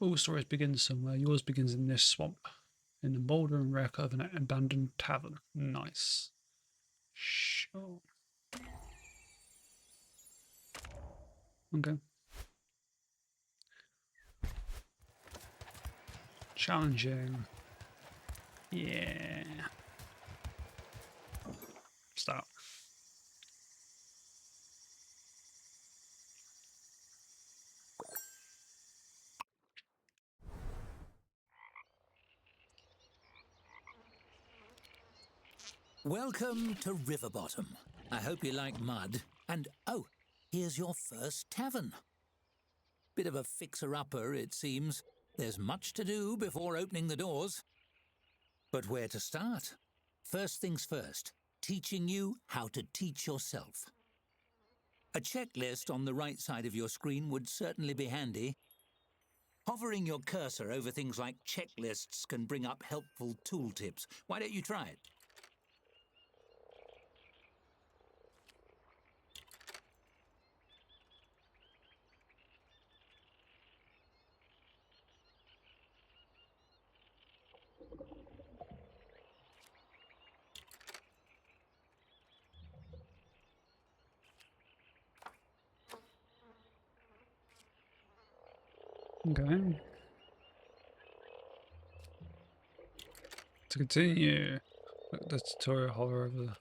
All stories begin somewhere. Yours begins in this swamp, in the boulder and wreck of an abandoned tavern. Nice. Sure. Okay. Challenging. Yeah. Start. Welcome to Riverbottom. I hope you like mud. And oh, here's your first tavern. Bit of a fixer-upper, it seems. There's much to do before opening the doors. But where to start? First things first, teaching you how to teach yourself. A checklist on the right side of your screen would certainly be handy. Hovering your cursor over things like checklists can bring up helpful tooltips. Why don't you try it? Okay. To continue the tutorial, hover over the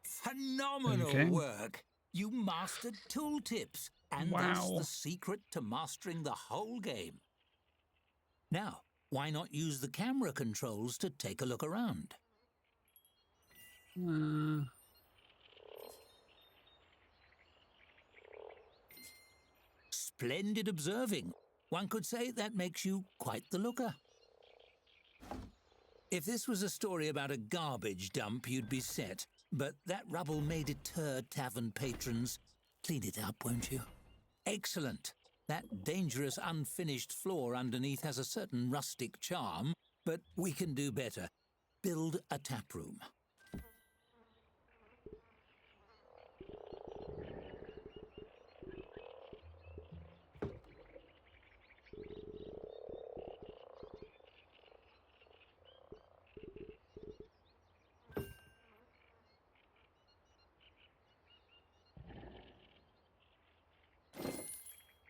Phenomenal work! You mastered tooltips, and that's Wow. the secret to mastering the whole game. Now, why not use the camera controls to take a look around? Splendid observing. One could say that makes you quite the looker. If this was a story about a garbage dump, you'd be set. But that rubble may deter tavern patrons. Clean it up, won't you? Excellent. That dangerous unfinished floor underneath has a certain rustic charm, but we can do better. Build a tap room.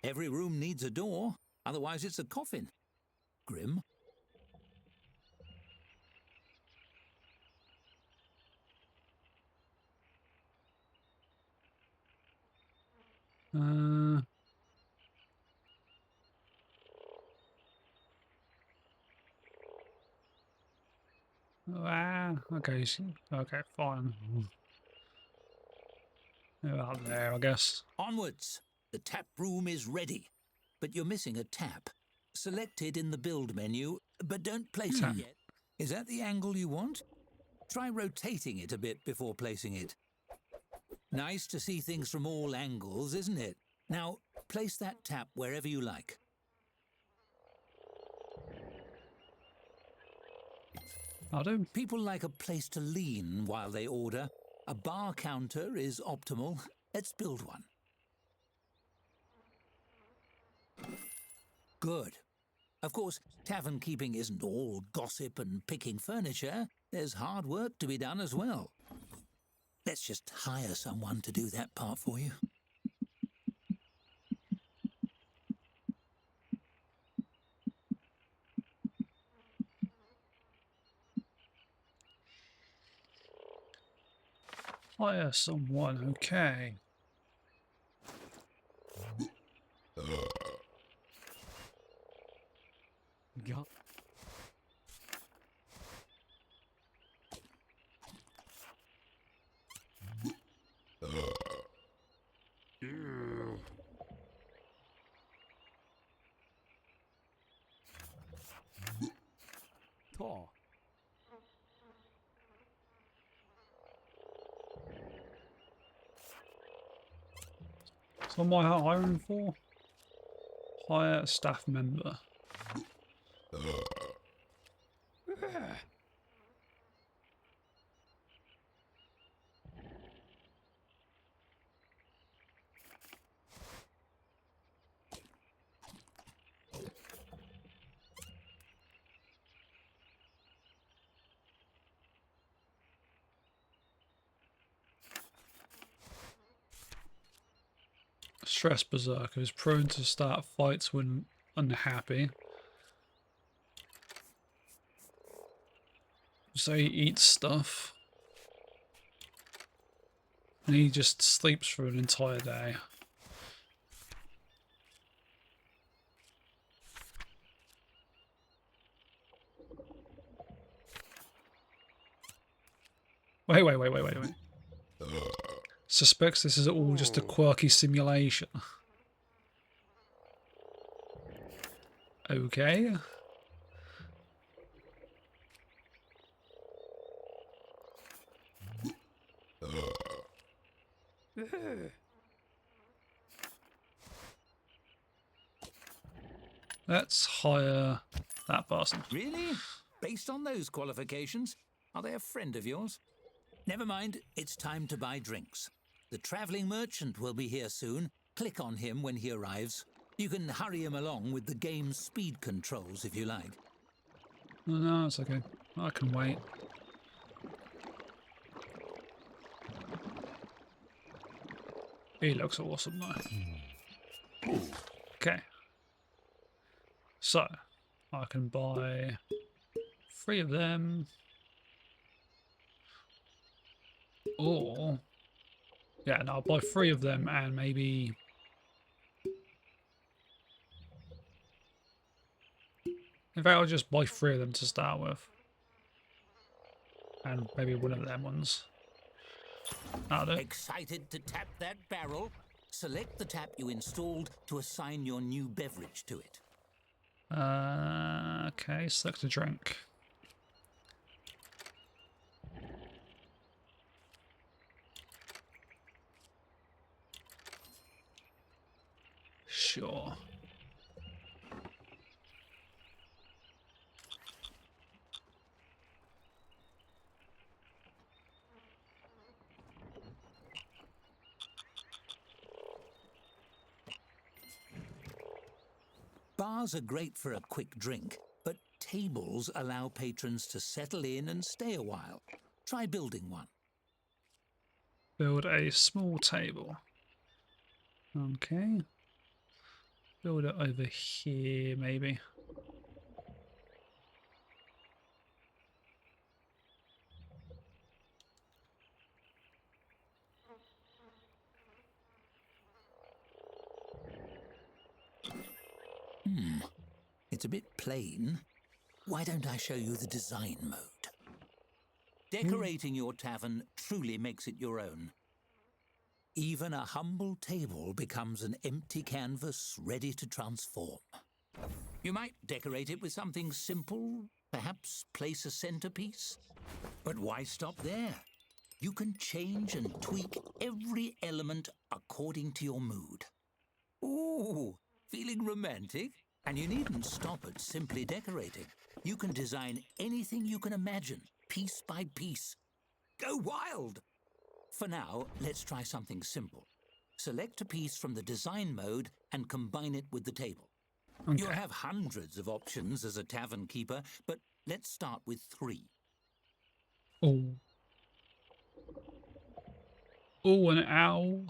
Every room needs a door, otherwise it's a coffin. Grim. Okay, okay, fine. Out there, I guess. Onwards! The tap room is ready. But you're missing a tap. Select it in the build menu, but don't place it yet. Is that the angle you want? Try rotating it a bit before placing it. Nice to see things from all angles, isn't it? Now, place that tap wherever you like. I'll do. People like a place to lean while they order. A bar counter is optimal. Let's build one. Good. Of course, tavern keeping isn't all gossip and picking furniture. There's hard work to be done as well. Let's just hire someone to do that part for you. Hire someone, okay. Yeah. Tor. So what am I hiring for? Hire a staff member. Stress berserker is prone to start fights when unhappy. So he eats stuff. And he just sleeps for an entire day. Wait. Suspects this is all just a quirky simulation. Okay. Let's hire that person. Really? Based on those qualifications? Are they a friend of yours? Never mind, it's time to buy drinks. The travelling merchant will be here soon. Click on him when he arrives. You can hurry him along with the game's speed controls if you like. No, it's okay. I can wait. He looks awesome though. Okay. So, I can buy 3 of them. Or, yeah, no, I'll buy 3 of them and maybe... In fact, I'll just buy 3 of them to start with. And maybe one of them ones. Excited to tap that barrel? Select the tap you installed to assign your new beverage to it. Okay, select a drink. Sure. Bars are great for a quick drink, but tables allow patrons to settle in and stay a while. Try building one. Build a small table. Okay. Build it over here, maybe. It's a bit plain. Why don't I show you the design mode? Decorating your tavern truly makes it your own. Even a humble table becomes an empty canvas ready to transform. You might decorate it with something simple, perhaps place a centerpiece. But why stop there? You can change and tweak every element according to your mood. Ooh, feeling romantic? And you needn't stop at simply decorating. You can design anything you can imagine, piece by piece. Go wild! For now, let's try something simple. Select a piece from the design mode and combine it with the table. Okay. You'll have hundreds of options as a tavern keeper, but let's start with 3. Oh. Oh, an owl.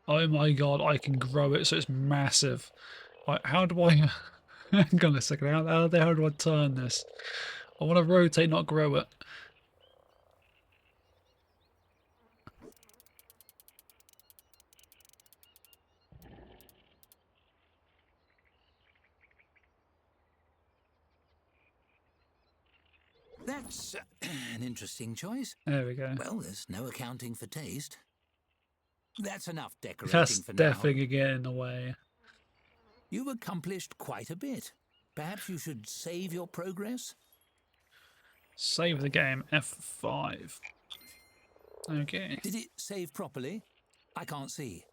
Oh my god, I can grow it so it's massive. How do I... Hang on a second, how the hell do I turn this? I want to rotate, not grow it. That's an interesting choice. There we go. Well, there's no accounting for taste. That's enough decorating That's for their now. thing again in a way. You've accomplished quite a bit. Perhaps you should save your progress? Save the game, F5. Okay. Did it save properly? I can't see.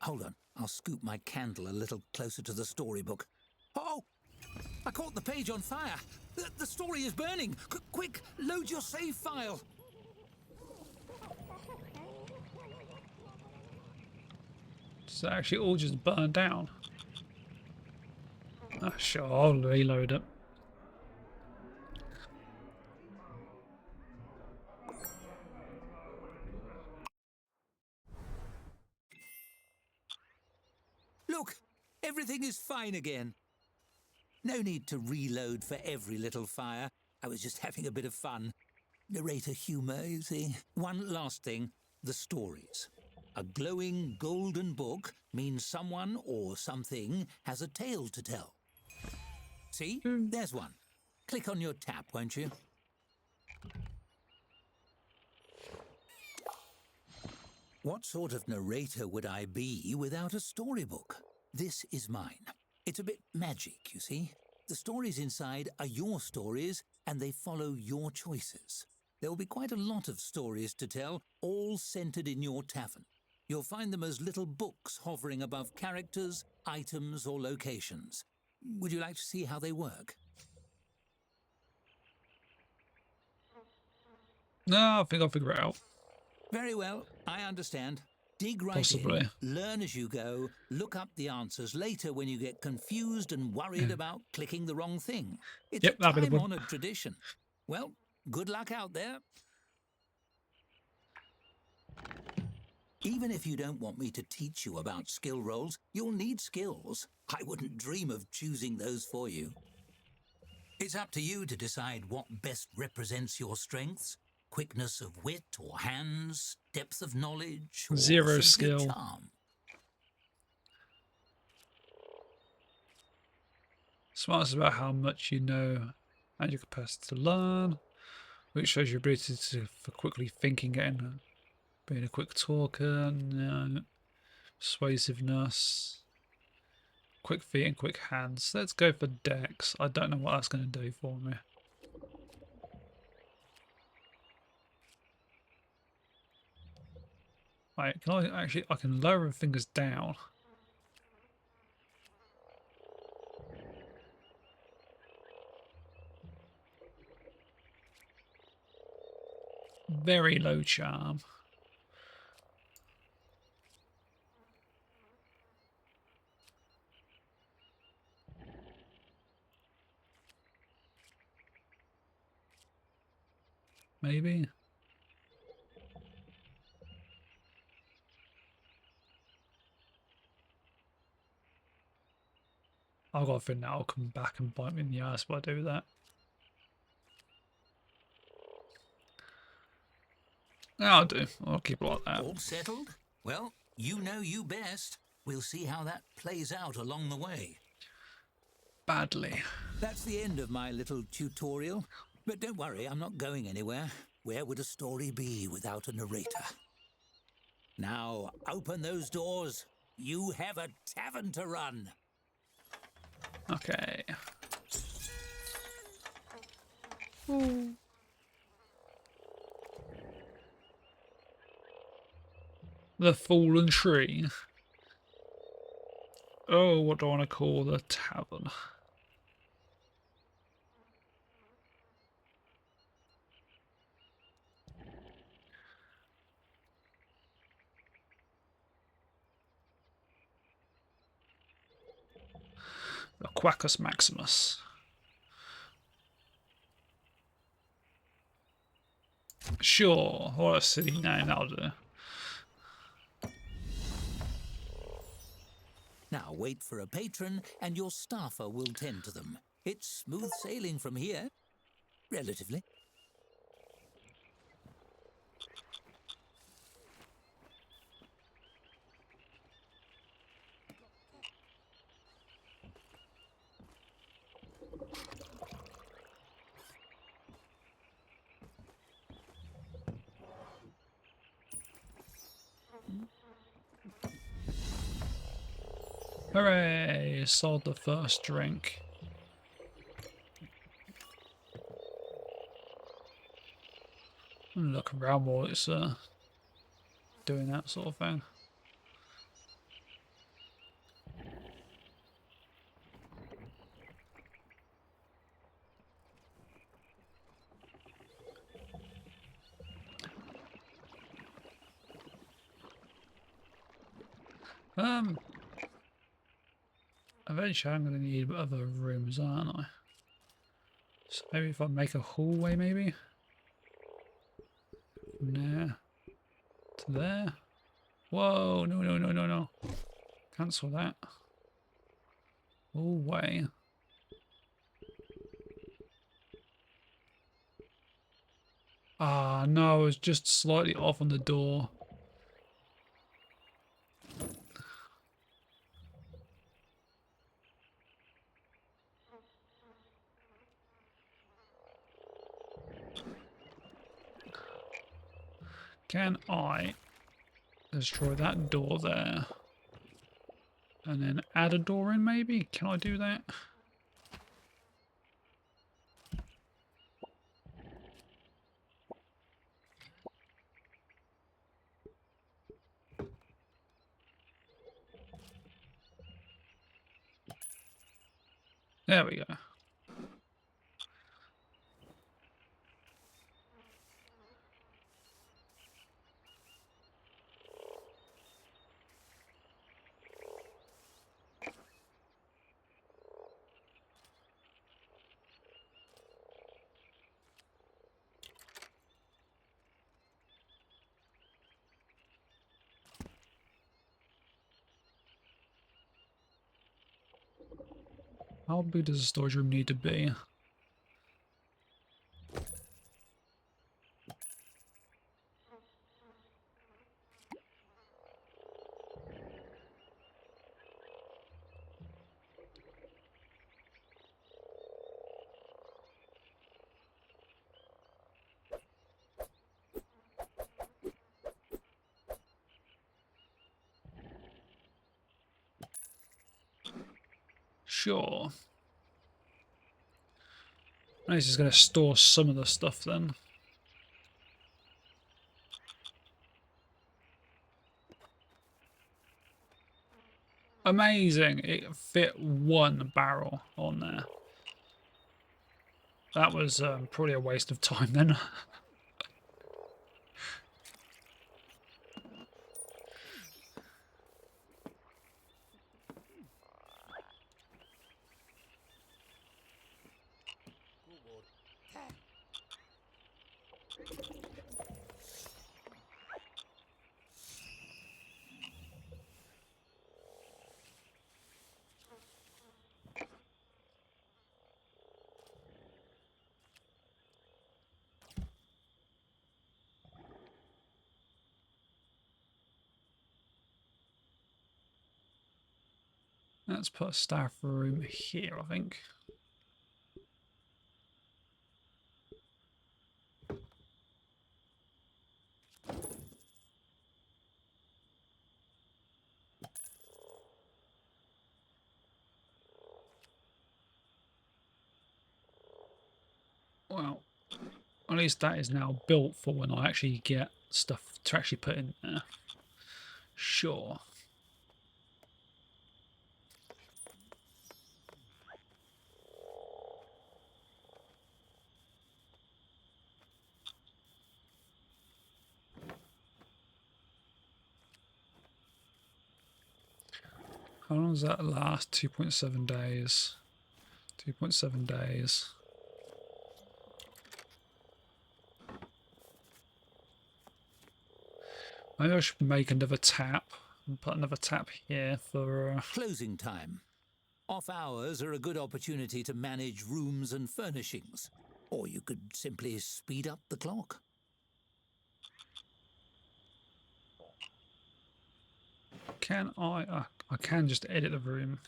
Hold on, I'll scoop my candle a little closer to the storybook. Oh! I caught the page on fire! The story is burning! Quick, load your save file! It's actually all just burned down. Oh, sure, I'll reload it. Look, everything is fine again. No need to reload for every little fire. I was just having a bit of fun. Narrator humour, you see. One last thing, the stories. A glowing golden book means someone or something has a tale to tell. See? There's one. Click on your tap, won't you? What sort of narrator would I be without a storybook? This is mine. It's a bit magic, you see. The stories inside are your stories, and they follow your choices. There will be quite a lot of stories to tell, all centered in your tavern. You'll find them as little books hovering above characters, items, or locations. Would you like to see how they work? No, I think I'll figure it out. Very well, I understand. Dig right Possibly. in, learn as you go, look up the answers later when you get confused and worried about clicking the wrong thing. It's Yep, a that'll be the one. time-honoured tradition. Well, good luck out there. Even if you don't want me to teach you about skill rolls, you'll need skills. I wouldn't dream of choosing those for you. It's up to you to decide what best represents your strengths. Quickness of wit or hands, depth of knowledge, or Zero simply skill. charm. Smartest about how much you know and your capacity to learn, which shows your ability for quickly thinking, being a quick talker, no. Persuasiveness, quick feet and quick hands. Let's go for Dex. I don't know what that's going to do for me. Right, can I actually, I can lower fingers down. Very low charm. Maybe. I've got a feeling that'll come back and bite me in the ass if I do that. I'll do. I'll keep it like that. All settled? Well, you know you best. We'll see how that plays out along the way. Badly. That's the end of my little tutorial. But don't worry, I'm not going anywhere. Where would a story be without a narrator? Now, open those doors. You have a tavern to run. Okay. Ooh. The fallen tree. Oh, what do I want to call the tavern? The Quackus Maximus. Sure, what a silly name, that'll do. Now wait for a patron and your staffer will tend to them. It's smooth sailing from here. Relatively. Hooray! Sold the first drink. Look around while it's doing that sort of thing. Eventually I'm going to need other rooms, aren't I? So maybe if I make a hallway, maybe? From there to there. Whoa, no, no, no, no, no. Cancel that. All way. Ah, no, I was just slightly off on the door. Can I destroy that door there? And then add a door in, maybe? Can I do that? There we go. How big does the storage room need to be? Sure. And this is going to store some of the stuff then. Amazing. It fit one barrel on there. That was probably a waste of time then. Let's put a staff room here, I think. Well, at least that is now built for when I actually get stuff to actually put in there. Sure. How long does that last? 2.7 days. 2.7 days. Maybe I should make another tap and put another tap here for... Closing time. Off hours are a good opportunity to manage rooms and furnishings. Or you could simply speed up the clock. Can I... I can just edit the room.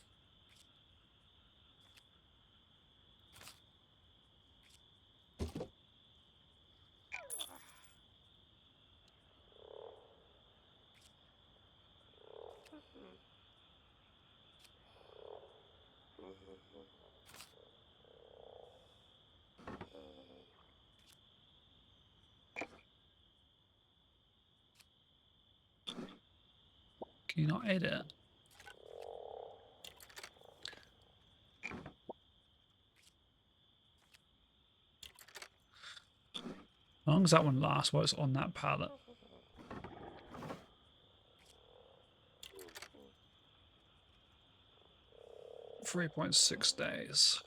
Can you not edit? How long does that one last while it's on that pallet? 3.6 days.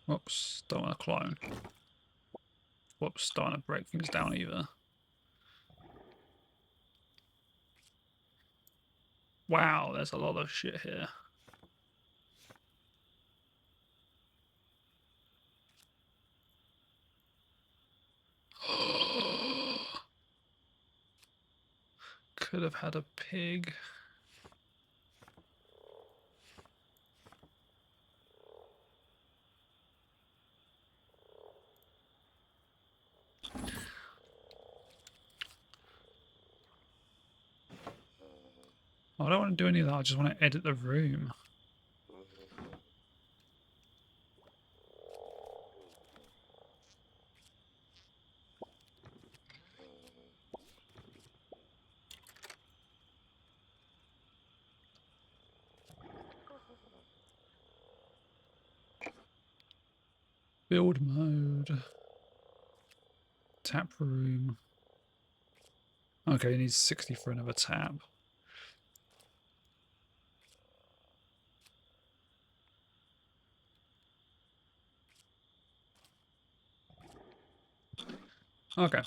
Whoops, don't want to clone. Whoops, don't want to break things down either. Wow, there's a lot of shit here. Could have had a pig. I don't want to do any of that. I just want to edit the room. Build mode. Tap room. Okay, he needs 60 for another tap. Okay.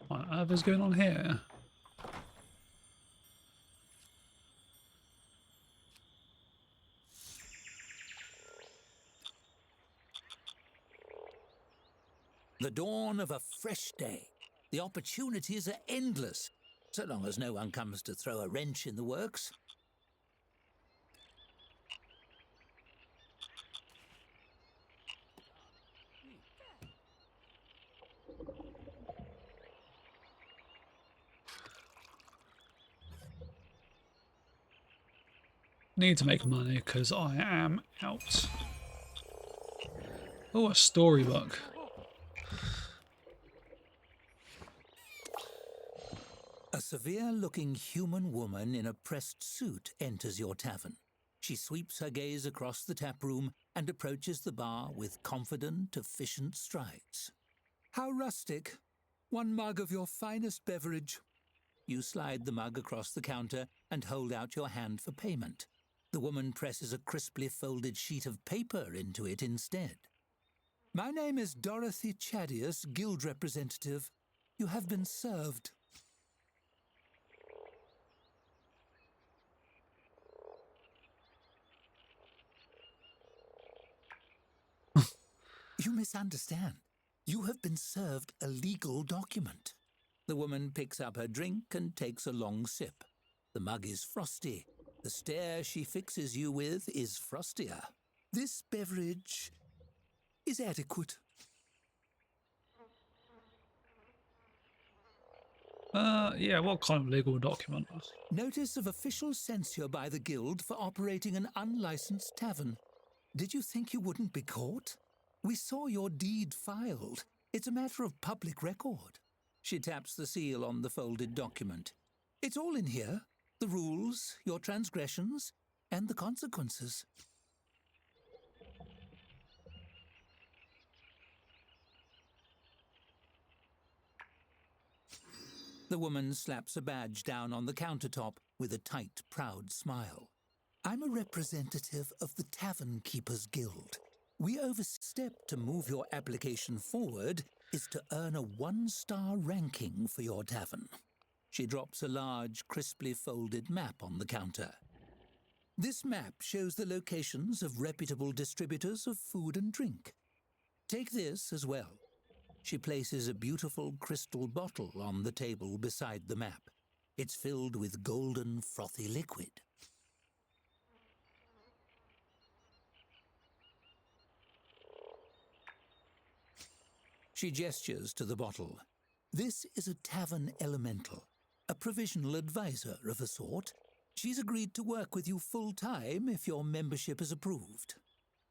What on earth is going on here? The dawn of a fresh day. The opportunities are endless, so long as no one comes to throw a wrench in the works. Need to make money because I am out. Oh, a storybook. A severe-looking human woman in a pressed suit enters your tavern. She sweeps her gaze across the tap room and approaches the bar with confident, efficient strides. How rustic. One mug of your finest beverage. You slide the mug across the counter and hold out your hand for payment. The woman presses a crisply folded sheet of paper into it instead. My name is Dorothy Chadius, guild representative. You have been served. You misunderstand. You have been served a legal document. The woman picks up her drink and takes a long sip. The mug is frosty. The stare she fixes you with is frostier. This beverage is adequate. Yeah, what kind of legal document? Notice of official censure by the guild for operating an unlicensed tavern. Did you think you wouldn't be caught? We saw your deed filed. It's a matter of public record. She taps the seal on the folded document. It's all in here. The rules, your transgressions, and the consequences. The woman slaps a badge down on the countertop with a tight, proud smile. I'm a representative of the Tavern Keepers Guild. We overstep to move your application forward is to earn a 1-star ranking for your tavern. She drops a large, crisply folded map on the counter. This map shows the locations of reputable distributors of food and drink. Take this as well. She places a beautiful crystal bottle on the table beside the map. It's filled with golden, frothy liquid. She gestures to the bottle. This is a tavern elemental, a provisional advisor of a sort. She's agreed to work with you full-time if your membership is approved.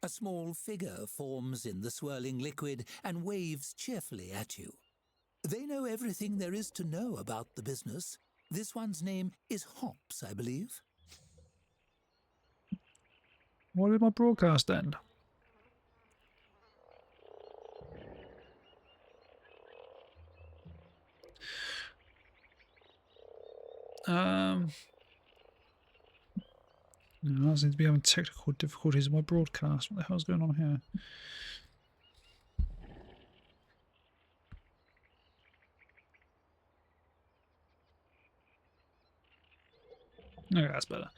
A small figure forms in the swirling liquid and waves cheerfully at you. They know everything there is to know about the business. This one's name is Hops, I believe. Why did my broadcast end? No, I seem to be having technical difficulties in my broadcast. What the hell's going on here? Okay, that's better.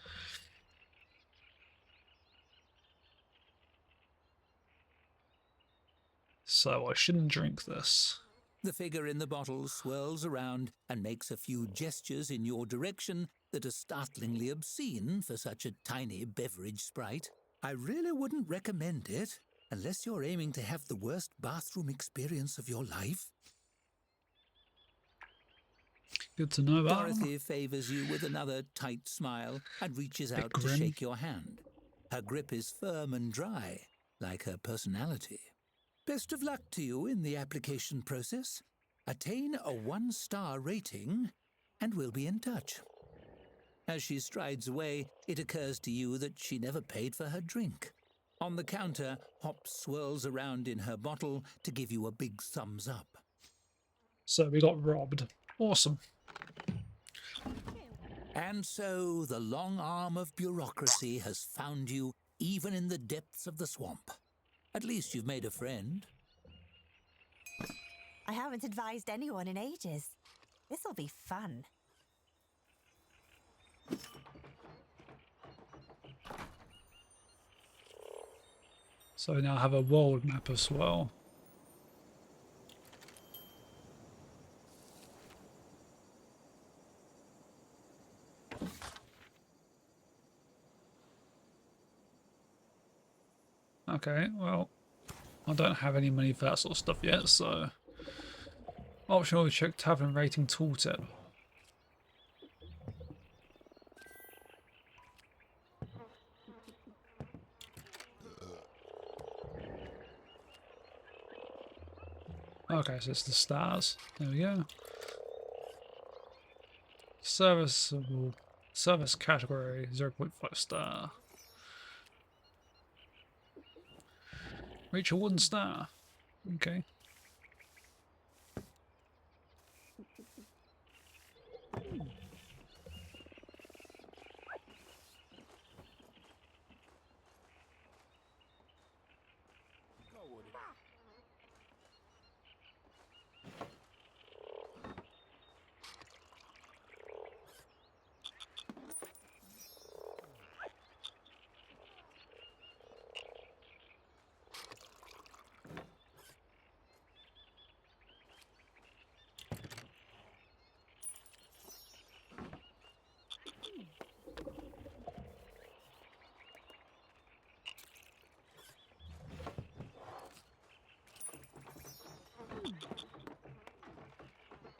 So I shouldn't drink this. The figure in the bottle swirls around and makes a few gestures in your direction that are startlingly obscene for such a tiny beverage sprite. I really wouldn't recommend it unless you're aiming to have the worst bathroom experience of your life. Good to know that. Dorothy favors you with another tight smile and reaches Bit out to grim. shake your hand. Her grip is firm and dry, like her personality. Best of luck to you in the application process. Attain a 1-star rating, and we'll be in touch. As she strides away, it occurs to you that she never paid for her drink. On the counter, Hop swirls around in her bottle to give you a big thumbs up. So we got robbed. Awesome. And so the long arm of bureaucracy has found you even in the depths of the swamp. At least you've made a friend. I haven't advised anyone in ages. This'll be fun. So we now have a world map as well. Okay, well, I don't have any money for that sort of stuff yet, so... Optional check tavern rating tooltip. Okay, so it's the stars. There we go. Serviceable. Service category 0.5 star. Reach a 1 star. Okay.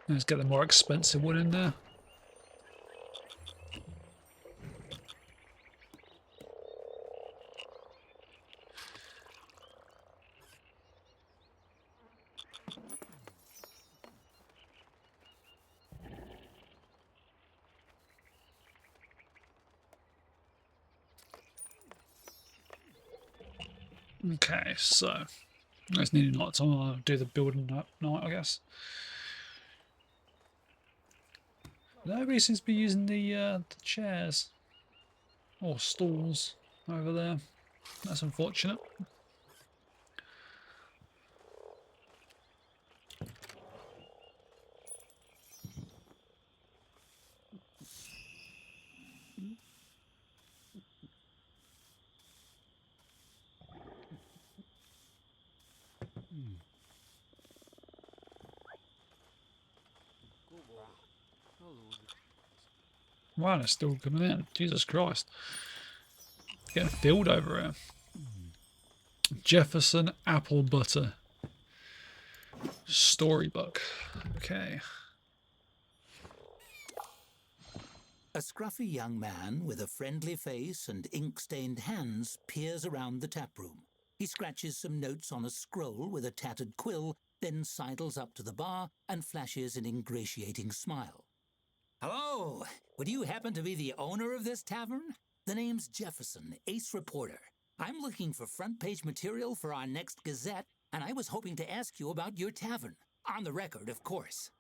Let's get the more expensive one in there. Okay, so it's nearly night time. I'll do the building at night, I guess. Nobody seems to be using the chairs or stools over there. That's unfortunate. Wow, they're still coming in. Jesus Christ. Getting filled over here. Jefferson apple butter. Storybook. Okay. A scruffy young man with a friendly face and ink-stained hands peers around the tap room. He scratches some notes on a scroll with a tattered quill, then sidles up to the bar and flashes an ingratiating smile. Hello, would you happen to be the owner of this tavern? The name's Jefferson, ace reporter. I'm looking for front-page material for our next Gazette, and I was hoping to ask you about your tavern. On the record, of course.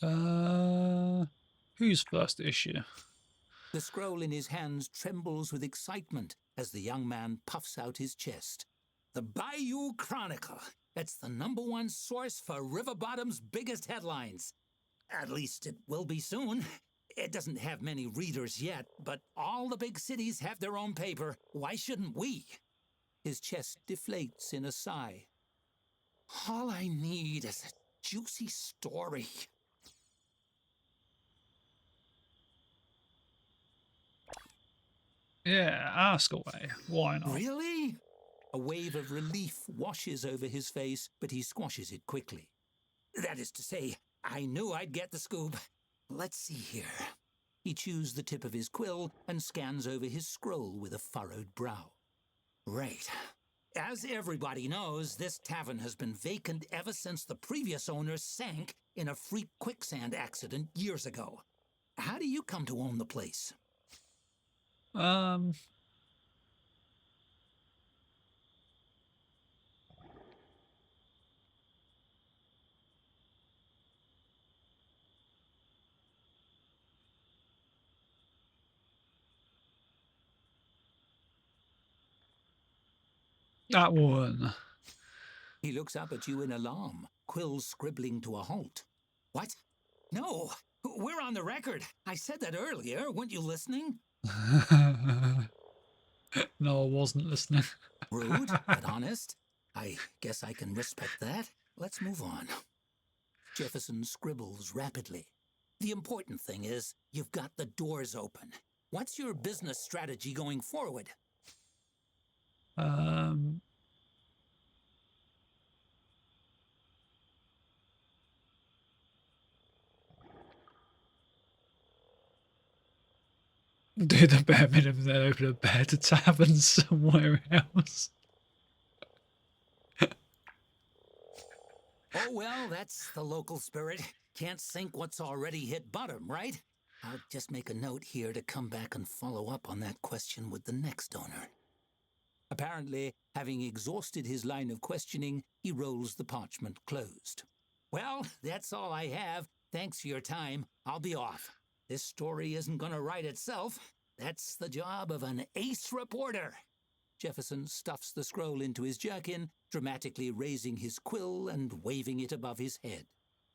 Whose first issue? The scroll in his hands trembles with excitement as the young man puffs out his chest. The Bayou Chronicle. It's the #1 source for River Bottom's biggest headlines. At least it will be soon. It doesn't have many readers yet, but all the big cities have their own paper. Why shouldn't we? His chest deflates in a sigh. All I need is a juicy story. Yeah, ask away. Why not? Really? A wave of relief washes over his face, but he squashes it quickly. That is to say, I knew I'd get the scoop. Let's see here. He chews the tip of his quill and scans over his scroll with a furrowed brow. Right. As everybody knows, this tavern has been vacant ever since the previous owner sank in a freak quicksand accident years ago. How do you come to own the place? That one. He looks up at you in alarm, quill scribbling to a halt. What? No, we're on the record. I said that earlier. Weren't you listening? No, I wasn't listening. Rude, but honest. I guess I can respect that. Let's move on. Jefferson scribbles rapidly. The important thing is you've got the doors open. What's your business strategy going forward? Do the bare minimum, then open a better tavern somewhere else. Oh, well, that's the local spirit. Can't sink what's already hit bottom, right? I'll just make a note here to come back and follow up on that question with the next owner. Apparently, having exhausted his line of questioning, he rolls the parchment closed. Well, that's all I have. Thanks for your time. I'll be off. This story isn't going to write itself. That's the job of an ace reporter. Jefferson stuffs the scroll into his jerkin, dramatically raising his quill and waving it above his head.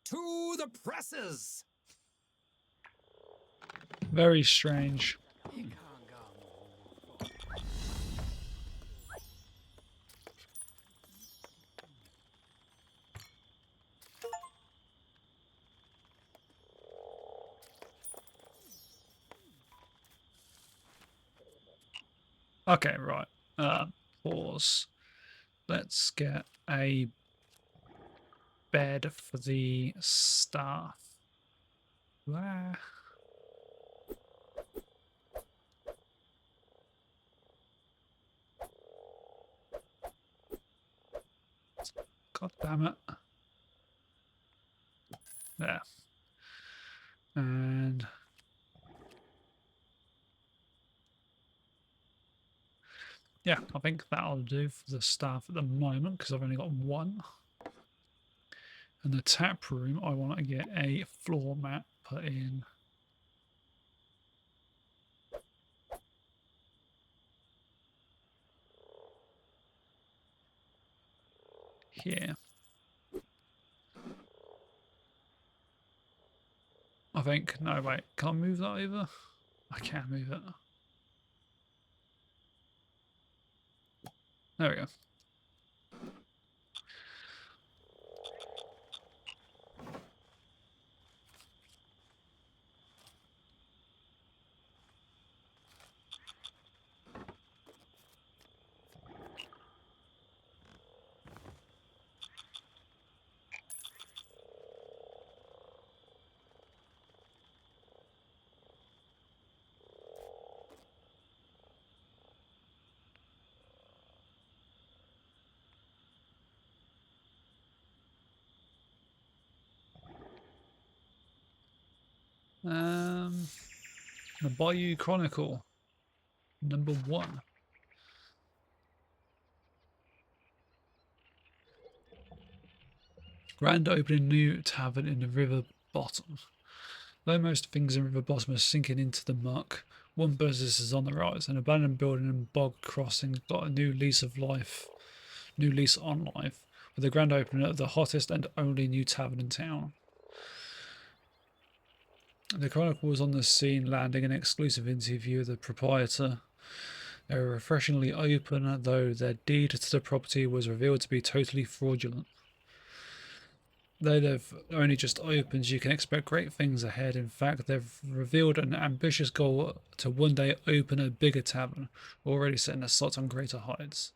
To the presses! Very strange. Okay, right. Pause. Let's get a bed for the staff. There. God damn it. There. And yeah, I think that'll do for the staff at the moment because I've only got one. And the tap room, I want to get a floor mat put in. Here. I think, no wait, can I move that over? I can move it. There we go. The Bayou Chronicle, #1. Grand opening new tavern in the river bottom. Though most things in river bottom are sinking into the muck, one business is on the rise. An abandoned building and bog crossing got a new lease on life, with the grand opening of the hottest and only new tavern in town. The Chronicle was on the scene, landing an exclusive interview with the proprietor. They were refreshingly open, though their deed to the property was revealed to be totally fraudulent. Though they've only just opened, you can expect great things ahead. In fact, they've revealed an ambitious goal to one day open a bigger tavern, already setting their sights on greater heights.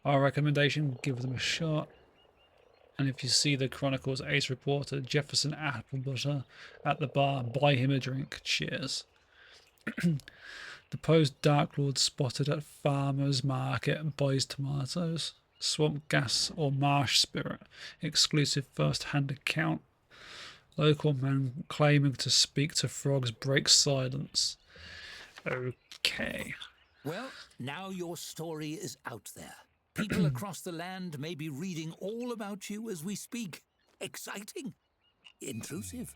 Our recommendation, give them a shot. And if you see the Chronicle's ace reporter, Jefferson Applebutter, at the bar, buy him a drink. Cheers. The posed Dark Lord spotted at farmer's market buys tomatoes. Swamp gas or marsh spirit. Exclusive first-hand account. Local man claiming to speak to frogs breaks silence. Okay. Well, now your story is out there. People across the land may be reading all about you as we speak. Exciting. Intrusive.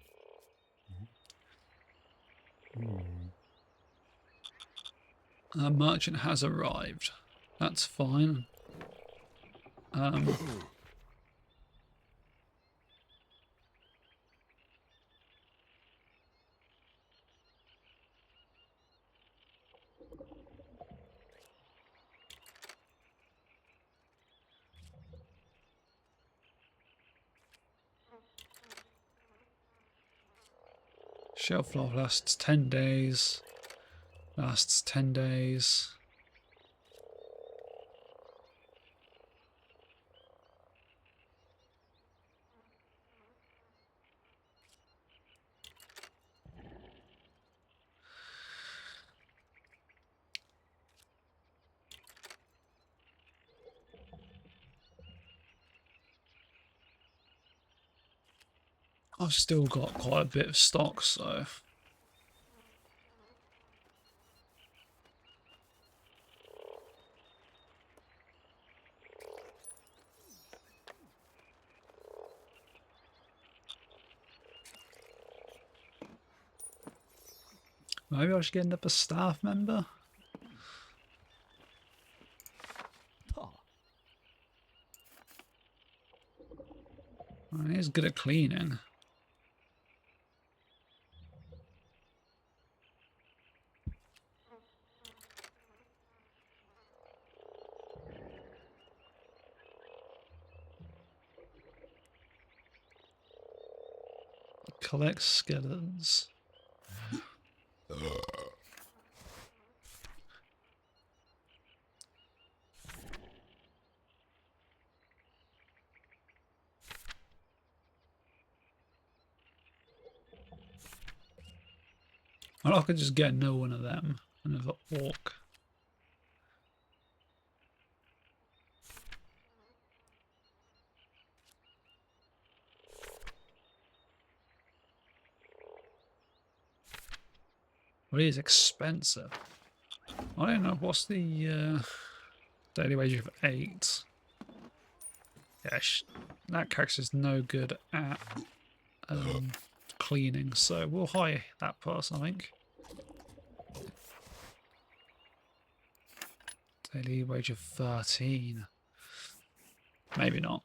A merchant has arrived. That's fine. Shelf life lasts 10 days. Lasts 10 days. I've still got quite a bit of stock, so maybe I should get another staff member. He's good at cleaning. Collect skeletons. Well, I could just get no one of them. Another orc. Well, it is expensive. I don't know. What's the daily wage of 8? Yeah, that character's no good at cleaning, so we'll hire that person, I think. Daily wage of 13. Maybe not.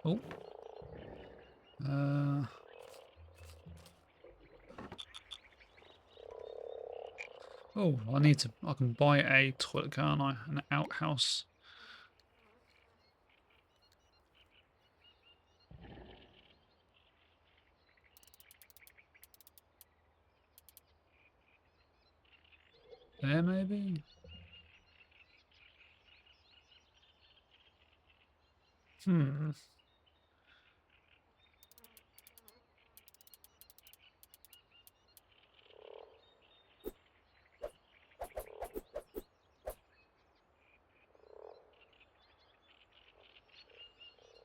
Oh. Oh, I can buy a toilet, can't I? An outhouse. There, maybe? Hmm.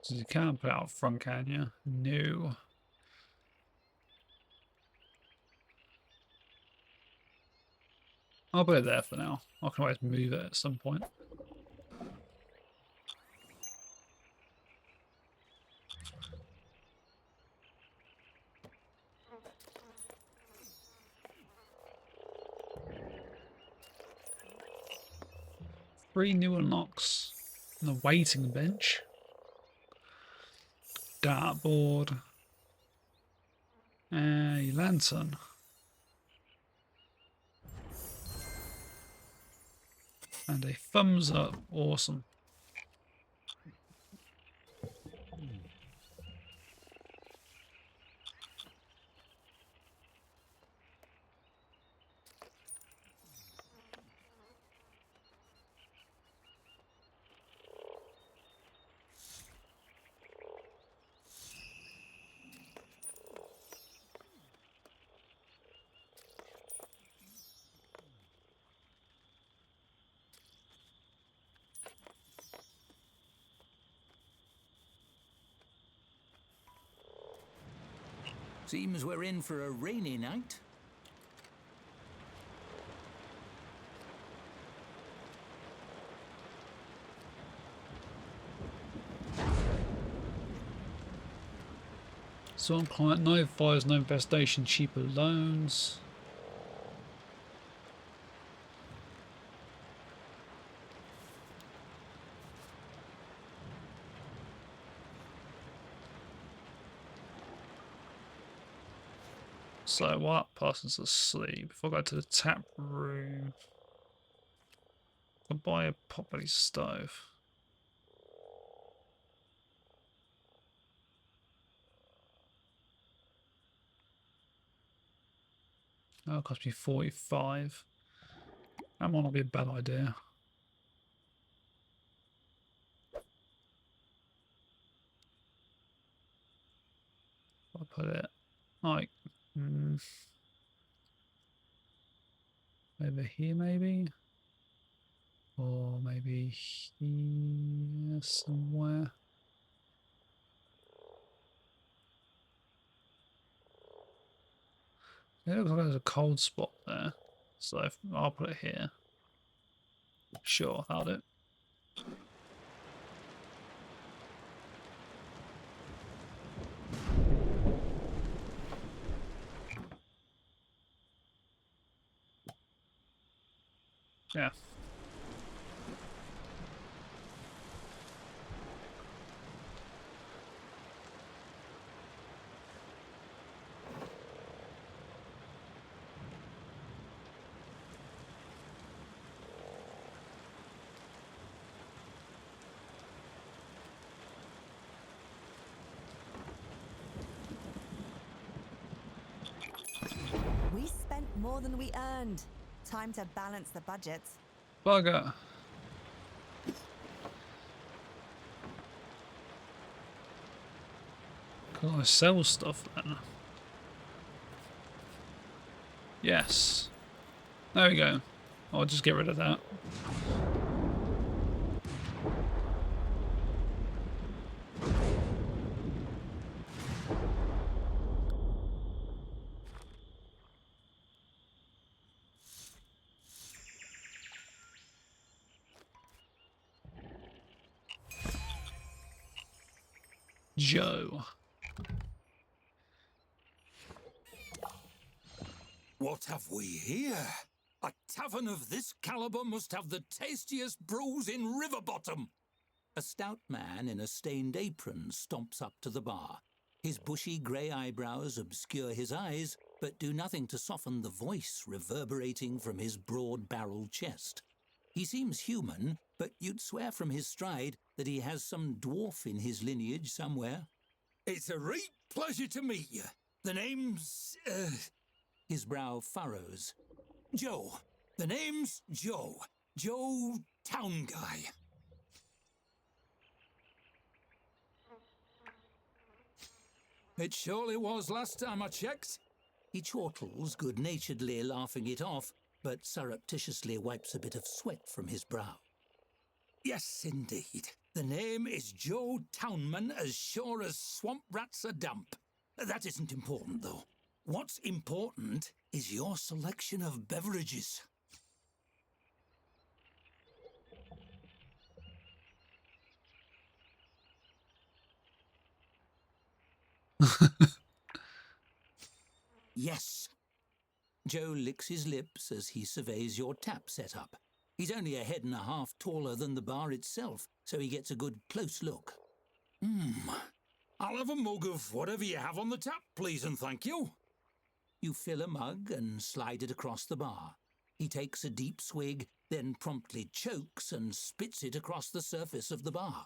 So you can't put it out front, can you? No. I'll put it there for now. I can always move it at some point. 3 new unlocks. And a waiting bench. Dartboard. A lantern. And a thumbs up. Awesome. Seems we're in for a rainy night. Some client notifies no infestation, cheaper loans. So what? Person's asleep. If I go to the tap room, I'll buy a potbelly stove. That'll cost me 45. That might not be a bad idea. I'll put it like over here maybe, or maybe here somewhere. It looks like there's a cold spot there, so I'll put it here. Sure, that'll do. Yeah. We spent more than we earned. Time to balance the budgets. Bugger. Can I sell stuff then? Yes. There we go. I'll just get rid of that. Joe. What have we here? A tavern of this caliber must have the tastiest brews in Riverbottom. A stout man in a stained apron stomps up to the bar. His bushy grey eyebrows obscure his eyes, but do nothing to soften the voice reverberating from his broad-barreled chest. He seems human, but you'd swear from his stride that he has some dwarf in his lineage somewhere. It's a great pleasure to meet you. The name's... His brow furrows. Joe. The name's Joe. Joe Town Guy. It surely was last time I checked. He chortles, good-naturedly laughing it off, but surreptitiously wipes a bit of sweat from his brow. Yes, indeed. The name is Joe Townman, as sure as swamp rats are damp. That isn't important, though. What's important is your selection of beverages. Yes. Joe licks his lips as he surveys your tap setup. He's only a head and a half taller than the bar itself, so he gets a good close look. I'll have a mug of whatever you have on the tap, please and thank you. You fill a mug and slide it across the bar. He takes a deep swig, then promptly chokes and spits it across the surface of the bar.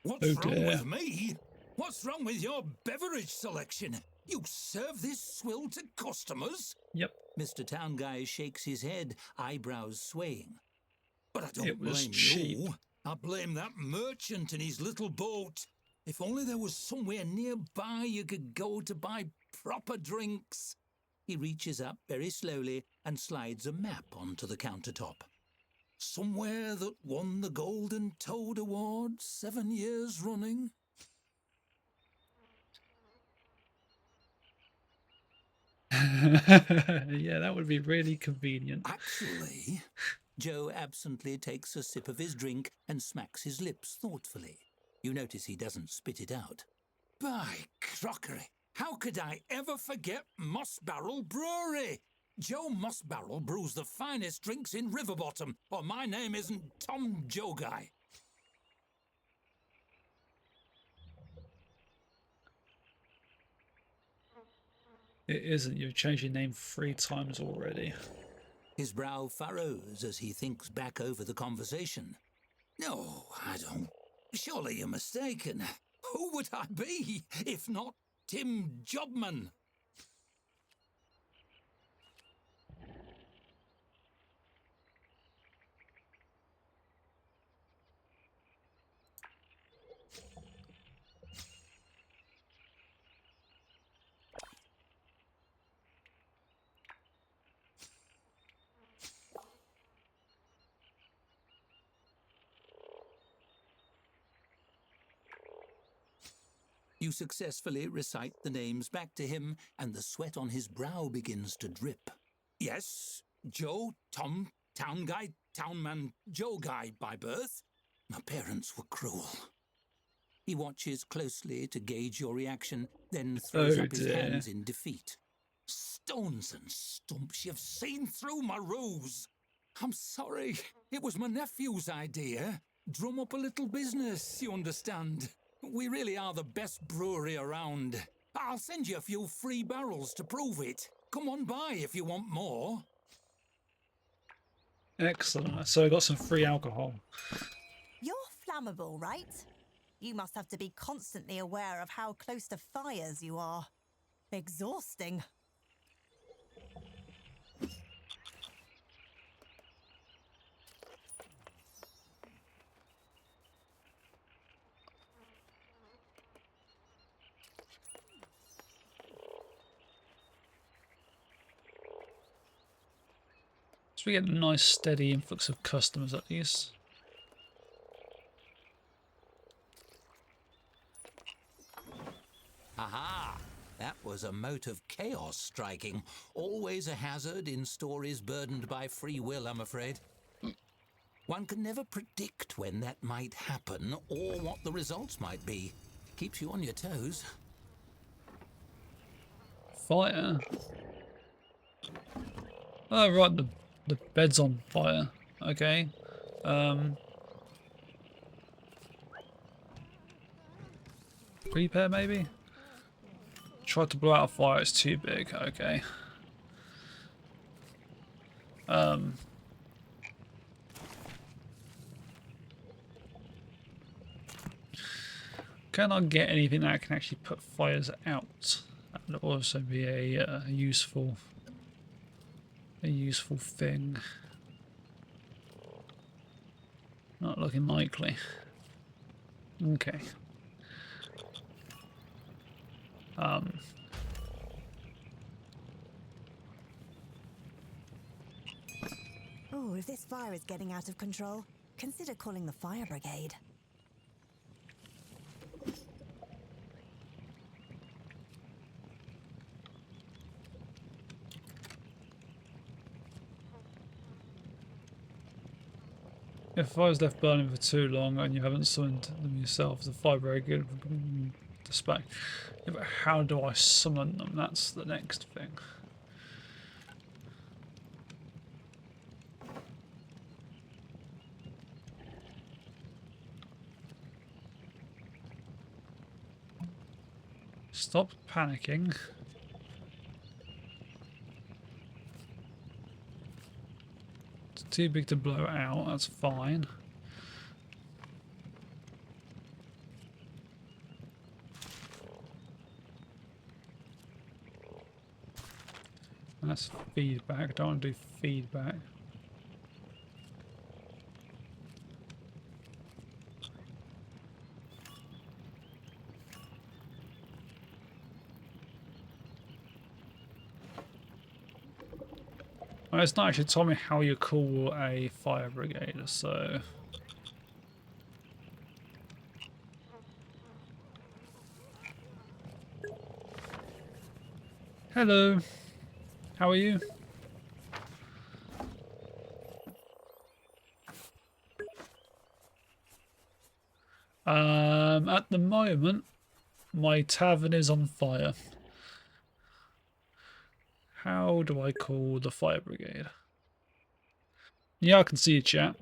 What's Oh wrong dear. with me? What's wrong with your beverage selection? You serve this swill to customers? Yep. Mr. Town Guy shakes his head, eyebrows swaying. But I don't It was blame cheap. you. I blame that merchant and his little boat. If only there was somewhere nearby you could go to buy proper drinks. He reaches up very slowly and slides a map onto the countertop. Somewhere that won the Golden Toad Award 7 years running. Yeah, that would be really convenient. Actually, Joe absently takes a sip of his drink and smacks his lips thoughtfully. You notice he doesn't spit it out. By crockery, how could I ever forget Moss Barrel Brewery? Joe Moss Barrel brews the finest drinks in Riverbottom, or my name isn't Tom Joe Guy. It isn't. You've changed your name 3 times already. His brow furrows as he thinks back over the conversation. No, I don't. Surely you're mistaken. Who would I be if not Tim Jobman? You successfully recite the names back to him, and the sweat on his brow begins to drip. Yes, Joe, Tom, Town Guy, Townman, Joe Guy by birth. My parents were cruel. He watches closely to gauge your reaction, then throws Oh up his dear. hands in defeat. Stones and stumps, you've seen through my ruse. I'm sorry, it was my nephew's idea. Drum up a little business, you understand. We really are the best brewery around. I'll send you a few free barrels to prove it. Come on by if you want more. Excellent. So I got some free alcohol. You're flammable, right? You must have to be constantly aware of how close to fires you are. Exhausting. So we get a nice steady influx of customers at least. Aha! That was a mote of chaos striking. Always a hazard in stories burdened by free will, I'm afraid. One can never predict when that might happen or what the results might be. Keeps you on your toes. Fire. Oh right, the bed's on fire. Okay. Prepare maybe? Tried to blow out a fire, it's too big. Okay. Can I get anything that can actually put fires out? That would also be a useful thing. Not looking likely. Okay. Oh, if this fire is getting out of control, consider calling the fire brigade. If I was left burning for too long and you haven't summoned them yourself, the fire brigade would dispatch. Yeah, but how do I summon them? That's the next thing. Stop panicking. It's too big to blow out, that's fine. That's feedback, don't want to do feedback. Well, it's not actually told me how you call a fire brigade, so... Hello, how are you? At the moment, my tavern is on fire. How do I call the fire brigade? Yeah, I can see you, chat.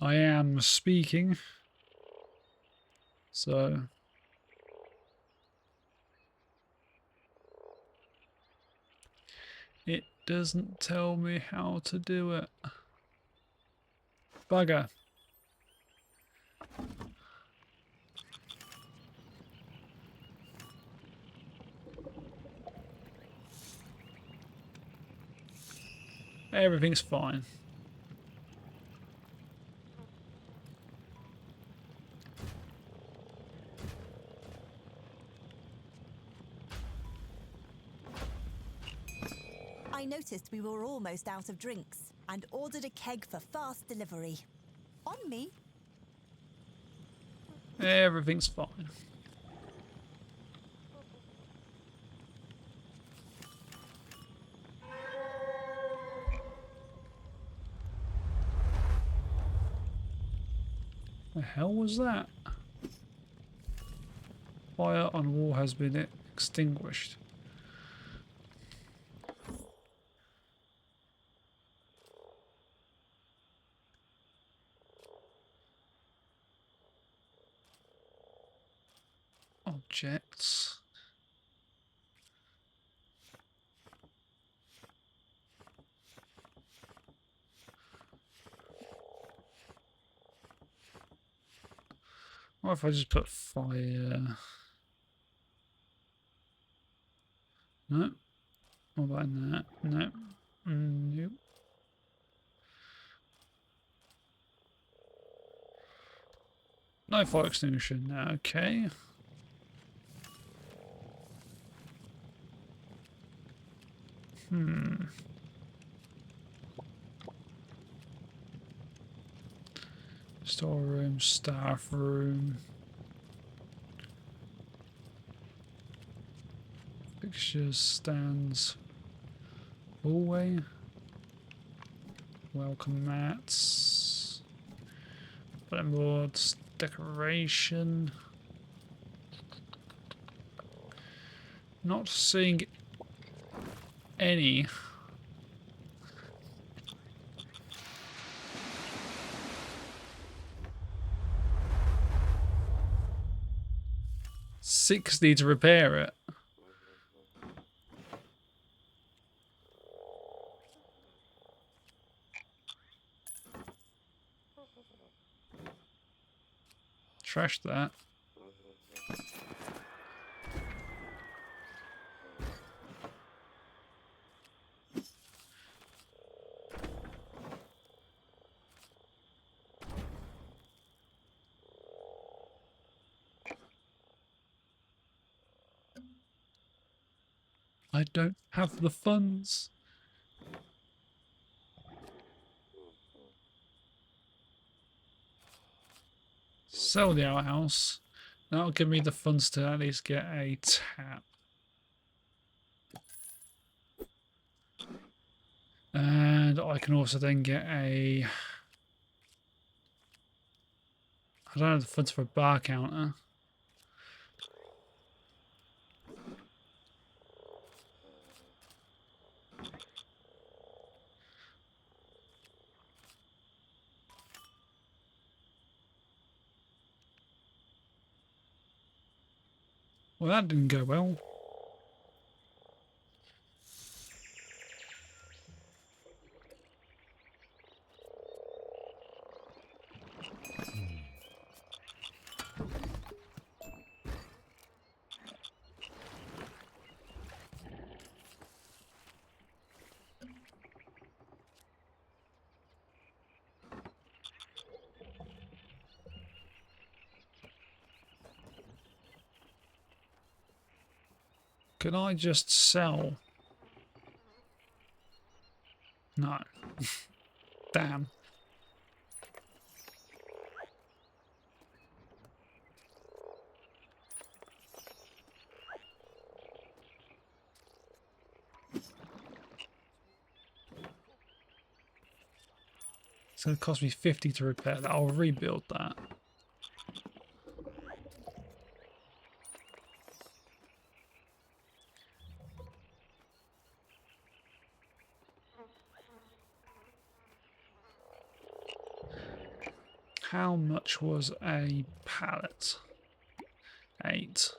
I am speaking. So... It doesn't tell me how to do it. Bugger. Everything's fine. I noticed we were almost out of drinks and ordered a keg for fast delivery. On me. Everything's fine. The hell was that? Fire on wall has been extinguished. Objects. What if I just put fire? No. What about in that? No. Nope. No fire extinguisher now, okay. Storeroom, staff room. Fixtures, stands. Hallway. Welcome mats. Button boards, decoration. Not seeing any. $60 to repair it. Trash that. I don't have the funds. Sell the outhouse. That'll give me the funds to at least get a tap. And I can also then get a... I don't have the funds for a bar counter. Well, that didn't go well. Could I just sell? No. Damn. It's going to cost me 50 to repair that. I'll rebuild that. How much was a pallet? 8.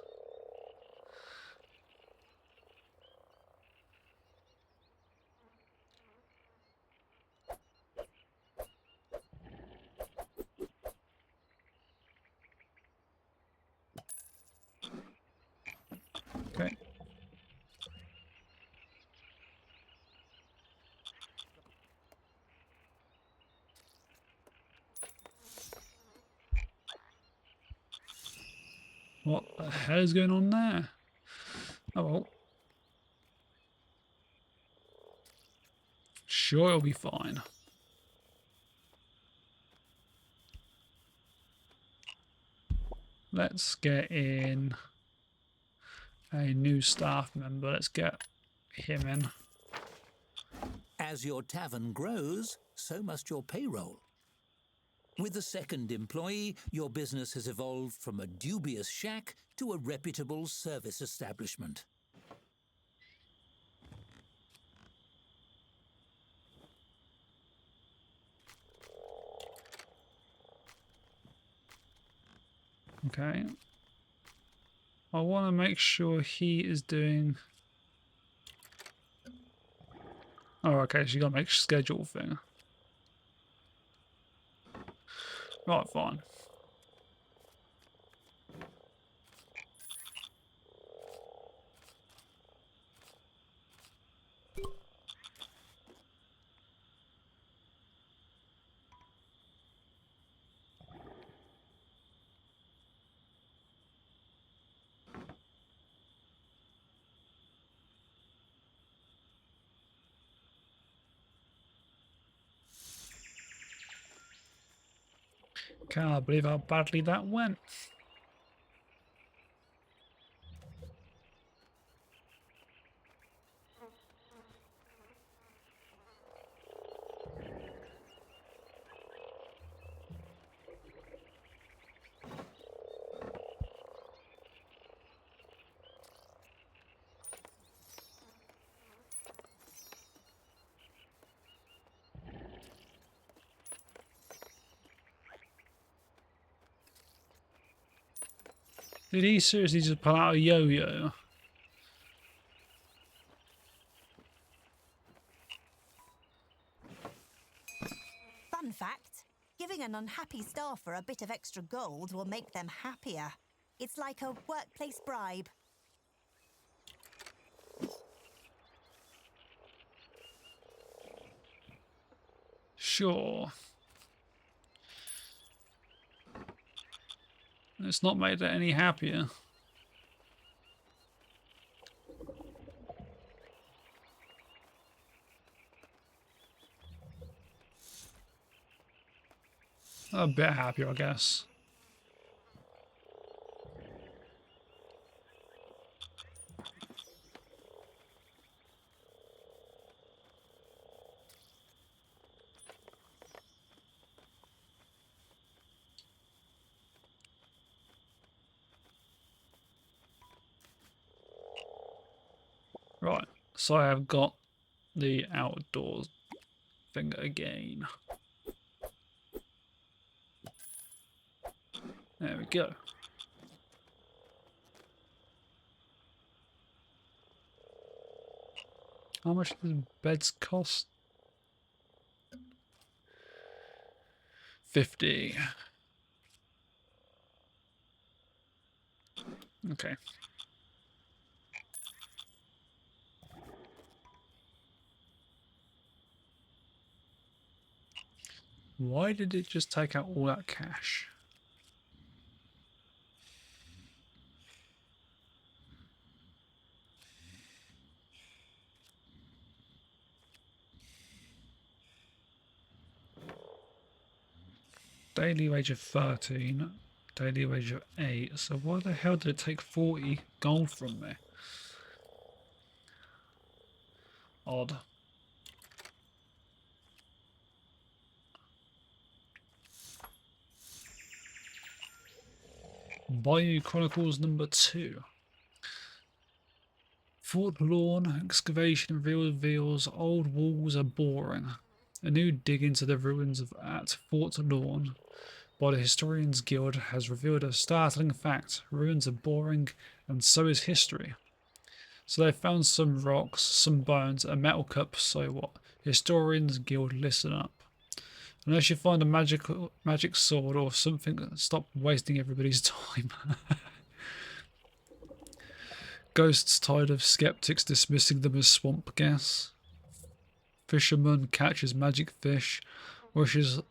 Okay. What the hell is going on there? Oh well. Sure, it'll be fine. Let's get in a new staff member. Let's get him in. As your tavern grows, so must your payroll. With the second employee, your business has evolved from a dubious shack to a reputable service establishment. Okay. I want to make sure he is doing... Oh, okay, so you got to make a schedule thing. Right, fine. Can't believe how badly that went. Did he seriously just pull out a yo-yo? Fun fact, giving an unhappy staffer a bit of extra gold will make them happier. It's like a workplace bribe. Sure. It's not made it any happier. A bit happier, I guess. Right, so I have got the outdoors thing again. There we go. How much does beds cost? 50. Okay. Why did it just take out all that cash? Daily wage of 13, daily wage of 8. So why the hell did it take 40 gold from me? Odd. Bayou Chronicles number 2. Fort Lawn excavation reveals old walls are boring. A new dig into the ruins at Fort Lawn by the Historians Guild has revealed a startling fact. Ruins are boring, and so is history. So they found some rocks, some bones, a metal cup, so what? Historians Guild, listen up. Unless you find a magic sword or something, stop wasting everybody's time. Ghosts tired of skeptics dismissing them as swamp gas. Fisherman catches magic fish, wishes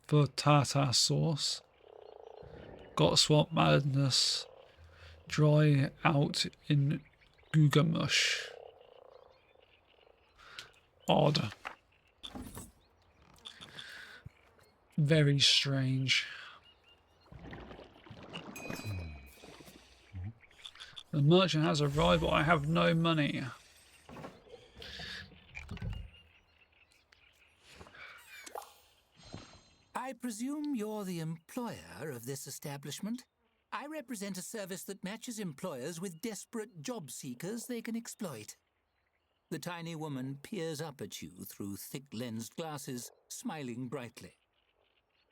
for tartar sauce. Got swamp madness, dry out in Gugamush. Odd. Very strange. The merchant has arrived, but I have no money. I presume you're the employer of this establishment? I represent a service that matches employers with desperate job seekers they can exploit. The tiny woman peers up at you through thick-lensed glasses, smiling brightly.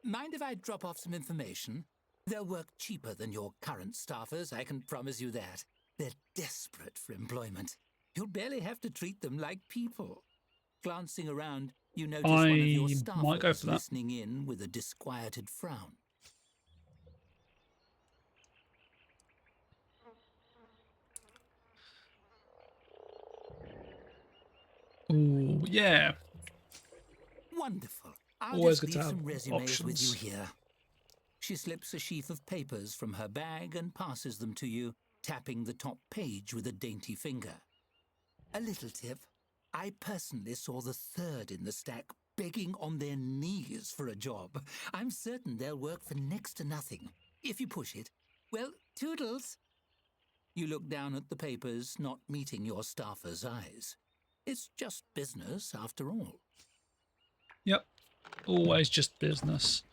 Mind if I drop off some information? They'll work cheaper than your current staffers, I can promise you that. They're desperate for employment. You'll barely have to treat them like people. Glancing around, you notice one of your I might go staffers for that. listening in with a disquieted frown. Ooh, yeah. Wonderful. I'll Always just good to leave have some resumes with you options. here. She slips a sheaf of papers from her bag and passes them to you, tapping the top page with a dainty finger. A little tip. I personally saw the third in the stack begging on their knees for a job. I'm certain they'll work for next to nothing, if you push it. Well, toodles. You look down at the papers, not meeting your staffer's eyes. It's just business, after all. Yep. Always just business.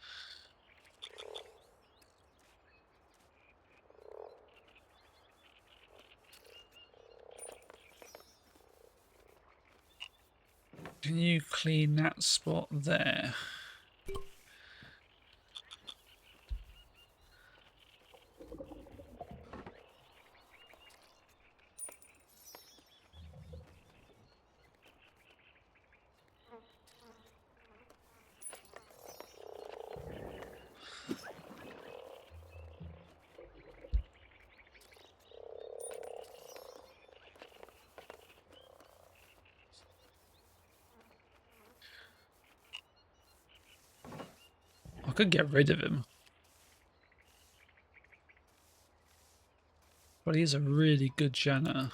Can you clean that spot there? I could get rid of him. But he's a really good janitor.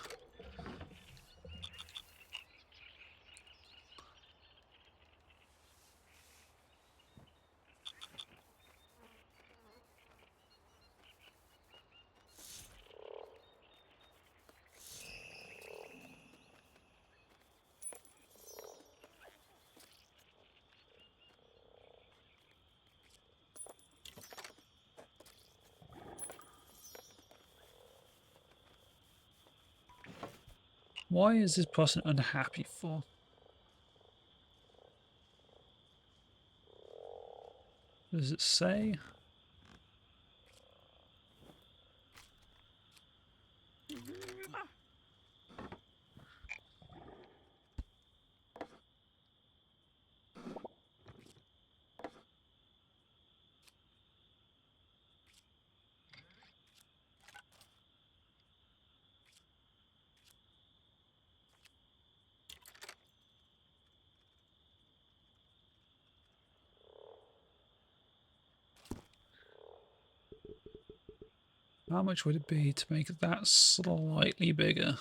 Why is this person unhappy for? Does it say? How much would it be to make that slightly bigger?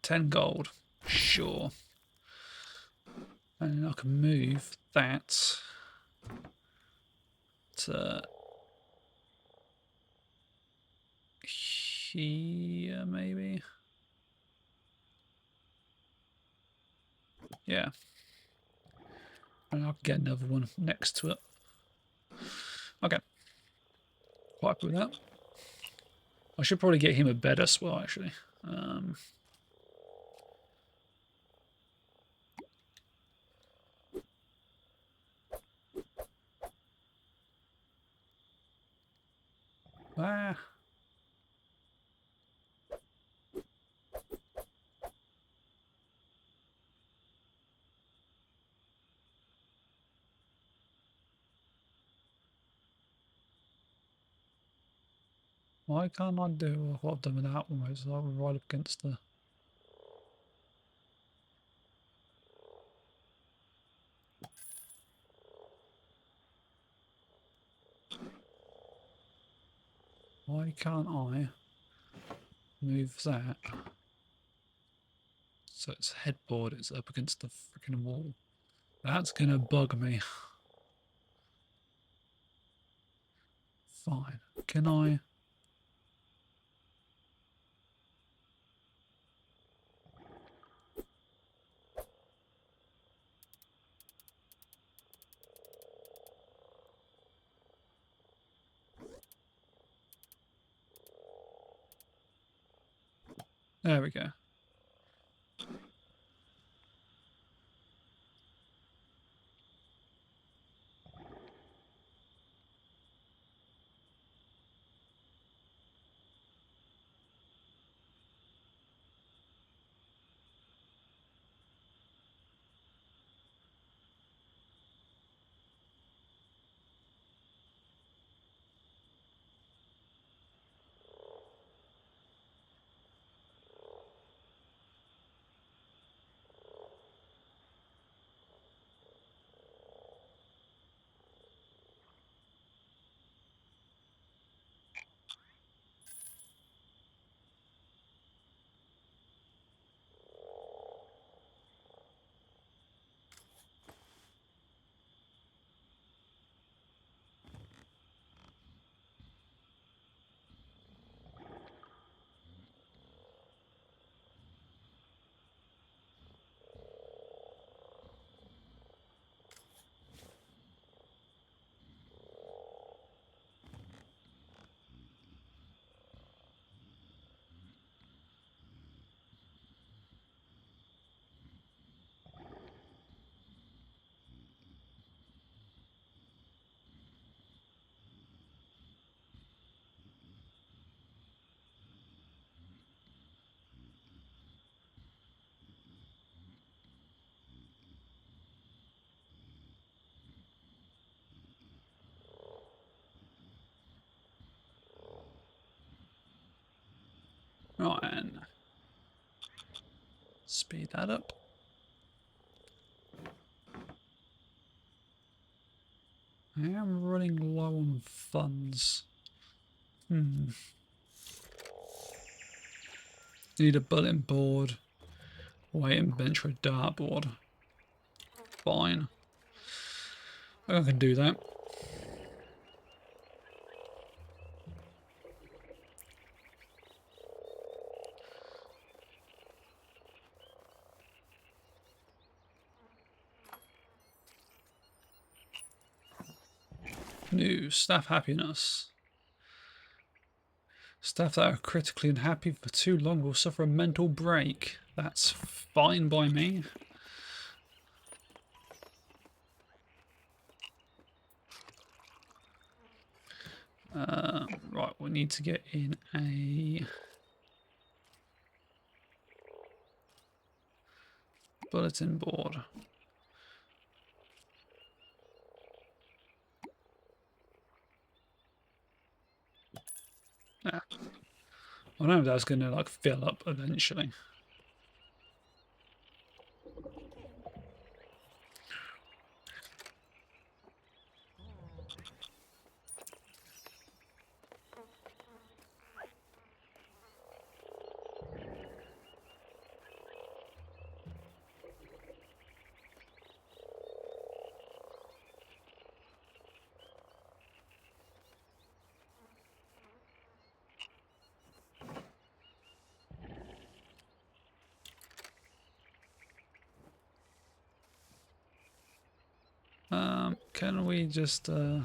10 gold. Sure. And I can move that to here, maybe? Yeah. And I'll get another one next to it. Okay. Quite happy with that. I should probably get him a bed as well, actually. Ah. Why can't I do what I've done with that one? It's like right up against the... Why can't I move that so its headboard is up against the freaking wall? That's gonna bug me. Fine. Can I... There we go. Right, and speed that up. I am running low on funds. Need a bulletin board. Waiting bench for a dartboard. Fine. I can do that. New staff happiness. Staff that are critically unhappy for too long will suffer a mental break. That's fine by me. Right, we need to get in a bulletin board. Yeah. I know that's going to like fill up eventually. Can we just I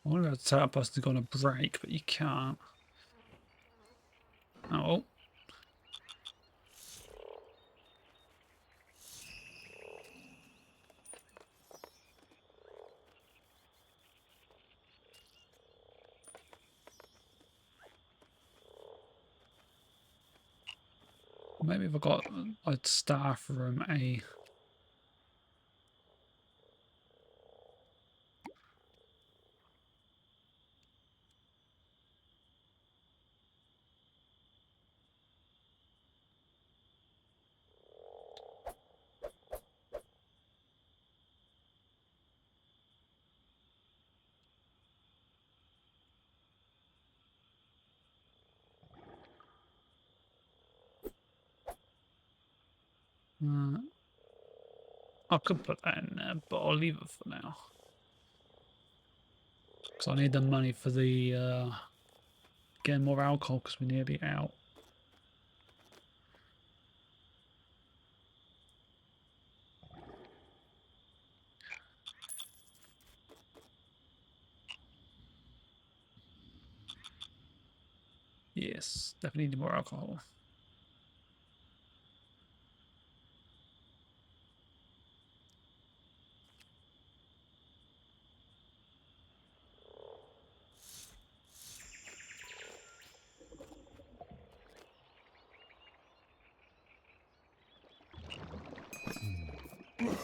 want to tell us to go on a break, but you can't. Oh, maybe if I got a staff room, a I could put that in there, but I'll leave it for now. Because I need the money for the getting more alcohol because we're nearly out. Yes, definitely need more alcohol.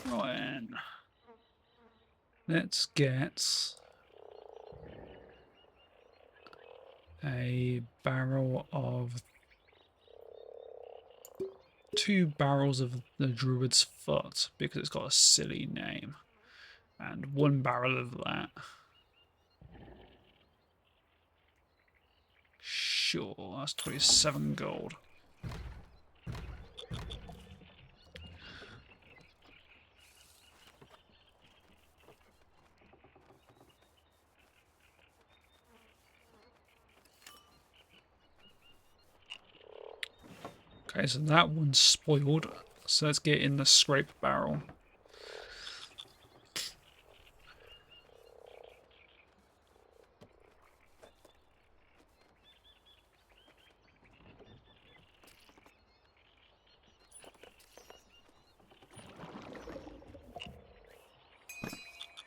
Right, and let's get a barrel of 2 barrels of the Druid's Foot because it's got a silly name, and 1 barrel of that. Sure, that's 27 gold. Okay, so that one's spoiled. So let's get in the scrape barrel.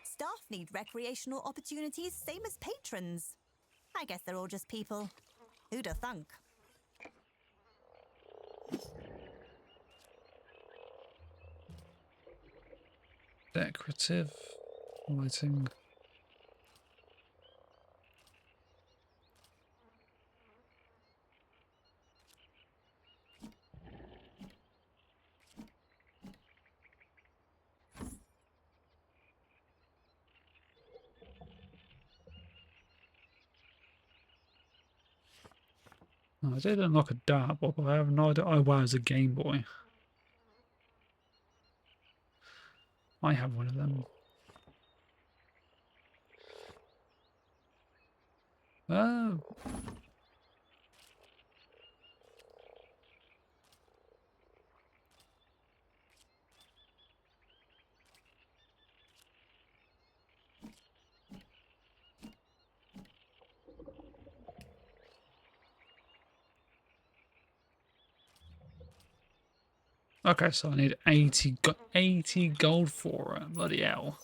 Staff need recreational opportunities, same as patrons. I guess they're all just people. Who'da thunk? Decorative lighting. Oh, I did unlock a dartboard, but I have no idea. Oh wow, it's a Game Boy. I have one of them. Oh. Okay, so I need 80 gold for it. Bloody hell.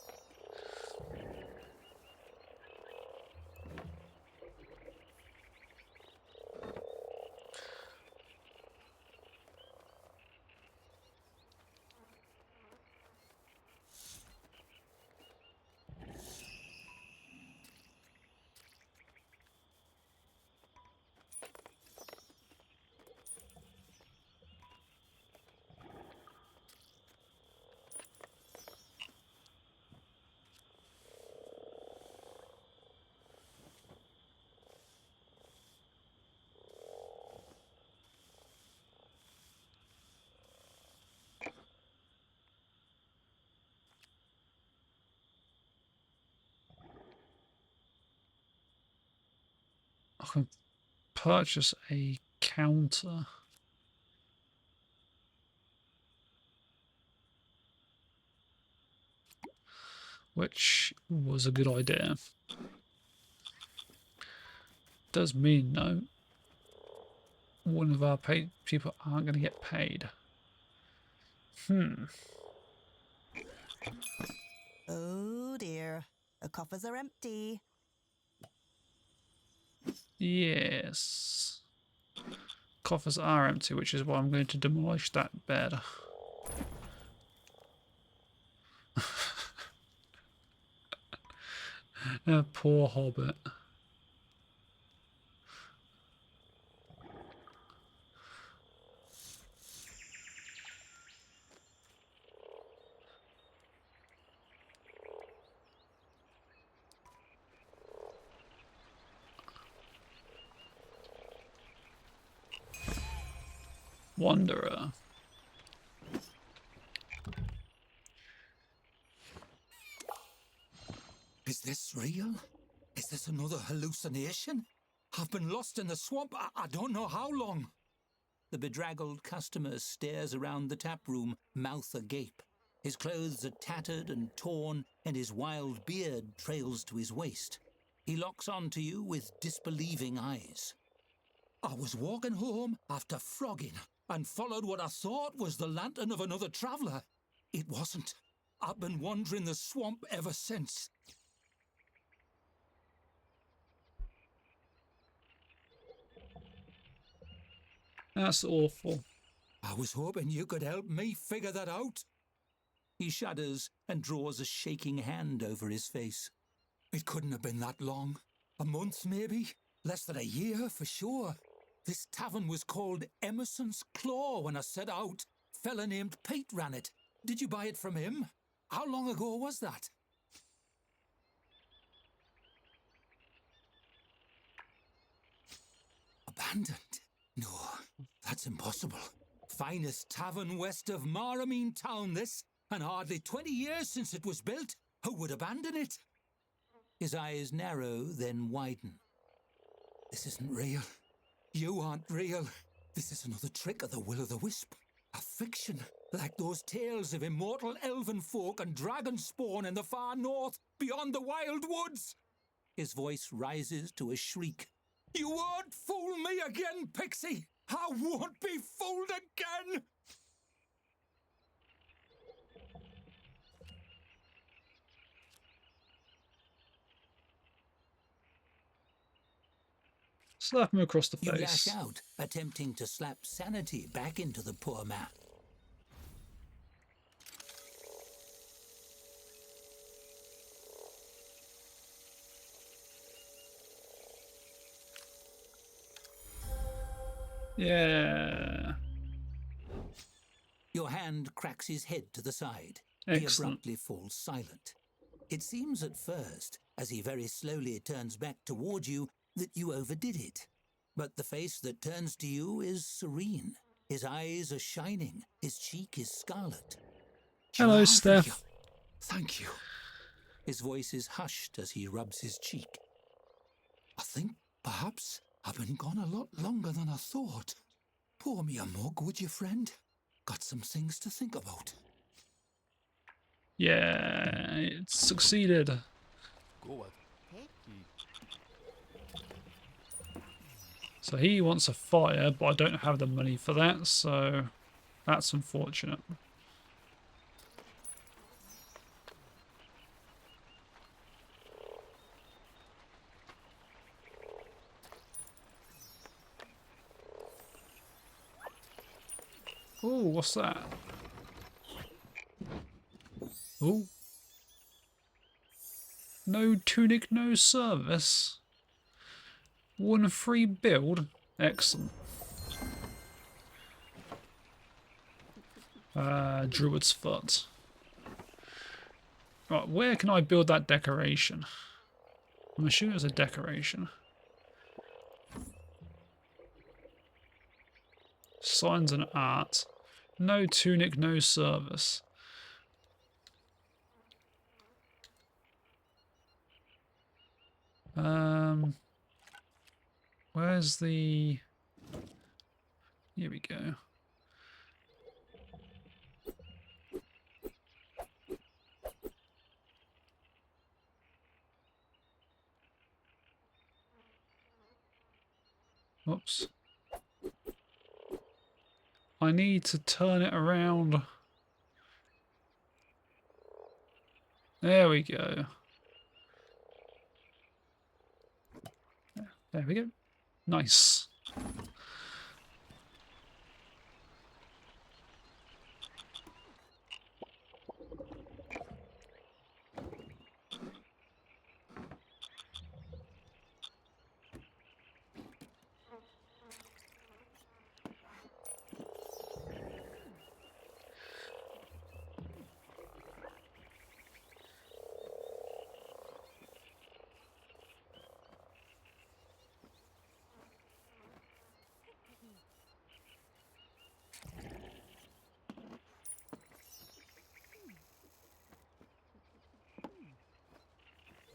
I can purchase a counter. Which was a good idea. Does mean, though, one of our people aren't going to get paid. Oh dear, the coffers are empty. Yes. Coffers are empty, which is why I'm going to demolish that bed. Poor hobbit. Wanderer. Is this real? Is this another hallucination? I've been lost in the swamp I don't know how long. The bedraggled customer stares around the tap room, mouth agape. His clothes are tattered and torn, and his wild beard trails to his waist. He locks on to you with disbelieving eyes. I was walking home after frogging and followed what I thought was the lantern of another traveller. It wasn't. I've been wandering the swamp ever since. That's awful. I was hoping you could help me figure that out. He shudders and draws a shaking hand over his face. It couldn't have been that long. A month, maybe? Less than a year, for sure. This tavern was called Emerson's Claw when I set out. Fella named Pete ran it. Did you buy it from him? How long ago was that? Abandoned? No, that's impossible. Finest tavern west of Marameen town, this, and hardly 20 years since it was built. Who would abandon it? His eyes narrow, then widen. This isn't real. You aren't real. This is another trick of the will-o'-the-wisp. A fiction, like those tales of immortal elven folk and dragon spawn in the far north, beyond the wild woods. His voice rises to a shriek. You won't fool me again, Pixie! I won't be fooled again! Slap him across the You face. lash out, attempting to slap sanity back into the poor man. Yeah. Your hand cracks his head to the side. He Excellent. abruptly falls silent. It seems at first, as he very slowly turns back toward you, that you overdid it. But the face that turns to you is serene. His eyes are shining. His cheek is scarlet. Hello, You are Steph. real. Thank you. His voice is hushed as he rubs his cheek. I think perhaps I've been gone a lot longer than I thought. Pour me a mug, would you, friend? Got some things to think about. Yeah, it succeeded. So he wants a fire, but I don't have the money for that, so That's unfortunate. Oh, what's that? Oh. No tunic, no service. 1 free build. Excellent. Druid's Foot. Right, where can I build that decoration? I'm assuming it's a decoration. Signs and art. No tunic, no service. Where's the... Here we go. Oops. I need to turn it around. There we go. There we go. Nice.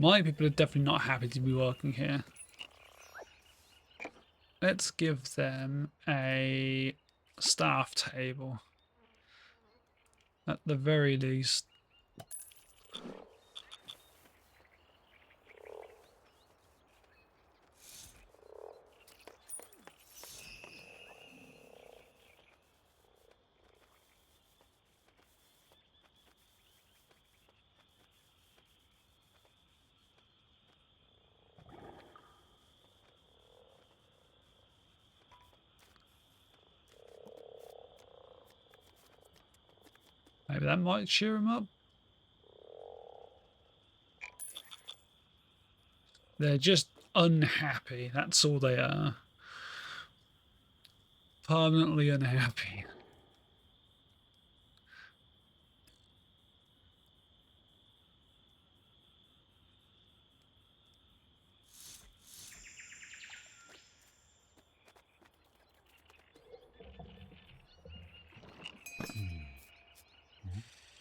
My people are definitely not happy to be working here. Let's give them a staff table. At the very least. Maybe that might cheer them up. They're just unhappy. That's all they are. Permanently unhappy.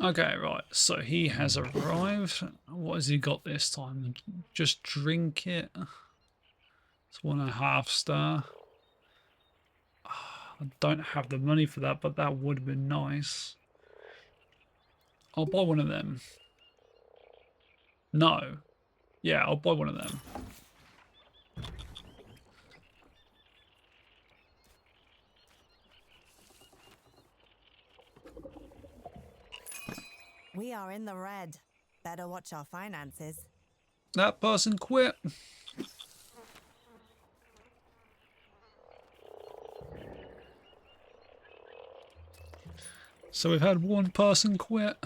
Okay, right. So he has arrived. What has he got this time? Just drink it. It's 1.5 star. I don't have the money for that, but that would have been nice. I'll buy one of them. No. Yeah, I'll buy one of them. We are in the red. Better watch our finances. That person quit. So we've had one person quit.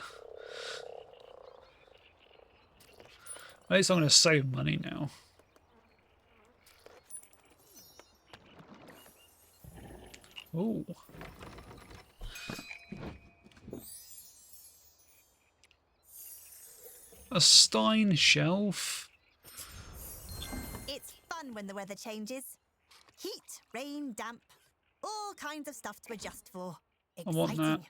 At least I'm going to save money now. Oh. A Stein shelf. It's fun when the weather changes. Heat, rain, damp. All kinds of stuff to adjust for. I want that.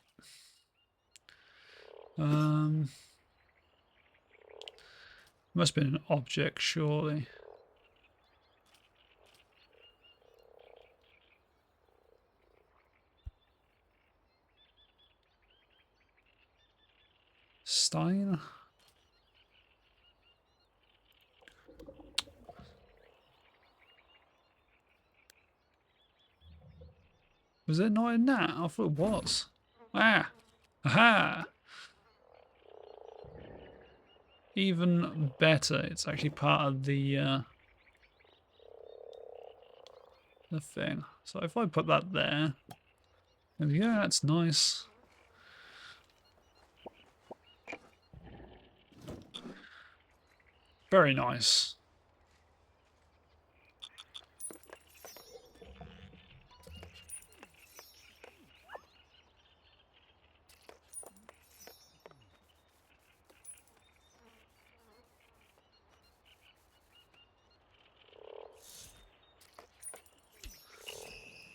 Must have been an object, surely. Stein? Was it not in that? I thought it was. Ah! Aha! Even better, it's actually part of the thing. So if I put that there, yeah, that's nice. Very nice.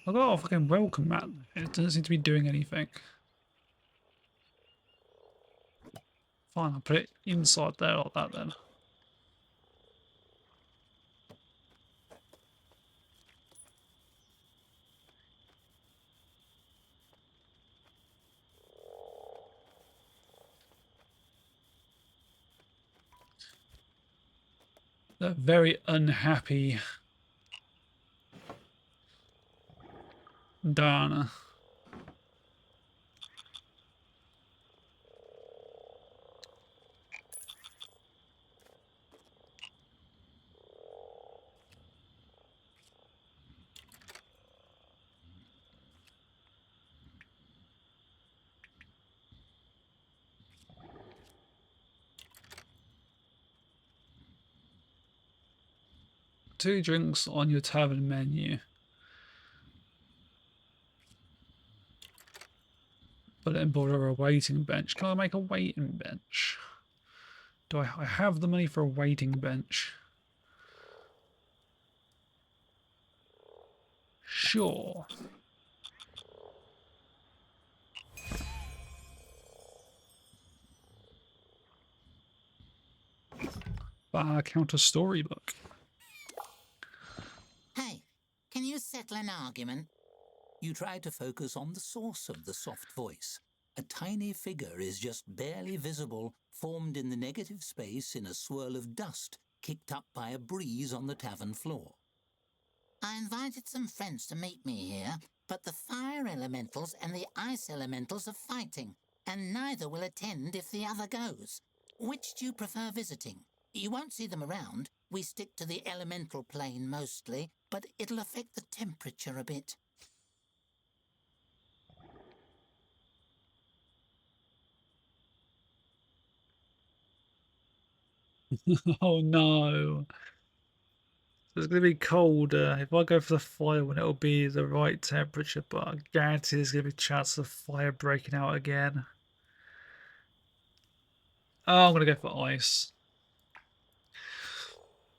I got a fucking welcome mat. It doesn't seem to be doing anything. Fine, I'll put it inside there like that then. A very unhappy Dana. Two drinks on your tavern menu. But then border a waiting bench. Can I make a waiting bench? Do I have the money for a waiting bench? Sure. Bar counter storybook. Hey, can you settle an argument? You try to focus on the source of the soft voice. A tiny figure is just barely visible, formed in the negative space in a swirl of dust kicked up by a breeze on the tavern floor. I invited some friends to meet me here, but the fire elementals and the ice elementals are fighting, and neither will attend if the other goes. Which do you prefer visiting? You won't see them around. We stick to the elemental plane mostly, but it'll affect the temperature a bit. Oh no. It's going to be colder. If I go for the fire one, it'll be the right temperature, but I guarantee there's going to be a chance of fire breaking out again. Oh, I'm going to go for ice.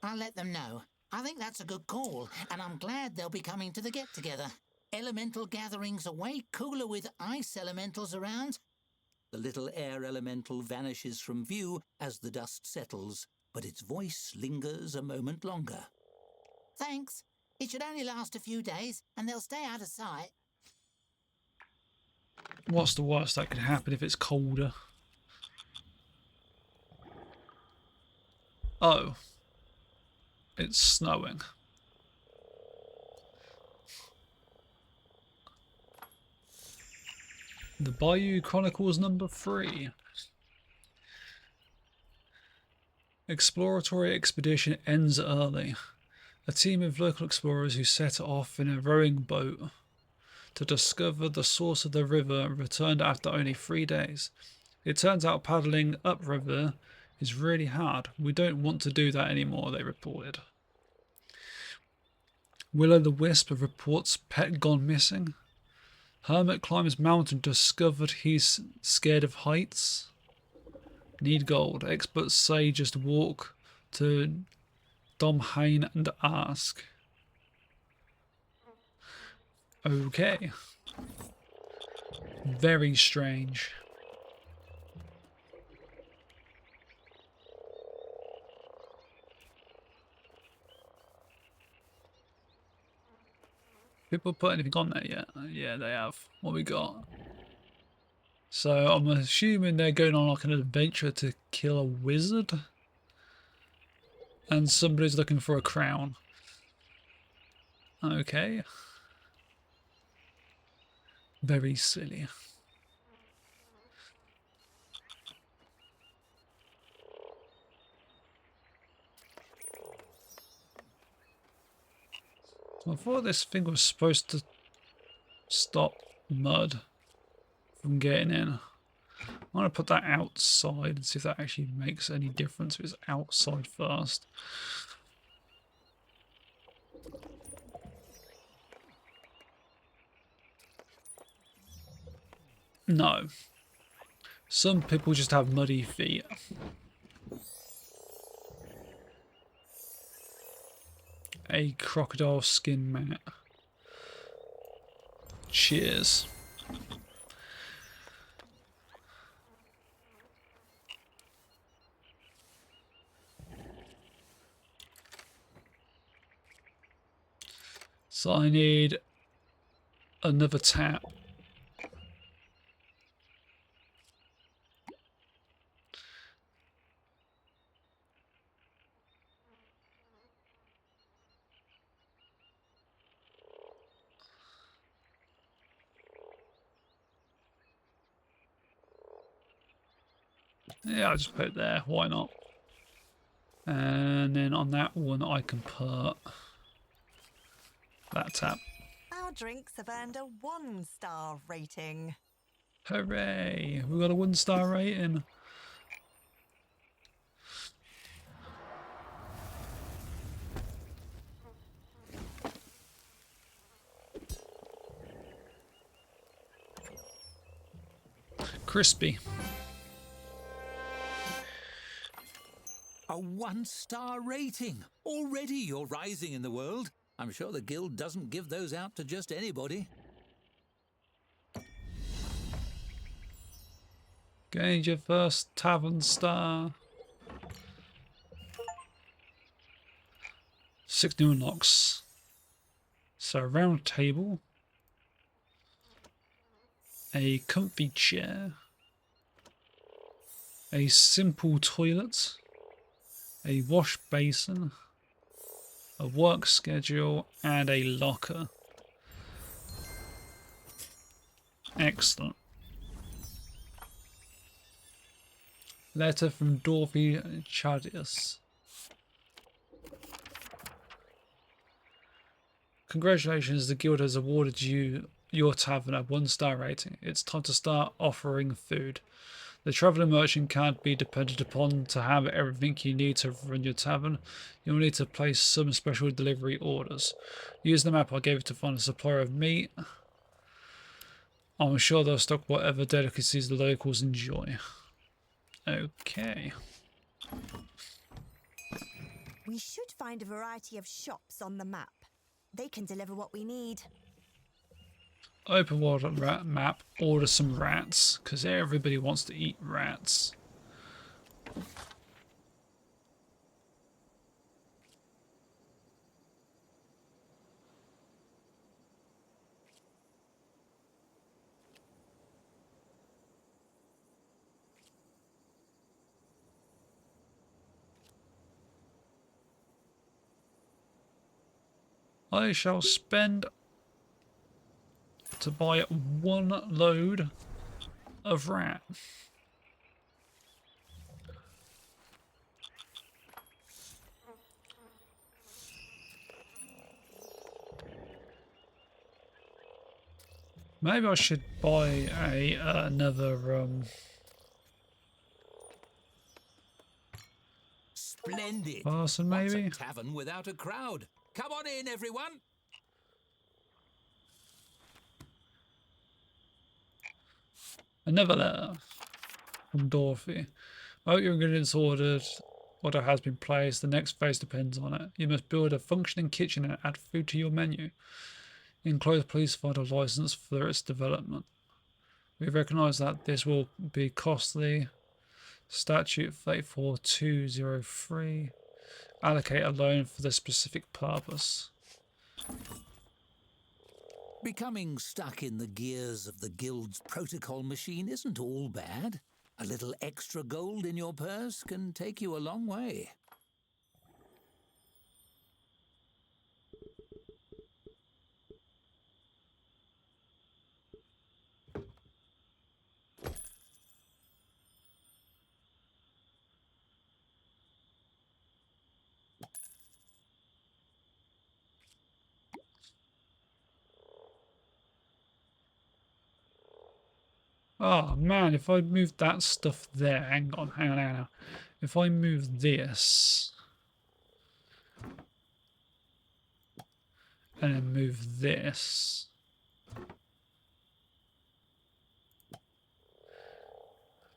I'll let them know. I think that's a good call, and I'm glad they'll be coming to the get-together. Elemental gatherings are way cooler with ice elementals around. The little air elemental vanishes from view as the dust settles, but its voice lingers a moment longer. Thanks. It should only last a few days, and they'll stay out of sight. What's the worst that could happen if it's colder? Oh. It's snowing. The Bayou Chronicles #3. Exploratory expedition ends early. A team of local explorers who set off in a rowing boat to discover the source of the river returned after only 3 days. It turns out paddling upriver is really hard. We don't want to do that anymore, they reported. Will-o'-the-Wisp reports pet gone missing. Hermit climbs mountain, discovered he's scared of heights. Need gold. Experts say just walk to Domhain and ask. Okay. Very strange. People put anything on there yet? Yeah, they have. What we got? So I'm assuming they're going on like an adventure to kill a wizard. And somebody's looking for a crown. Okay. Very silly. I thought this thing was supposed to stop mud from getting in. I'm going to put that outside and see if that actually makes any difference if it's outside first. No. Some people just have muddy feet. A crocodile skin mat. Cheers. So I need another tap. Yeah, I'll just put it there. Why not? And then on that one, I can put that tap. Our drinks have earned a 1-star rating. Hooray! We got a 1-star rating. Crispy. A 1-star rating. Already you're rising in the world. I'm sure the guild doesn't give those out to just anybody. Gained your first tavern star. 6 new unlocks. So a round table. A comfy chair. A simple toilet. A wash basin. A work schedule and a locker. Excellent. Letter from Dorothy Chadius. Congratulations, the guild has awarded you your tavern a 1-star rating. It's time to start offering food. The travelling merchant can't be depended upon to have everything you need to run your tavern. You'll need to place some special delivery orders. Use the map I gave you to find a supplier of meat. I'm sure they'll stock whatever delicacies the locals enjoy. Okay. We should find a variety of shops on the map. They can deliver what we need. Open world rat map, order some rats, because everybody wants to eat rats. I shall spend to buy 1 load of rat. Maybe I should buy another Splendid. person, What's maybe? a tavern without a crowd? Come on in, everyone. Another letter from Dorothy. I hope your ingredients ordered. Order has been placed. The next phase depends on it. You must build a functioning kitchen and add food to your menu. Enclosed, please find a license for its development. We recognise that this will be costly. Statute 34203. Allocate a loan for this specific purpose. Becoming stuck in the gears of the guild's protocol machine isn't all bad. A little extra gold in your purse can take you a long way. Oh man, if I move that stuff there, hang on, hang on, hang on. If I move this and then move this,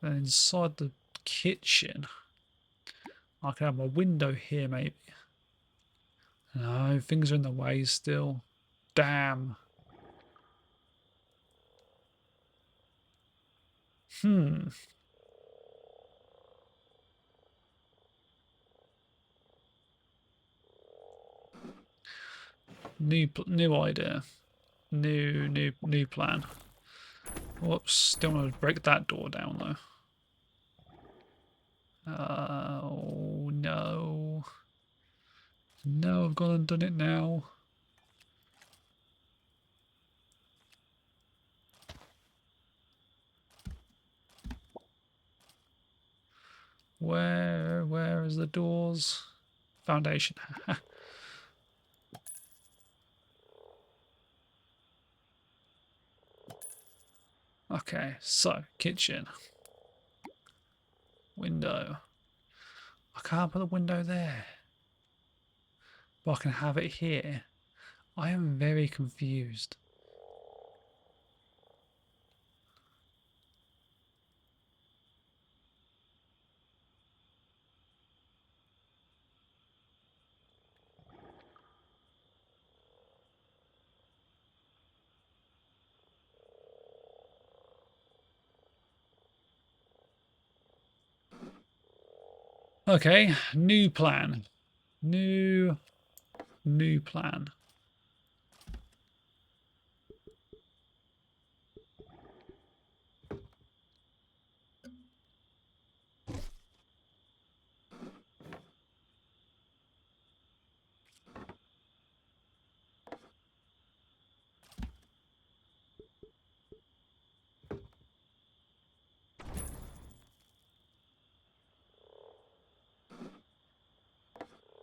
then inside the kitchen, I can have my window here maybe. No, things are in the way still. Damn. Hmm. New idea. New plan. Whoops, don't want to break that door down though. Oh no. No, I've gone and done it now. Where is the doors? Foundation. Okay, so kitchen. Window. I can't put the window there. But I can have it here. I am very confused. Okay, new plan. New plan.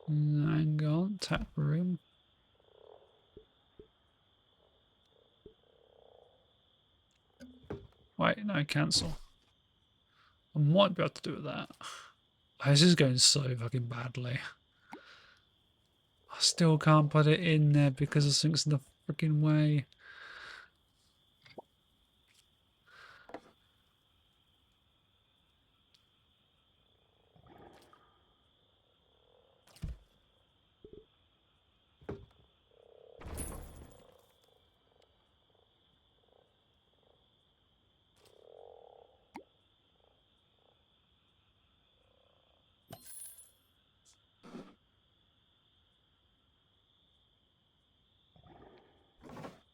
Hang on, tap room. Wait, no, cancel. I might be able to do that. This is going so fucking badly. I still can't put it in there because the sink's in the freaking way.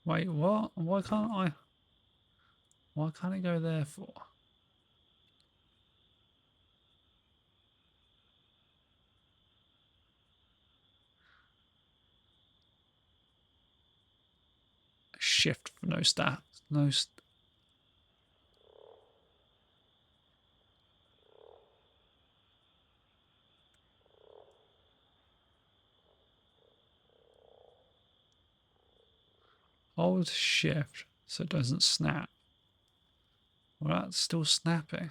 Wait, what? Why can't I? Why can't it go there for? Shift for no stat. No. Hold shift so it doesn't snap. Well, that's still snapping.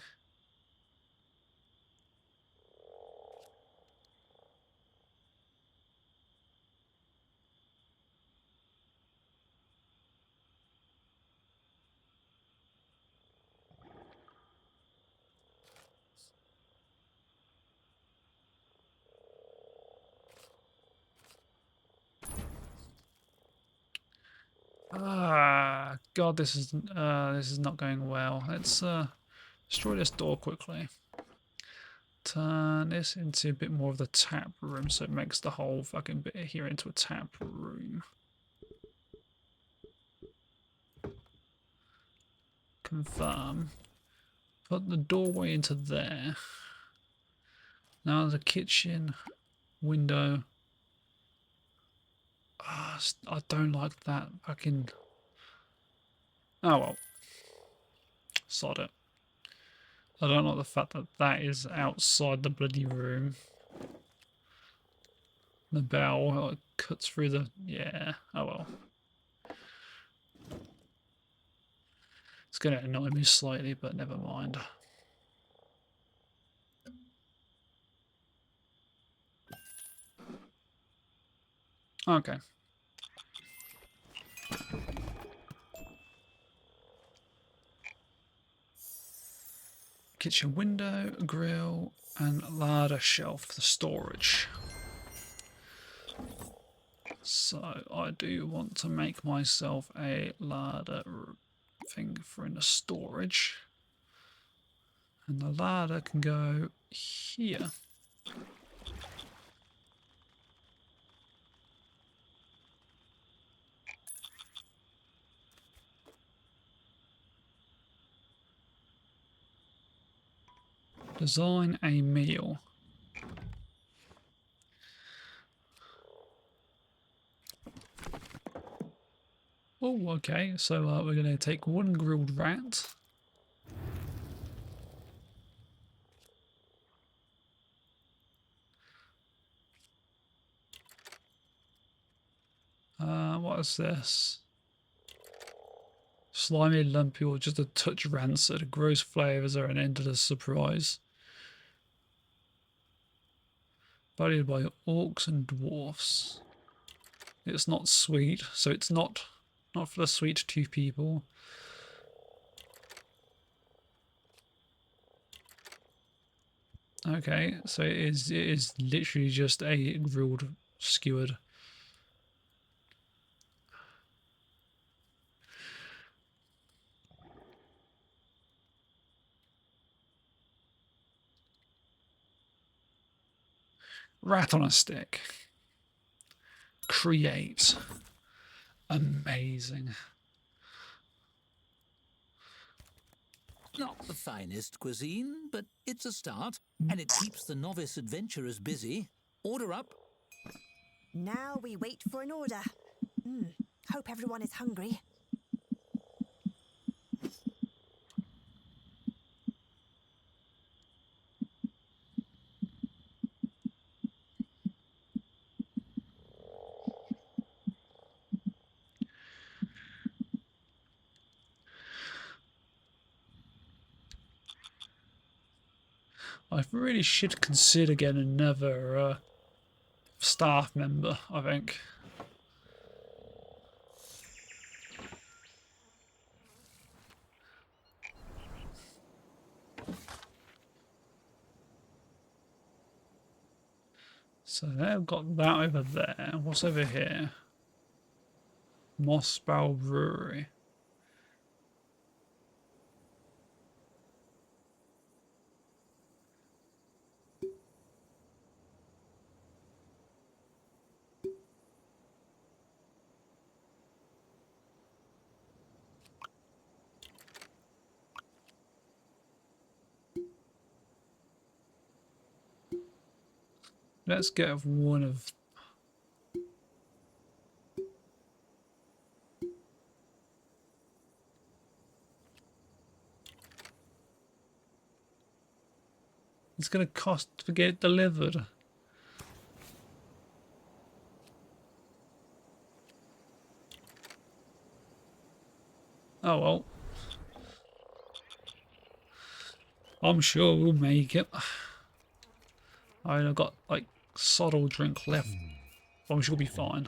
Ah, God, this is not going well. Let's destroy this door quickly. Turn this into a bit more of the tap room, so it makes the whole fucking bit here into a tap room. Confirm. Put the doorway into there. Now the kitchen window. Ah, I don't like that fucking. Oh well, sod it. I don't like the fact that that is outside the bloody room. The bell cuts through the. Yeah, oh well. It's going to annoy me slightly, but never mind. Okay. Kitchen window, grill, and larder shelf for storage. So I do want to make myself a larder thing for in the storage. And the ladder can go here. Design a meal. Oh, okay. So we're going to take one grilled rat. What is this? Slimy, lumpy, or just a touch rancid. Gross flavours are an endless surprise. Valued by orcs and dwarfs. It's not sweet, so it's not for the sweet tooth people. Okay, so it is literally just a grilled skewered. Rat on a stick. Create. Amazing. Not the finest cuisine, but it's a start, and it keeps the novice adventurers busy. Order up. Now we wait for an order. Hope everyone is hungry. I really should consider getting another staff member, I think. So they've got that over there. What's over here? Moss Bow Brewery. Let's get one of... It's going to cost to get it delivered. Oh well. I'm sure we'll make it. I only got like sod all drink left. I'm sure we'll be fine.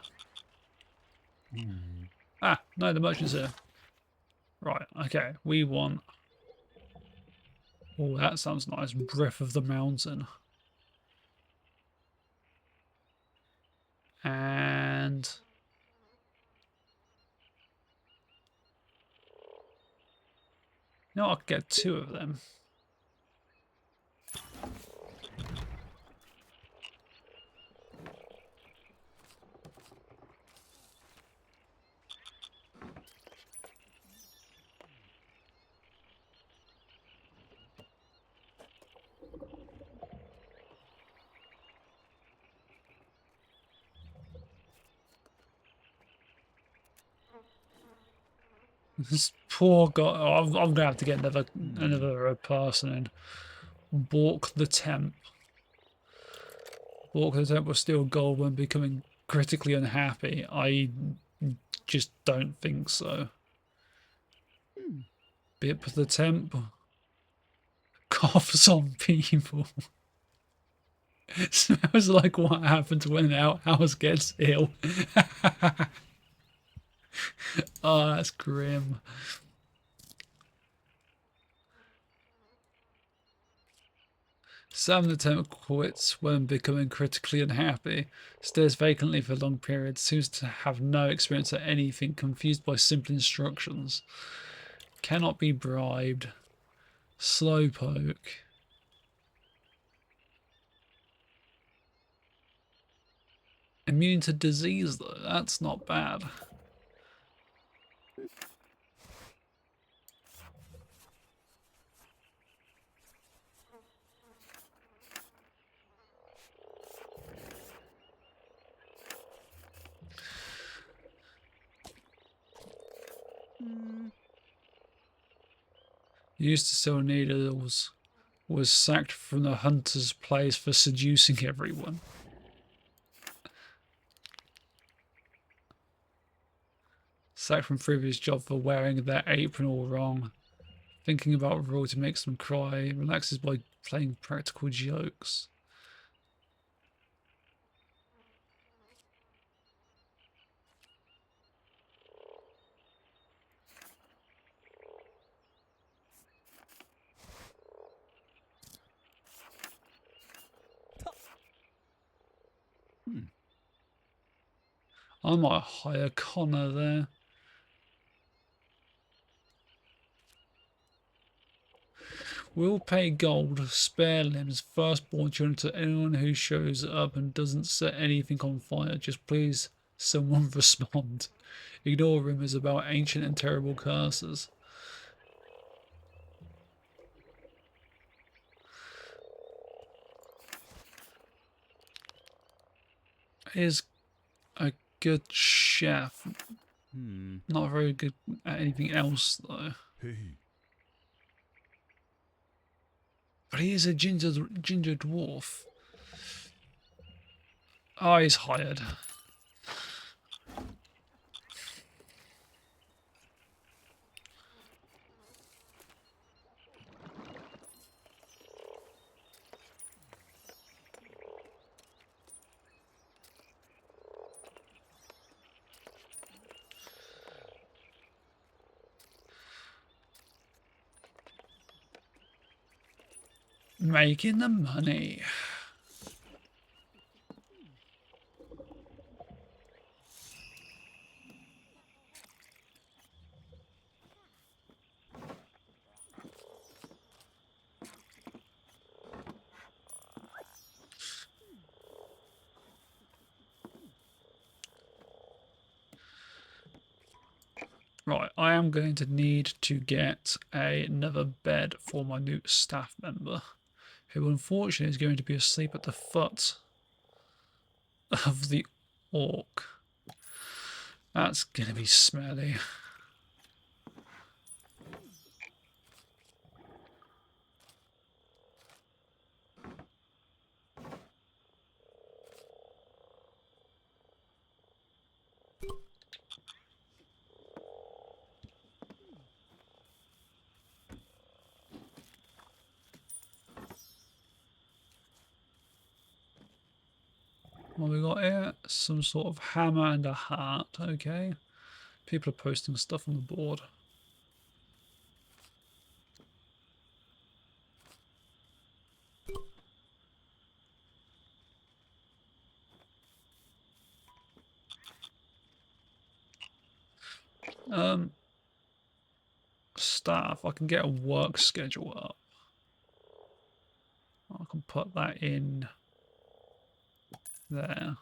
Ah, no, the merchant's here. Right, okay, we want... Oh, that sounds nice. Breath of the Mountain. And... No, I could get two of them. This poor guy. Oh, I'm gonna have to get another person in. Balk the Temp. Balk the Temp will steal gold when becoming critically unhappy. I just don't think so. Bip the temp. Coughs on people. Smells like what happens when an outhouse gets ill. Oh, that's grim. Sam the temp quits when becoming critically unhappy, stares vacantly for long periods, seems to have no experience at anything, confused by simple instructions. Cannot be bribed. Slowpoke. Immune to disease though, that's not bad. Used to sell needles, was sacked from the hunter's place for seducing everyone. Sacked from previous job for wearing their apron all wrong. Thinking about royalty makes them cry. Relaxes by playing practical jokes. I might hire Connor there. We'll pay gold, spare limbs, firstborn children to anyone who shows up and doesn't set anything on fire. Just please, someone respond. Ignore rumors about ancient and terrible curses. Is a good chef. Not very good at anything else though. But he is a ginger dwarf. Oh, he's hired. Making the money. Right, I am going to need to get another bed for my new staff member, who unfortunately is going to be asleep at the foot of the orc. That's going to be smelly. What we got here? Some sort of hammer and a heart. Okay. People are posting stuff on the board. Staff. I can get a work schedule up. I can put that in there,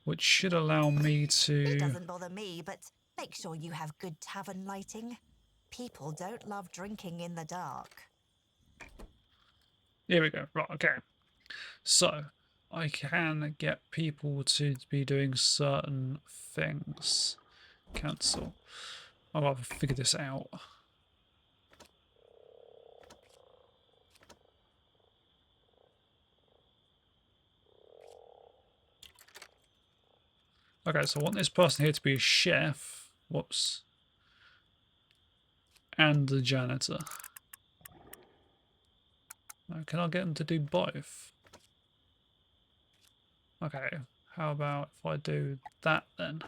which should allow me It to. doesn't bother me, but make sure you have good tavern lighting. People don't love drinking in the dark. Here we go. Right, okay. So, I can get people to be doing certain things. Cancel. I'll have to figure this out. Okay, so I want this person here to be a chef. Whoops. and the janitor. Can I get them to do both? Okay, how about if I do that then?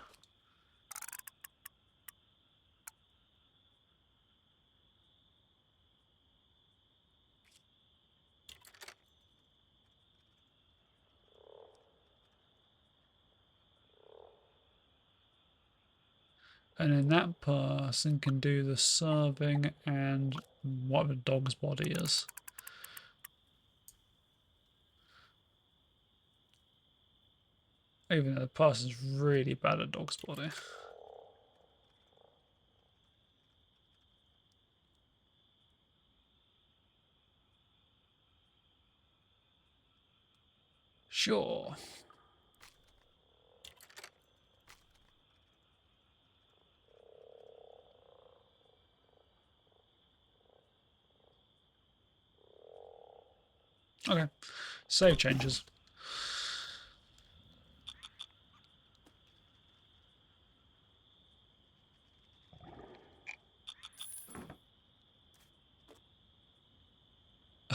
And then that person can do the serving and what the dog's body is. Even though the person's really bad at dog's body. Sure. Okay. Save changes.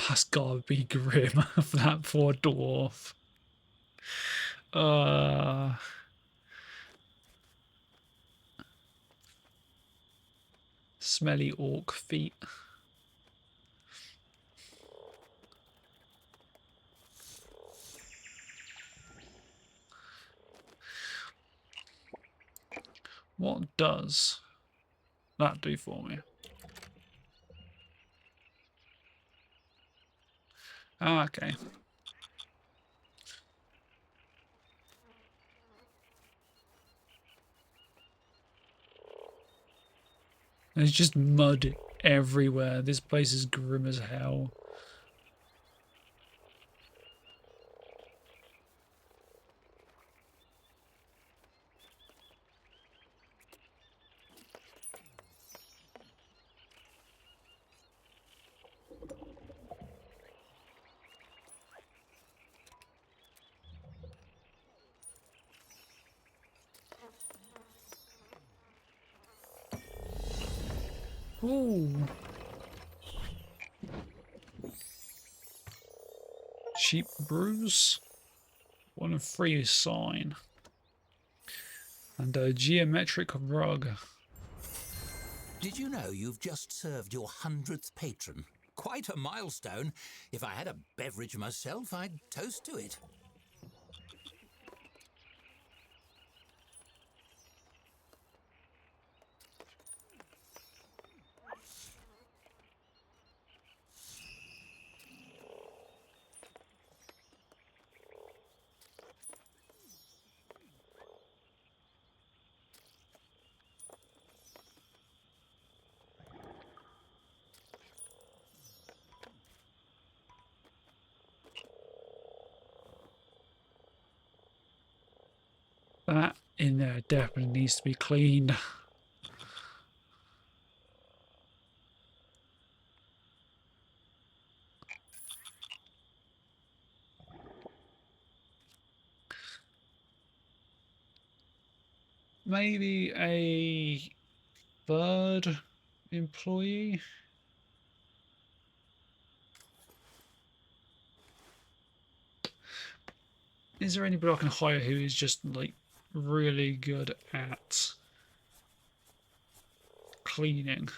That's gotta be grim for that poor dwarf. Smelly orc feet. What does that do for me? Ah, okay. There's just mud everywhere. This place is grim as hell. Ooh. Sheep bruise. 1 of 3 is sign. And a geometric rug. Did you know you've just served your 100th patron? Quite a milestone. If I had a beverage myself, I'd toast to it. That in there definitely needs to be cleaned. Maybe a 3rd employee. Is there anybody I can hire who is just like really good at cleaning?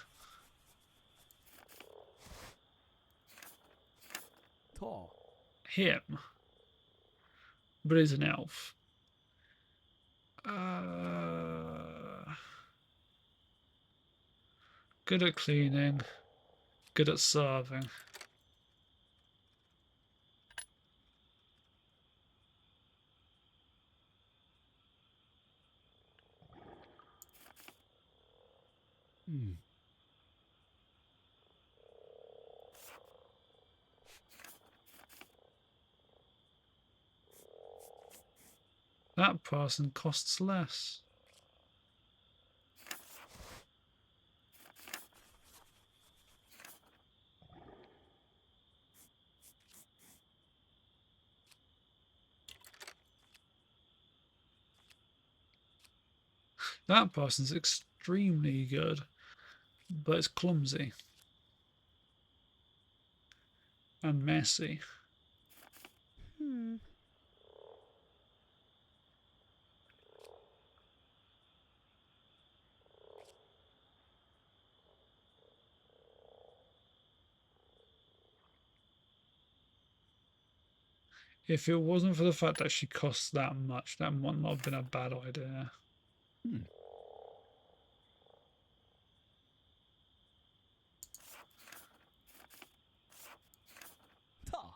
Him. But he's an elf. Good at cleaning. Good at serving. That person costs less. That person's extremely good. but it's clumsy and messy. If it wasn't for the fact that she costs that much, that might not have been a bad idea. Ta.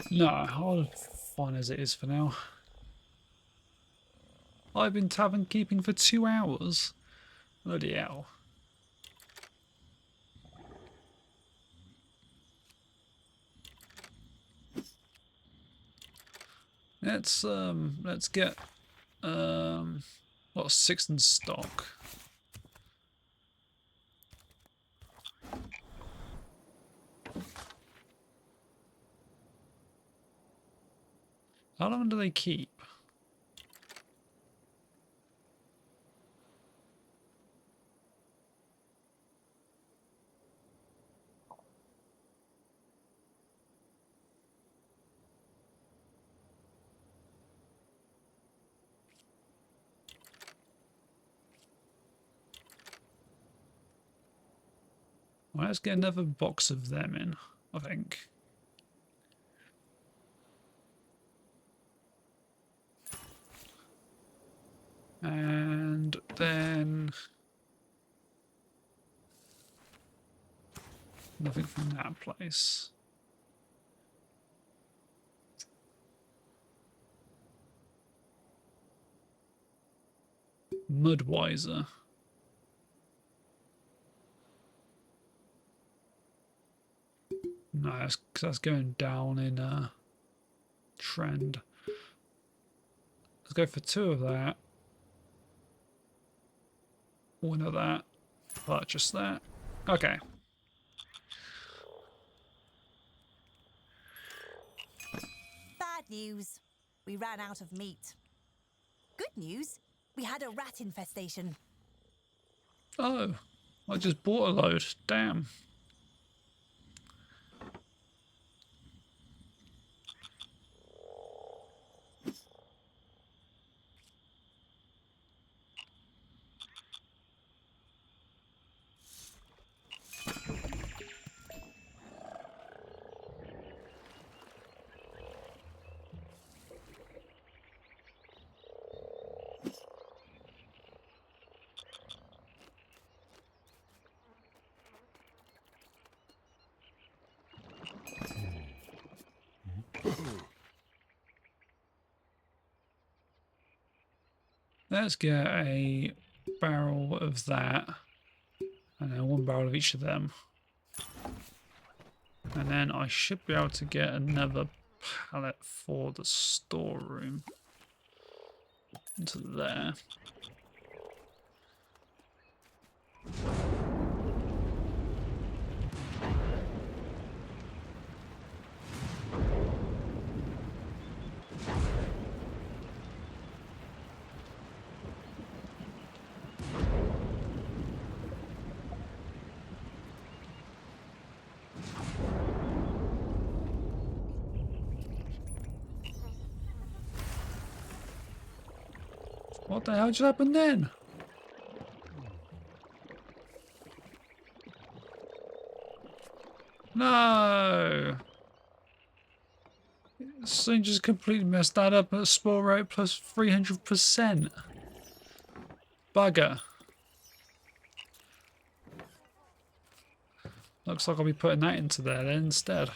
No, I'll fine as it is for now. I've been tavern keeping for 2 hours. Bloody hell. Let's get what 6 in stock. How long do they keep? Well, let's get another box of them in, I think. And then nothing from that place. Mudwiser. No, that's going down in trend. Let's go for 2 of that. 1 of that. Purchase that. Okay. Bad news. We ran out of meat. Good news. We had a rat infestation. Oh, I just bought a load. Damn. Let's get a barrel of that. And then 1 barrel of each of them. And then I should be able to get another pallet for the storeroom. Into there. What the hell just happened then? No! This thing just completely messed that up at spore rate plus 300%. Bugger. Looks like I'll be putting that into there then instead.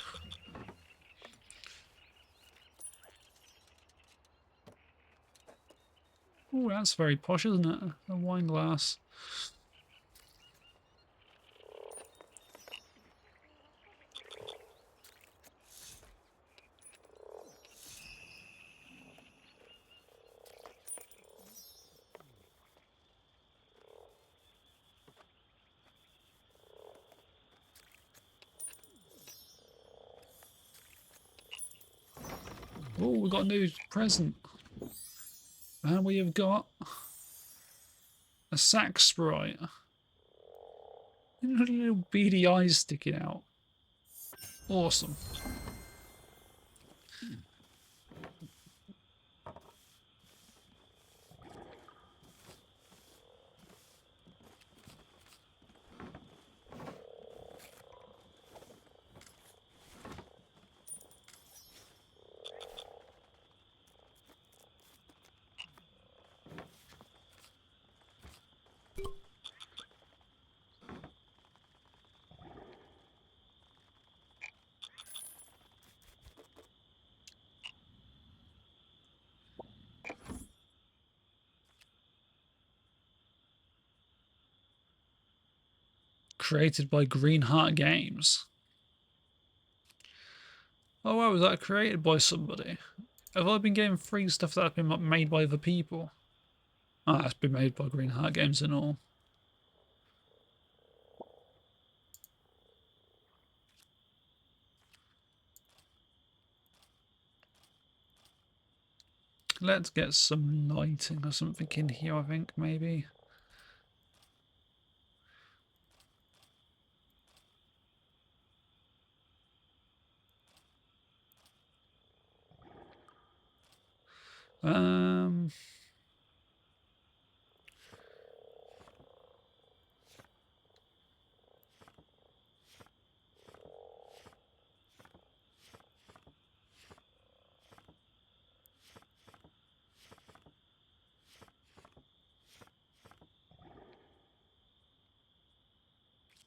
Oh, that's very posh, isn't it? A wine glass. Oh, we got a new present. And we have got a sack sprite. Little beady eyes sticking out. Awesome. Created by Green Heart Games. Oh wow, was that created by somebody? Have I been getting free stuff that has been made by other people? Ah, it's been made by Green Heart Games and all. Let's get some lighting or something in here, I think, maybe. Um,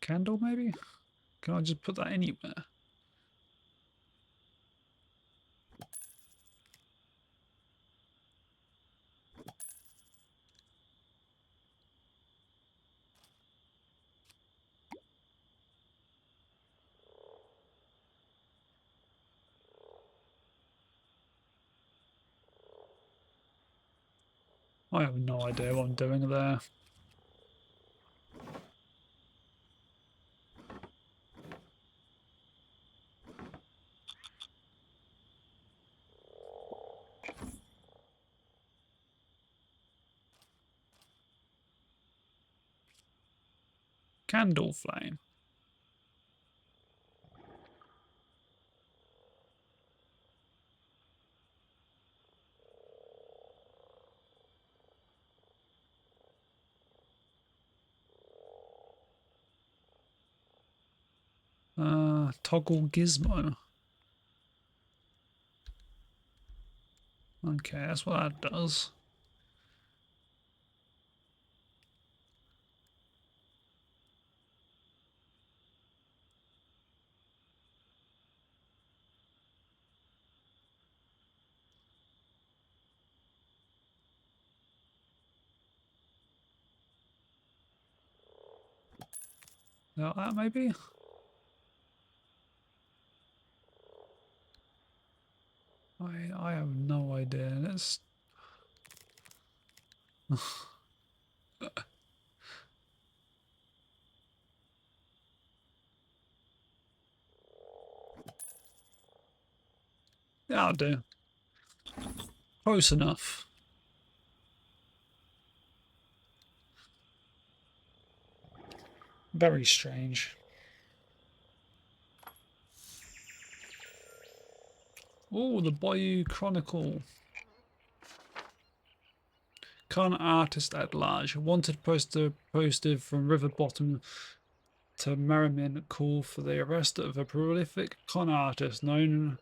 Candle, maybe? Can I just put that anywhere? I have no idea what I'm doing there. Candle flame. Toggle gizmo. Okay, that's what that does. Like that, maybe? I have no idea. Let's... Yeah, I'll do. Close enough. Very strange. Oh, the Bayou Chronicle. Con artist at large. Wanted poster posted from River Bottom to Merriman call for the arrest of a prolific con artist known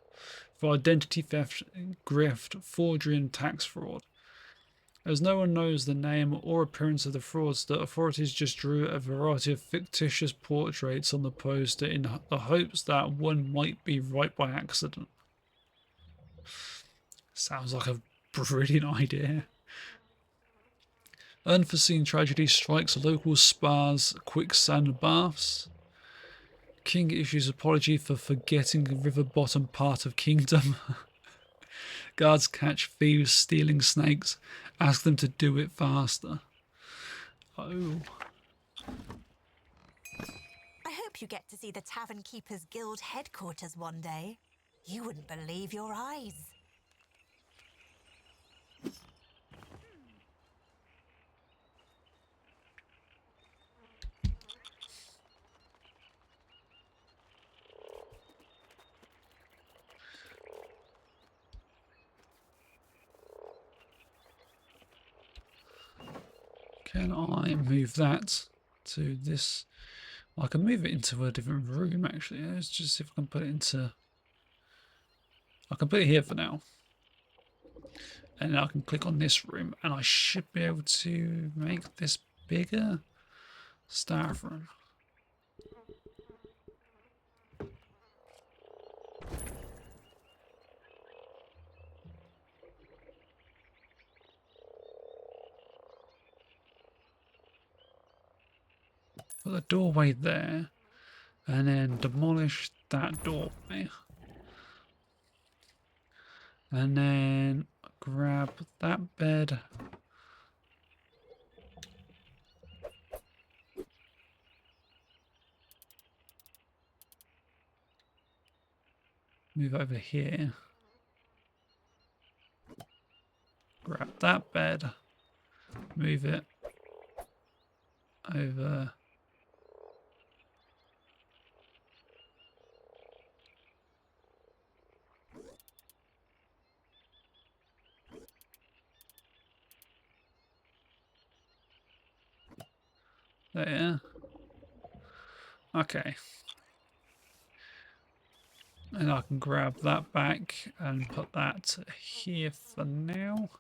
for identity theft, grift, forgery, and tax fraud. As no one knows the name or appearance of the fraudster, authorities just drew a variety of fictitious portraits on the poster in the hopes that one might be right by accident. Sounds like a brilliant idea. Unforeseen tragedy strikes local spas, quicksand baths. King issues apology for forgetting the river bottom part of kingdom. Guards catch thieves stealing snakes. Ask them to do it faster. Oh. I hope you get to see the Tavern Keeper's Guild headquarters one day. You wouldn't believe your eyes. Can I move that to this? I can move it into a different room actually. Let's just see if I can put it into. I can put it here for now. And then I can click on this room and I should be able to make this bigger. Staff room. Put the doorway there and then demolish that doorway. And then grab that bed. Move over here. Grab that bed. Move it over. There. Okay. And I can grab that back and put that here for now.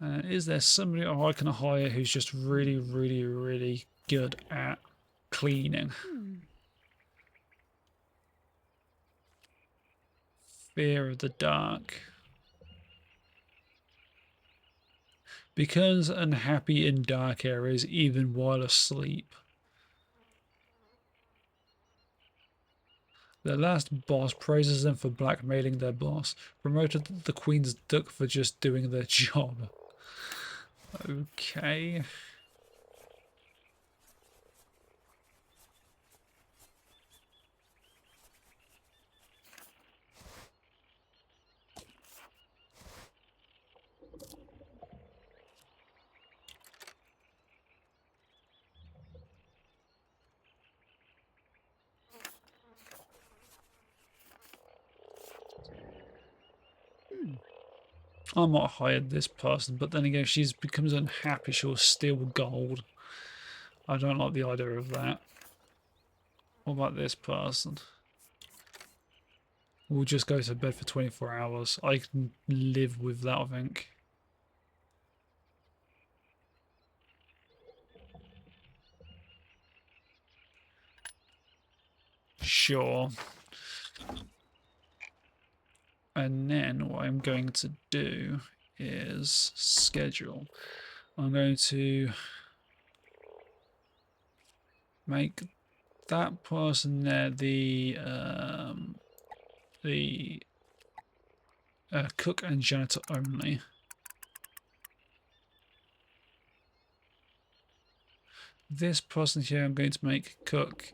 Is there somebody I can hire who's just really, really, really good at cleaning? Fear of the dark. Becomes unhappy in dark areas even while asleep. The last boss praises them for blackmailing their boss. Promoted the Queen's Duck for just doing their job. Okay. I might have hired this person, but then again, if she becomes unhappy, she'll steal gold. I don't like the idea of that. What about this person? We'll just go to bed for 24 hours. I can live with that, I think. Sure. And then what I'm going to do is schedule. I'm going to make that person there the cook and janitor only. This person here I'm going to make cook.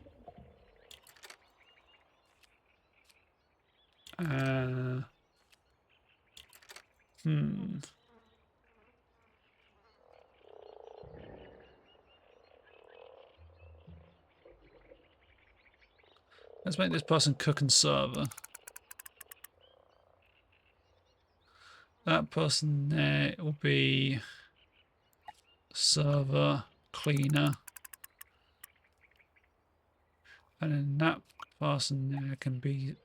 Let's make this person cook and server. That person there will be server, cleaner. And then that person there can be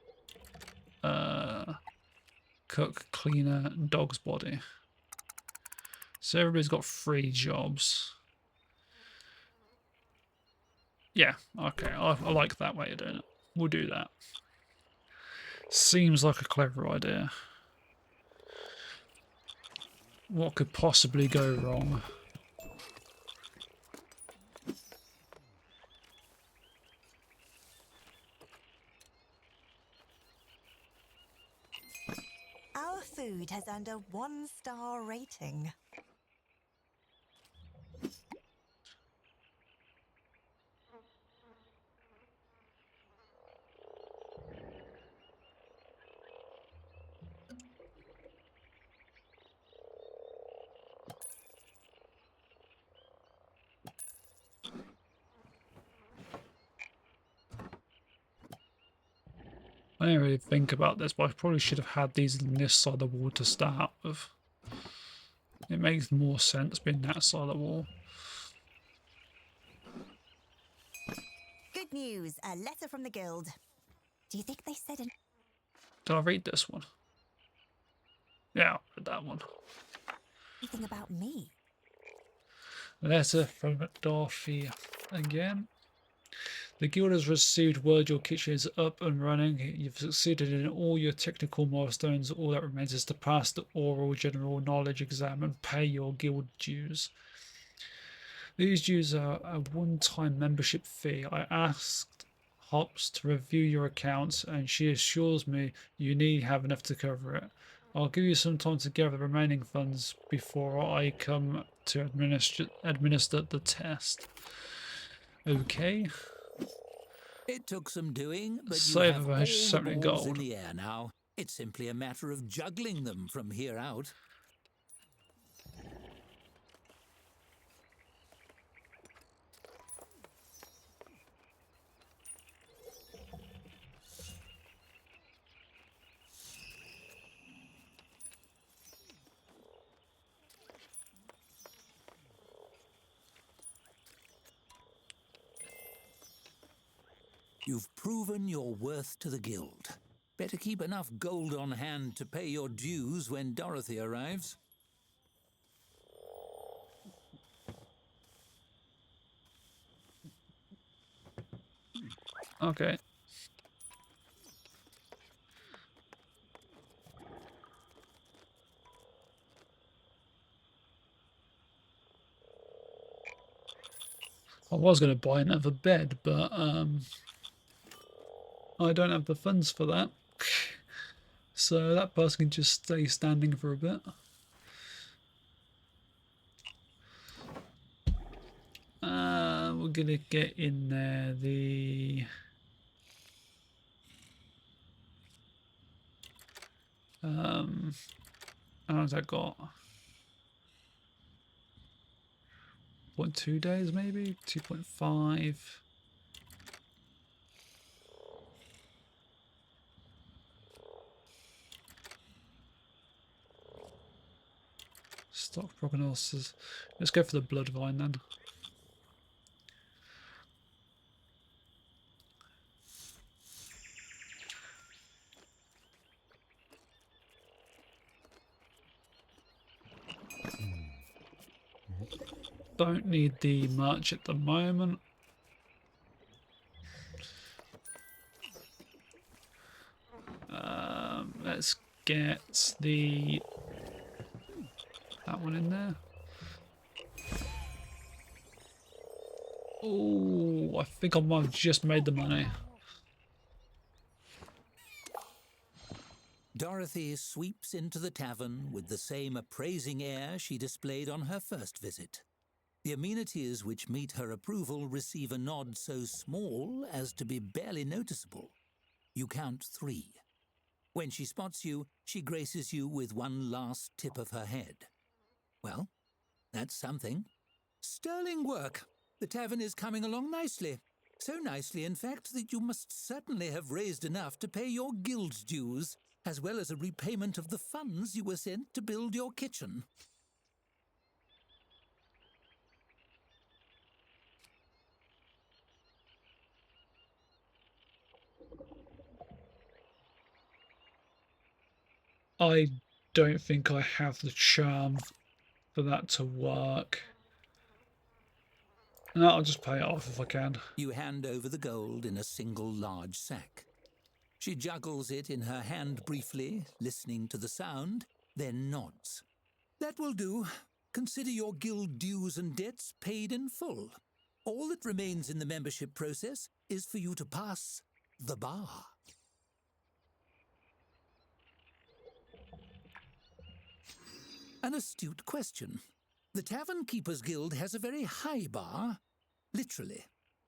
cook, cleaner, dog's body. So everybody's got 3 jobs. Yeah, okay, I like that way of doing it. We'll do that. Seems like a clever idea. What could possibly go wrong? Our food has earned a 1-star rating. I didn't really think about this, but I probably should have had these on this side of the wall to start with. It makes more sense being that side of the wall. Good news, a letter from the guild. Do you think they said Did I read this one? Yeah, I read that one. anything about me? Letter from Dorothy again. The guild has received word your kitchen is up and running. You've succeeded in all your technical milestones. All that remains is to pass the oral general knowledge exam and pay your guild dues. These dues are a one-time membership fee. I asked Hops to review your accounts and she assures me you need have enough to cover it. I'll give you some time to gather the remaining funds before I come to administer the test. Okay. It took some doing, but you Save have of all the 70 balls in gold. the air now. It's simply a matter of juggling them from here out. You've proven your worth to the guild. Better keep enough gold on hand to pay your dues when Dorothy arrives. Okay. I was going to buy another bed, but I don't have the funds for that. So that person can just stay standing for a bit. We're going to get in there the... how long's that got? 0.2 days maybe? 2.5. Stock prognosis. Let's go for the blood vine then. Don't need the much at the moment. Let's get that one in there. Oh, I think I might have just made the money. Dorothy sweeps into the tavern with the same appraising air she displayed on her first visit. The amenities which meet her approval receive a nod so small as to be barely noticeable. You count 3. When she spots you, she graces you with one last tip of her head. Well, that's something. Sterling work. The tavern is coming along nicely. So nicely, in fact, that you must certainly have raised enough to pay your guild dues, as well as a repayment of the funds you were sent to build your kitchen. I don't think I have the charm for that to work. No, I'll just pay it off if I can. You hand over the gold in a single large sack. She juggles it in her hand briefly, listening to the sound, then nods. That will do. Consider your guild dues and debts paid in full. All that remains in the membership process is for you to pass the bar. An astute question. The Tavern Keepers Guild has a very high bar. Literally.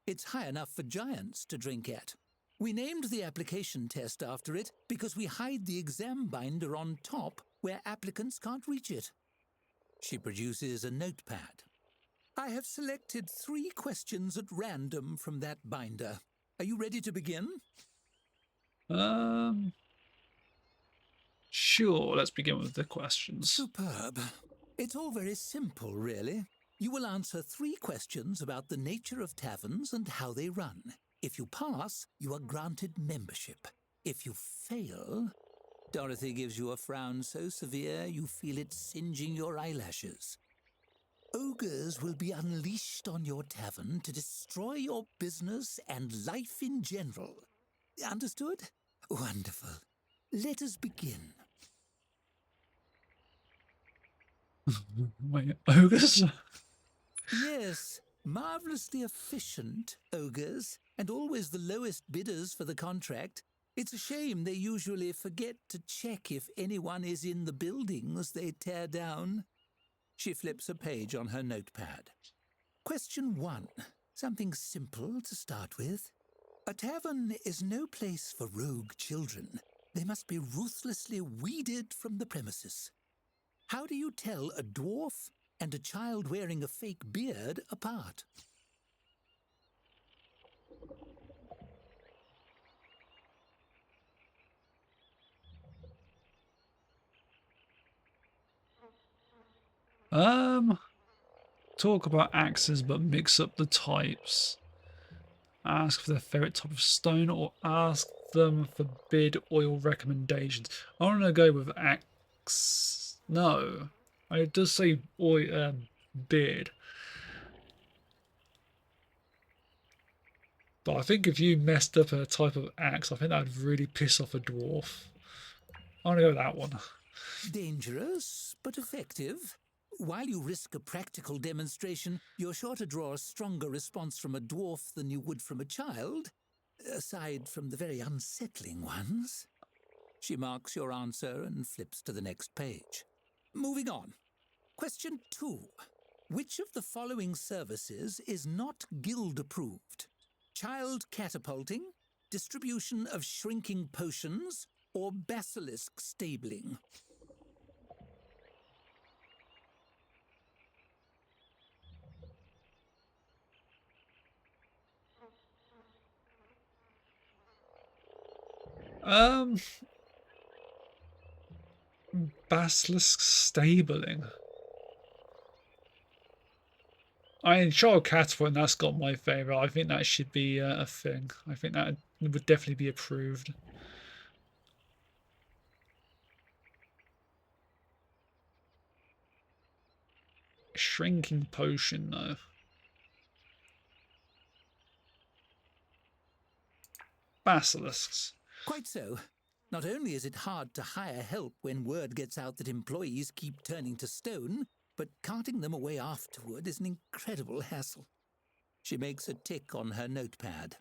It's high enough for giants to drink at. We named the application test after it because we hide the exam binder on top where applicants can't reach it. She produces a notepad. I have selected 3 questions at random from that binder. Are you ready to begin? Sure, let's begin with the questions. Superb. It's all very simple, really. You will answer 3 questions about the nature of taverns and how they run. If you pass, you are granted membership. If you fail... Dorothy gives you a frown so severe you feel it singeing your eyelashes. Ogres will be unleashed on your tavern to destroy your business and life in general. Understood? Wonderful. Let us begin. Wait, ogres? Yes, marvelously efficient, ogres, and always the lowest bidders for the contract. It's a shame they usually forget to check if anyone is in the buildings they tear down. She flips a page on her notepad. Question 1. Something simple to start with. A tavern is no place for rogue children. They must be ruthlessly weeded from the premises. How do you tell a dwarf and a child wearing a fake beard apart? Talk about axes, but mix up the types. Ask for their favorite type of stone, or ask them for bid oil recommendations. I want to go with axe. No, it does say oil bid. But I think if you messed up a type of axe, I think that would really piss off a dwarf. I want to go with that one. Dangerous, but effective. While you risk a practical demonstration, you're sure to draw a stronger response from a dwarf than you would from a child, aside from the very unsettling ones. She marks your answer and flips to the next page. Moving on. Question 2. Which of the following services is not guild approved? Child catapulting, distribution of shrinking potions, or basilisk stabling? Basilisk stabling. I mean, child catapult, that's got my favourite. I think that should be a thing. I think that would definitely be approved. Shrinking potion, though. Basilisks. Quite so. Not only is it hard to hire help when word gets out that employees keep turning to stone, but carting them away afterward is an incredible hassle. She makes a tick on her notepad.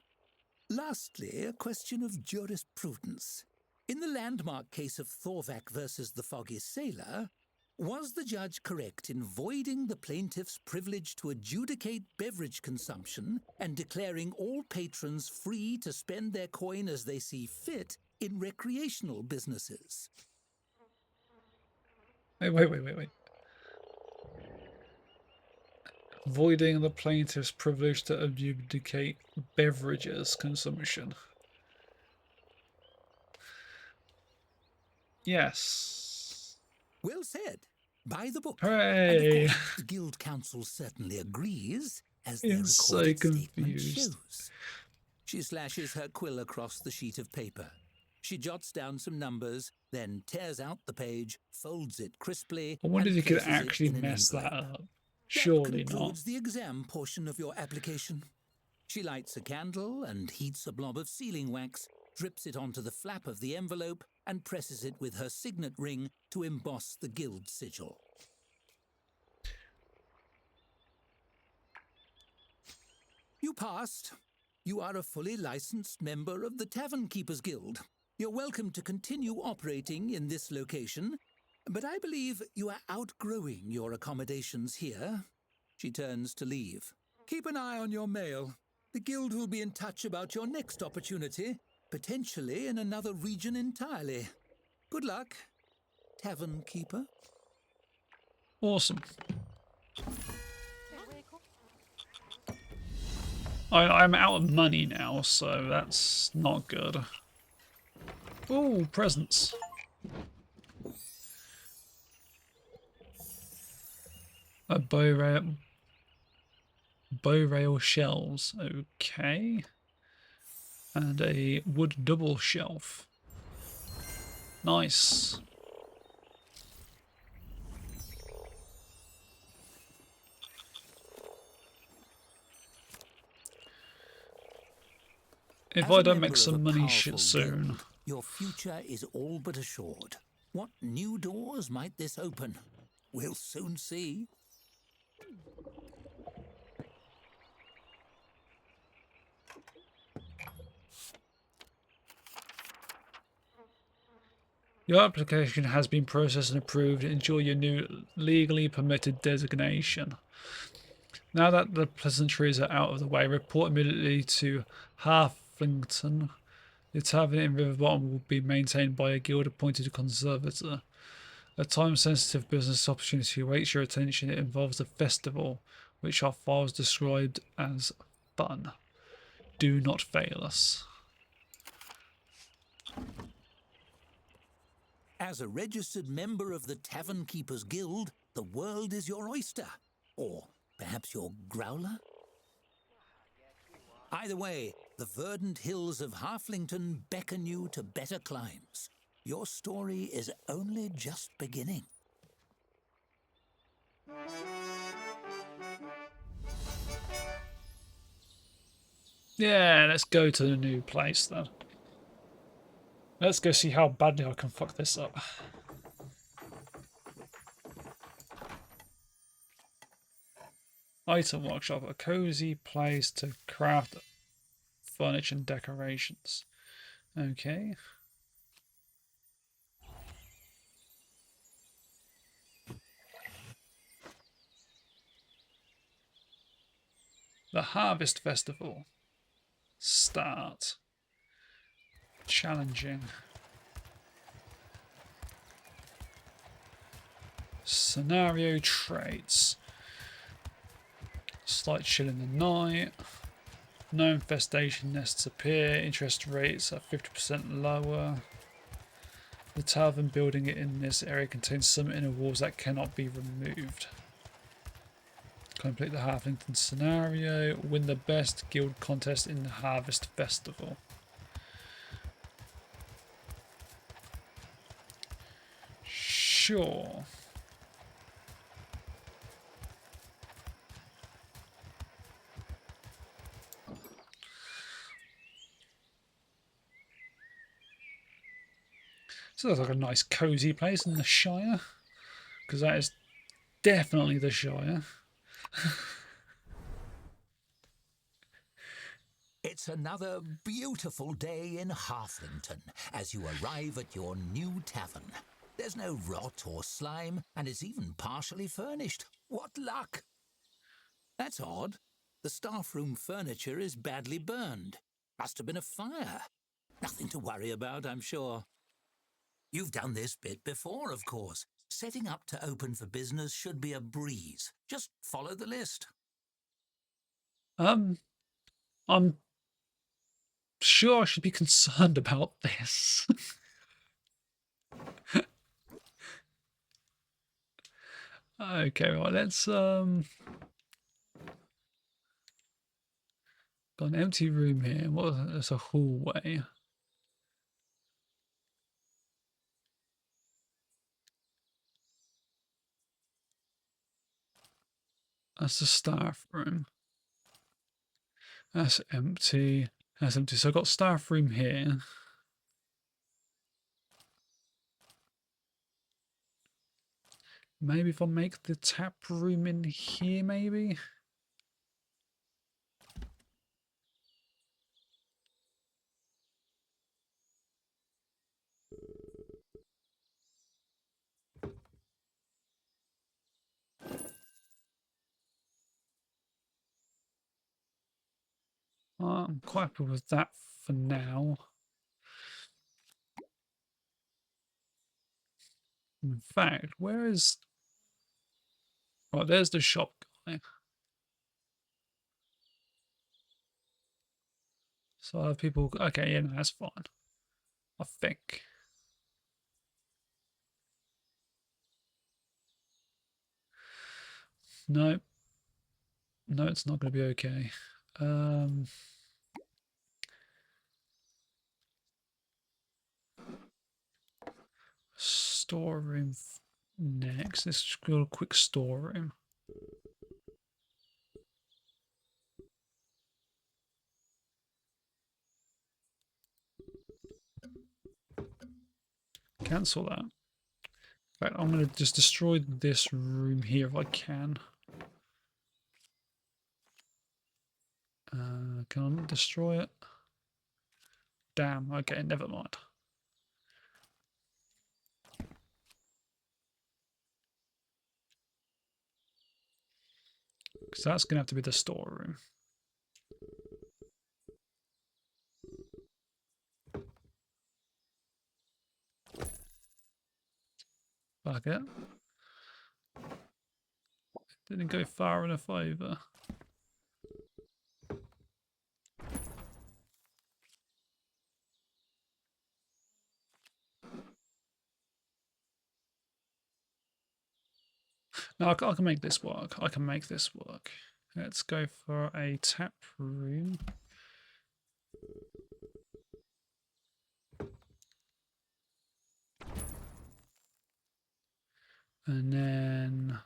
Lastly, a question of jurisprudence. In the landmark case of Thorvak versus the Foggy Sailor, was the judge correct in voiding the plaintiff's privilege to adjudicate beverage consumption and declaring all patrons free to spend their coin as they see fit in recreational businesses? Wait. Voiding the plaintiff's privilege to adjudicate beverages consumption. Yes. Well said. By the book. Hooray! And of course, the Guild Council certainly agrees, as their I'm so recorded statement confused. shows. She slashes her quill across the sheet of paper. She jots down some numbers, then tears out the page, folds it crisply, I wonder if and you could places it actually in an mess that envelope. up. That Surely not. concludes the exam portion of your application. She lights a candle and heats a blob of sealing wax, drips it onto the flap of the envelope, and presses it with her signet ring to emboss the guild sigil. You passed. You are a fully licensed member of the Tavern Keepers Guild. You're welcome to continue operating in this location, but I believe you are outgrowing your accommodations here. She turns to leave. Keep an eye on your mail. The guild will be in touch about your next opportunity, potentially in another region entirely. Good luck, Tavern Keeper. Awesome. I'm out of money now, so that's not good. Ooh, presents. A bow rail shelves. Okay. And a wood double shelf. Nice. If As I a don't make member of a some money powerful soon. guild, your future is all but assured. What new doors might this open? We'll soon see. Your application has been processed and approved. Enjoy your new legally permitted designation. Now that the pleasantries are out of the way, report immediately to Harflington. The tavern in Riverbottom will be maintained by a guild-appointed conservator. A time-sensitive business opportunity awaits your attention. It involves a festival, which our files described as fun. Do not fail us. As a registered member of the Tavern Keepers Guild, the world is your oyster. Or perhaps your growler? Either way, the verdant hills of Harflington beckon you to better climes. Your story is only just beginning. Yeah, let's go to the new place then. Let's go see how badly I can fuck this up. Item workshop, a cozy place to craft furniture and decorations. Okay. The Harvest Festival. Start. Challenging. Scenario traits. Slight chill in the night. No infestation nests appear. Interest rates are 50% lower. The tavern building in this area contains some inner walls that cannot be removed. Complete the Harflington scenario. Win the best guild contest in the Harvest Festival. Sure. So that's like a nice cozy place in the Shire. Because that is definitely the Shire. It's another beautiful day in Harflington as you arrive at your new tavern. There's no rot or slime, and it's even partially furnished. What luck! That's odd. The staff room furniture is badly burned. Must have been a fire. Nothing to worry about, I'm sure. You've done this bit before, of course. Setting up to open for business should be a breeze. Just follow the list. I'm sure I should be concerned about this. Okay, right, let's got an empty room here. There's a hallway. That's the staff room. That's empty. That's empty. So I've got staff room here. Maybe if I make the tap room in here, maybe? I'm quite happy with that for now. In fact, where is... Right, there's the shop guy. So people... Okay, yeah, no, that's fine. I think. No. No, it's not going to be okay. Storeroom next. Let's just go a quick storeroom. Cancel that. In fact, I'm going to just destroy this room here if I can. Can I destroy it? Damn, okay, never mind. Because that's going to have to be the storeroom. Fuck it. Didn't go far enough over. No, I can make this work. I can make this work. Let's go for a tap room. And then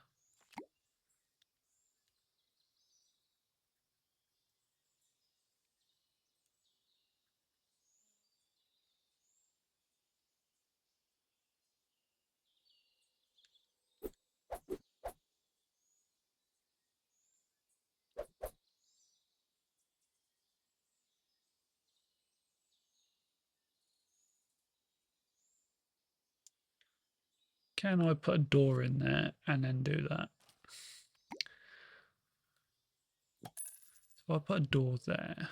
can I put a door in there and then do that? So I put a door there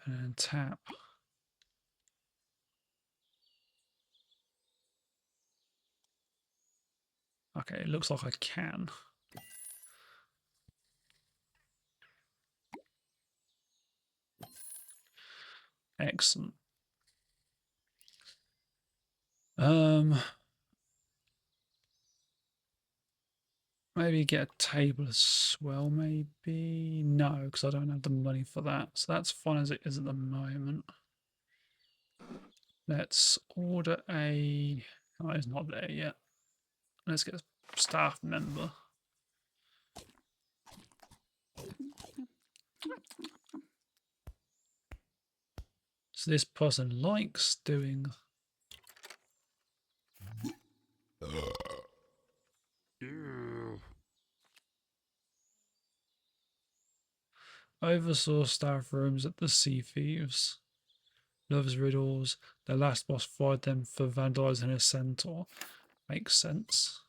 and then tap. Okay, it looks like I can. Excellent. Maybe get a table as well, maybe? No, because I don't have the money for that. So that's fine as it is at the moment. Let's order a... Oh, it's not there yet. Let's get a staff member. So this person likes doing... Oversaw staff rooms at the Sea Thieves. Loves riddles. Their last boss fired them for vandalizing a centaur. Makes sense.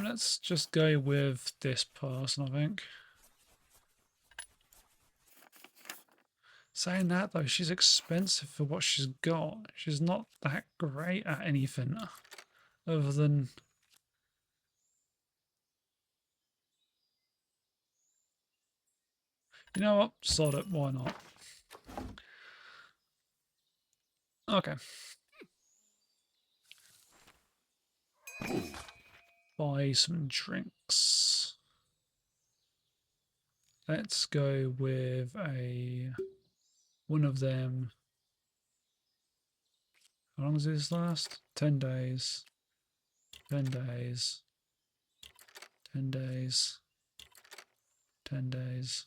Let's just go with this person, I think. Saying that though, she's expensive for what she's got. She's not that great at anything other than... You know what? Sod it, why not? Okay. Buy some drinks. Let's go with one of them. How long does this last? 10 days. 10 days. 10 days. 10 days.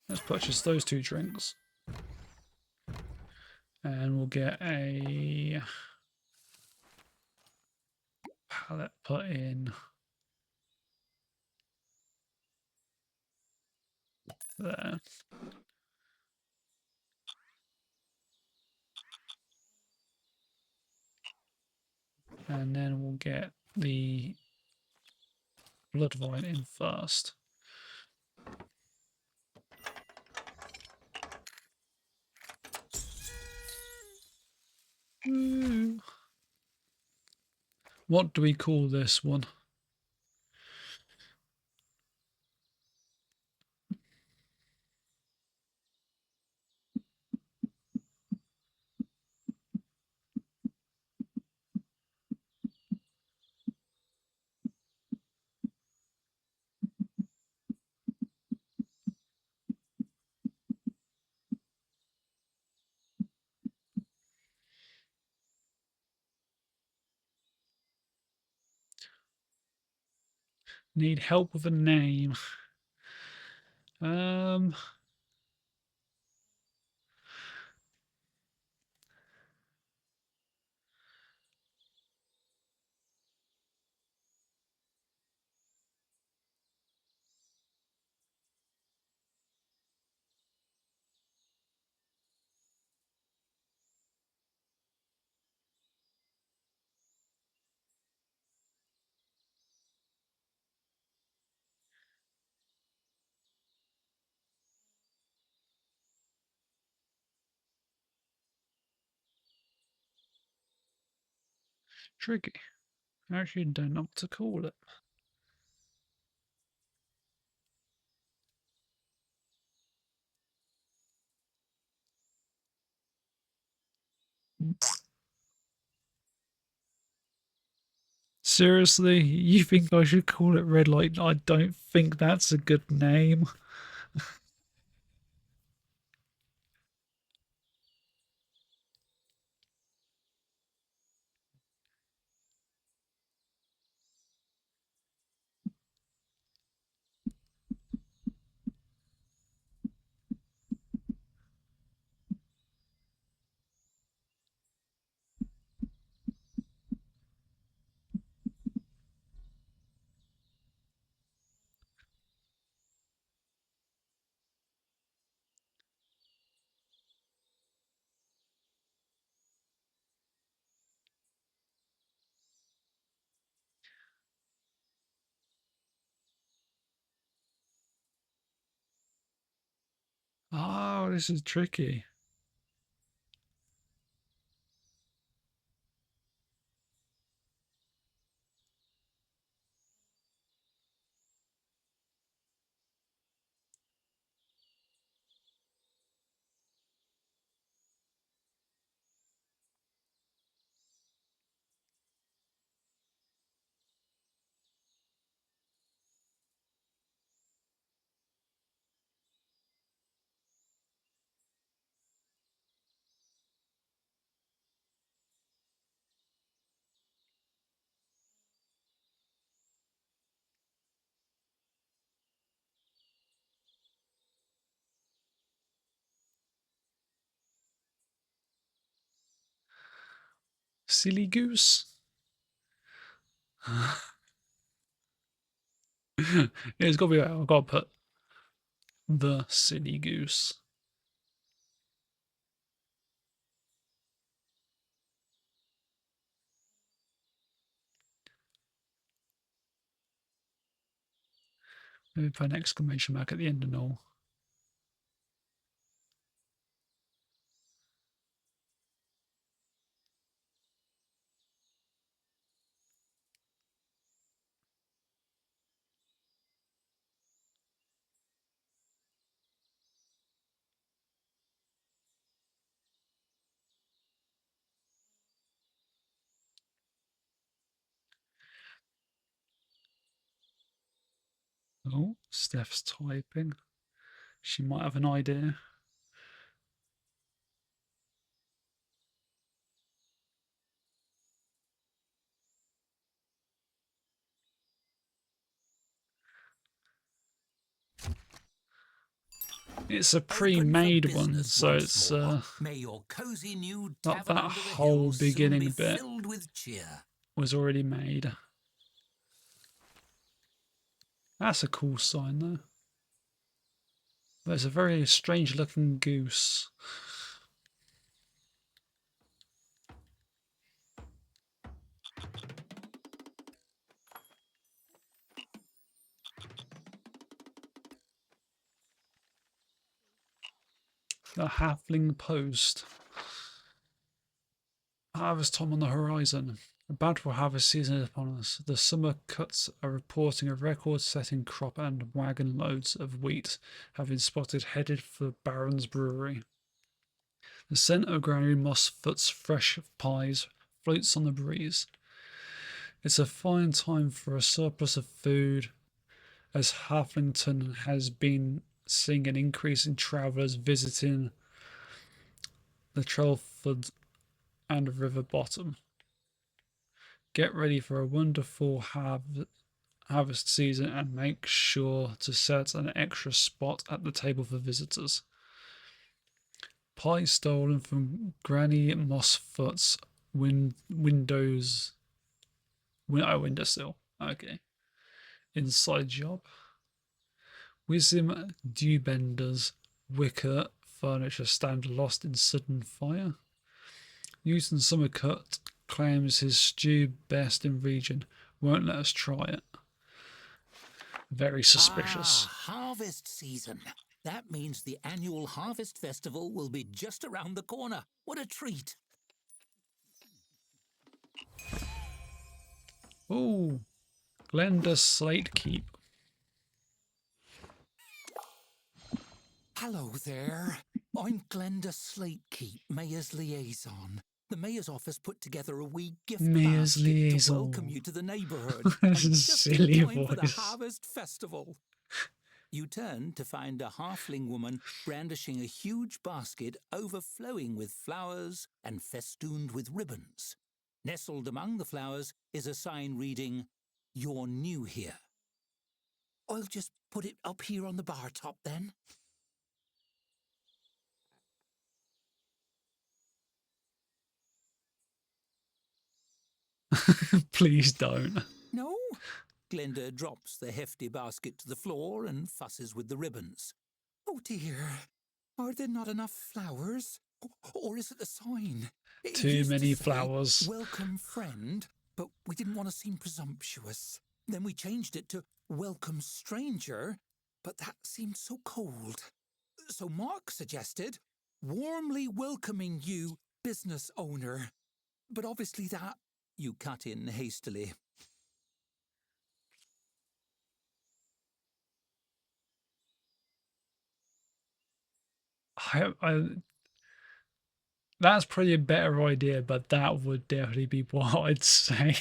Let's purchase those 2 drinks. And we'll get a pallet put in there. And then we'll get the blood vine in first. What do we call this one? Need help with a name. Tricky. I actually don't know what to call it. Seriously, you think I should call it Red Light? I don't think that's a good name. Oh, this is tricky. Silly goose. It's got to be. I've got to put the silly goose. Maybe put an exclamation mark at the end and all. Oh, Steph's typing. She might have an idea. It's a pre-made one, so it's May your cozy new not tavern that under the whole hills soon beginning be bit filled with cheer. was already made. That's a cool sign, though. There's a very strange-looking goose. The halfling post. Harvest time on the horizon. About for harvest season is upon us. The summer cuts are reporting a record-setting crop, and wagon loads of wheat have been spotted headed for Baron's brewery. The scent of Granny Mossfoot's fresh pies floats on the breeze. It's a fine time for a surplus of food, as Halflington has been seeing an increase in travellers visiting the Trelford and River Bottom. Get ready for a wonderful harvest season and make sure to set an extra spot at the table for visitors. Pie stolen from Granny Mossfoot's windowsill. Okay. Inside job. Wisdom Dewbender's wicker furniture stand lost in sudden fire. Newton Summercut claims his stew best in region. Won't let us try it. Very suspicious. Harvest season. That means the annual Harvest Festival will be just around the corner. What a treat. Oh, Glenda Slate Keep. Hello there. I'm Glenda Slatekeep, Mayor's Liaison. The Mayor's office put together a wee gift Mayor's basket Liaison. to welcome you to the neighbourhood. That's and a just silly in time for the voice. Harvest Festival. You turn to find a halfling woman brandishing a huge basket overflowing with flowers and festooned with ribbons. Nestled among the flowers is a sign reading, "You're new here." I'll just put it up here on the bar top then. Please don't. No? Glenda drops the hefty basket to the floor and fusses with the ribbons. Oh dear. Are there not enough flowers? Or is it a sign? It Too used to many say, flowers. "Welcome, friend," but we didn't want to seem presumptuous. Then we changed it to "Welcome, stranger," but that seemed so cold. So Mark suggested, "Warmly welcoming you, business owner." But obviously that... You cut in hastily. That's probably a better idea, but that would definitely be what I'd say.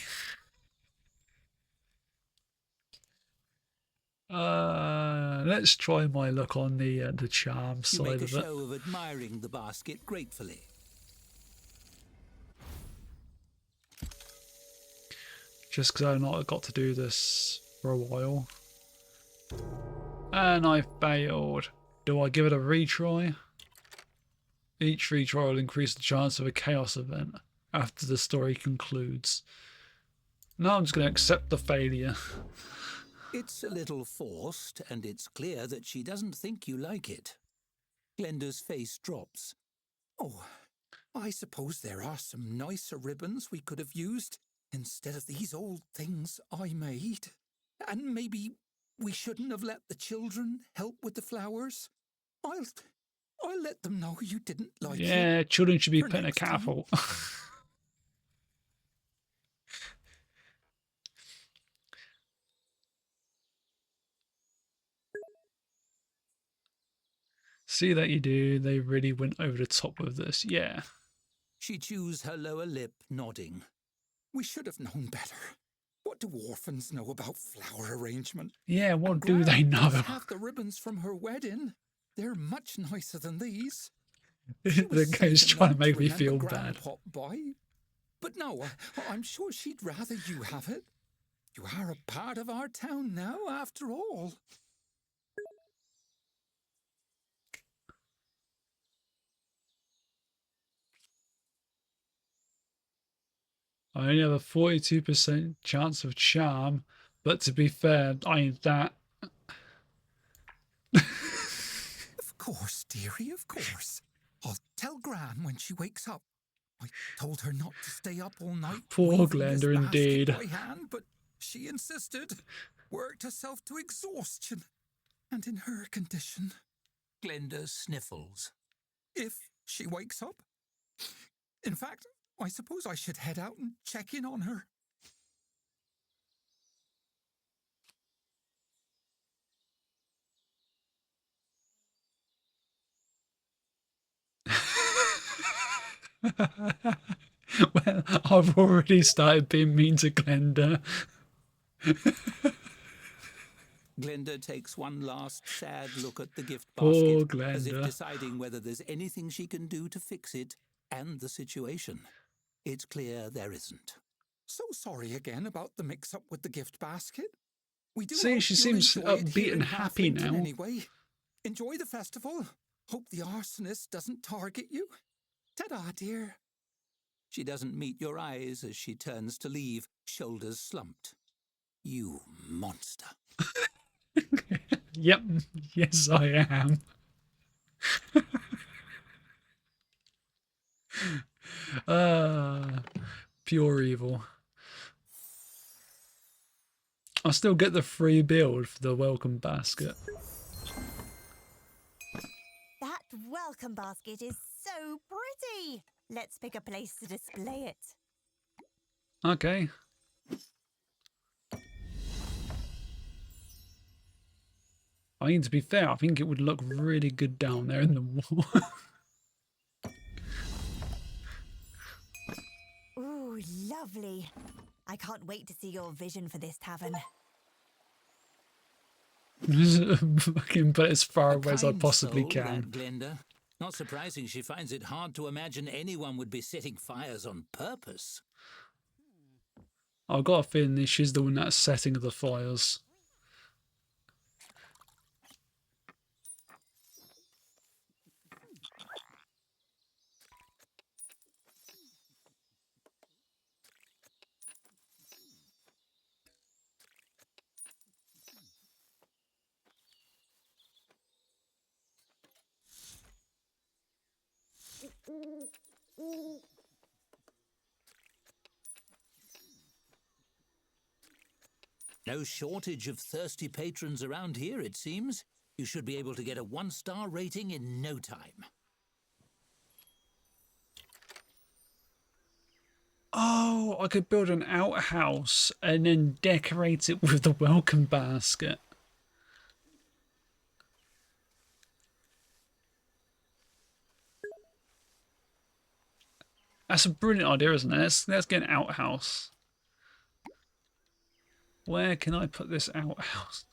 Let's try my luck on the charm You side make a of it. show of admiring the basket gratefully. Just because I've not got to do this for a while. And I failed. Do I give it a retry? Each retry will increase the chance of a chaos event after the story concludes. No, I'm just going to accept the failure. It's a little forced, and it's clear that she doesn't think you like it. Glenda's face drops. Oh, I suppose there are some nicer ribbons we could have used instead of these old things I made. And maybe we shouldn't have let the children help with the flowers. I'll let them know you didn't like it. Yeah, children should be for put in a next time. catapult. See that you do. They really went over the top with this. Yeah. She chews her lower lip, nodding. We should have known better. What do orphans know about flower arrangement? Yeah, what And do they Gran know? does have the ribbons from her wedding. They're much nicer than these. The guy's trying to make me feel bad. Pop by. But no, I'm sure she'd rather you have it. You are a part of our town now, after all. I only have a 42% chance of charm, but to be fair, I ain't that. Of course, dearie, of course. I'll tell Gran when she wakes up. I told her not to stay up all night. Poor weaving this Glenda, basket indeed. by hand, but she insisted. Worked herself to exhaustion. And in her condition... Glenda sniffles. if she wakes up. In fact, I suppose I should head out and check in on her. Well, I've already started being mean to Glenda. Glenda takes one last sad look at the gift Poor basket, as if Glenda. deciding whether there's anything she can do to fix it and the situation. It's clear there isn't. So sorry again about the mix-up with the gift basket. We do See, hope she you'll seems enjoy it upbeat here and in happy Halflington now. anyway. Enjoy the festival. Hope the arsonist doesn't target you. Ta-da, dear. She doesn't meet your eyes as she turns to leave, shoulders slumped. You monster. Yep, yes I am. Pure evil. I still get the free build for the welcome basket. That welcome basket is so pretty. Let's pick a place to display it. Okay. I mean, to be fair, I think it would look really good down there in the wall. Ooh, lovely. I can't wait to see your vision for this tavern. Fucking put as far A away as I kind possibly soul, can. that Glenda. Not surprising she finds it hard to imagine anyone would be setting fires on purpose. I've got a feeling she's the one that's setting the fires. No shortage of thirsty patrons around here, it seems. You should be able to get a 1-star rating in no time. Oh, I could build an outhouse and then decorate it with the welcome basket. That's a brilliant idea, isn't it? Let's get an outhouse. Where can I put this outhouse?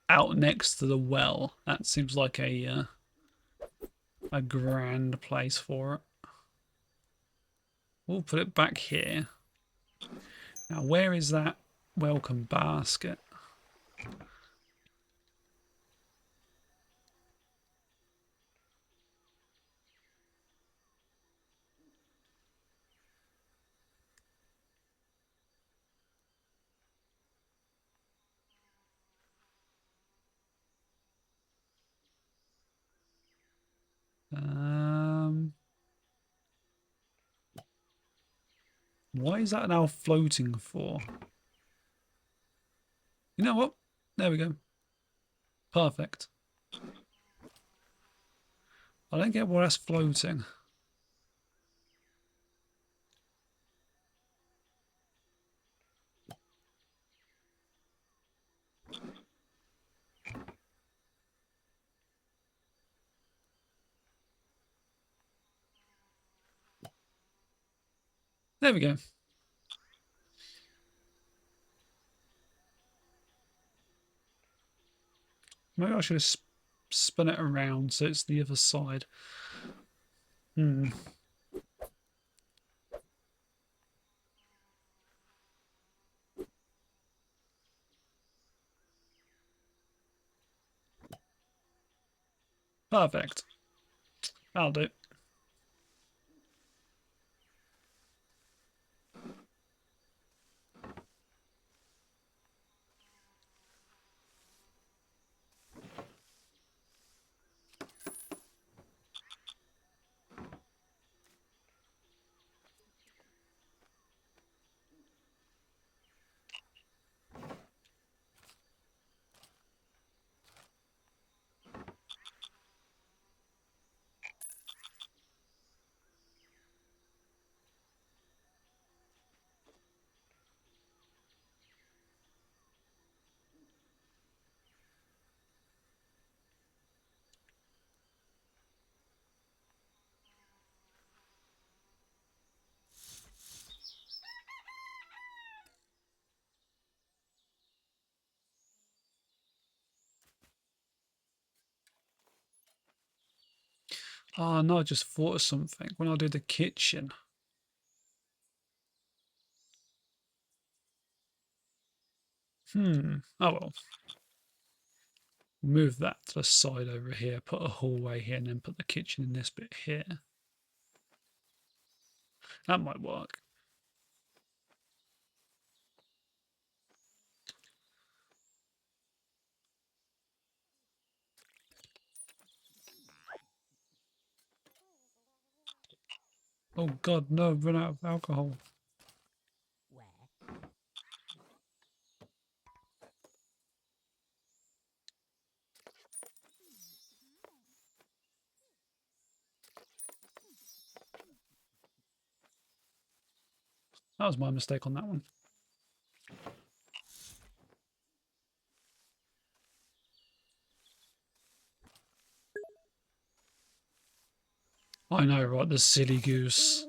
Out next to the well. That seems like a grand place for it. We'll put it back here. Now, where is that welcome basket? Why is that now floating for? You know what? There we go. Perfect. I don't get why that's floating. There we go. Maybe I should have spun it around so it's the other side. Perfect. That'll do. Oh no, I just thought of something. When I do the kitchen. Oh well. Move that to the side over here, put a hallway here, and then put the kitchen in this bit here. That might work. Oh god, no, I've run out of alcohol. That was my mistake on that one. I know, right? The silly goose.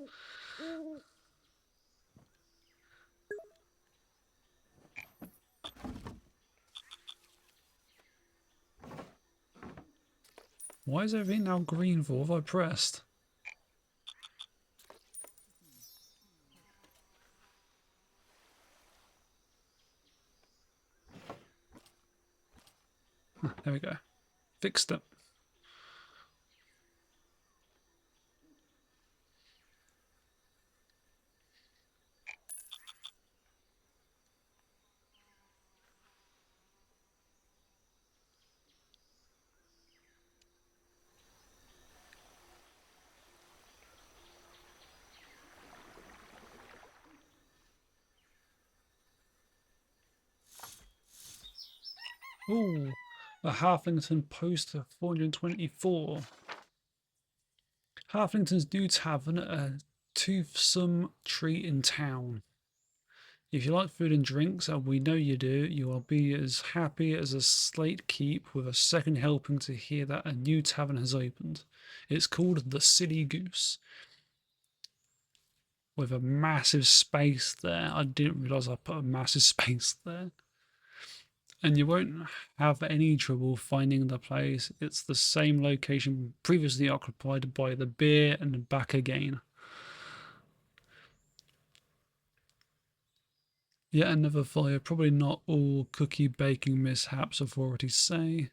Why is everything now green for? What have I pressed? There we go. Fixed it. Ooh, a Halflington poster 424. Halflington's new tavern, a toothsome treat in town. If you like food and drinks, and we know you do, you will be as happy as a slate keep with a second helping to hear that a new tavern has opened. It's called the Silly Goose. With a massive space there. I didn't realise I put a massive space there. And you won't have any trouble finding the place. It's the same location previously occupied by the beer and back again. Yet another fire, probably not all cookie baking mishaps, authorities say.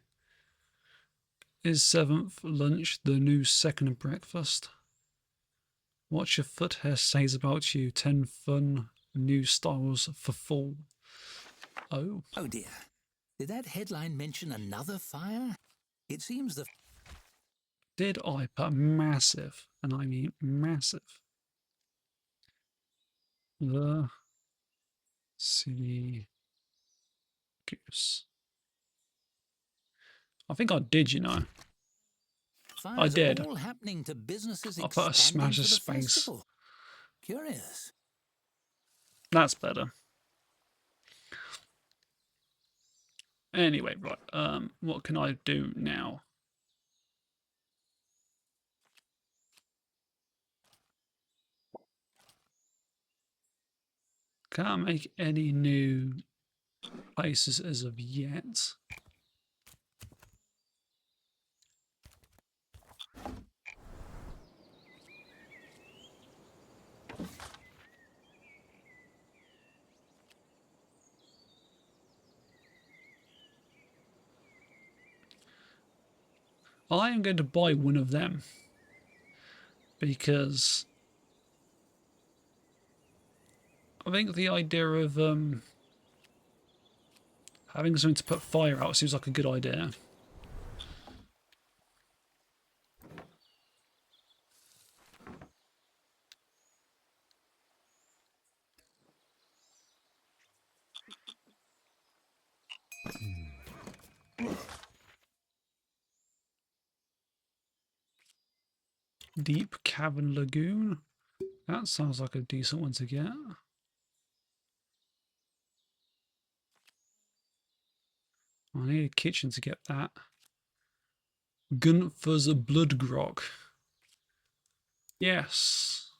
Is seventh lunch the new second breakfast? What your foot hair says about you, 10 fun new styles for fall. Oh. Oh dear. Did that headline mention another fire? It seems the... Did I put massive, and I mean massive, the Silly Goose? I think I did, you know. I fires did. are all happening to businesses I put a expanding smash for of the space. festival. Curious. That's better. Anyway, right. What can I do now? Can't make any new places as of yet. I am going to buy one of them because I think the idea of having something to put fire out seems like a good idea. Deep Cavern Lagoon. That sounds like a decent one to get. I need a kitchen to get that. Gunther's Blood Grog. Yes.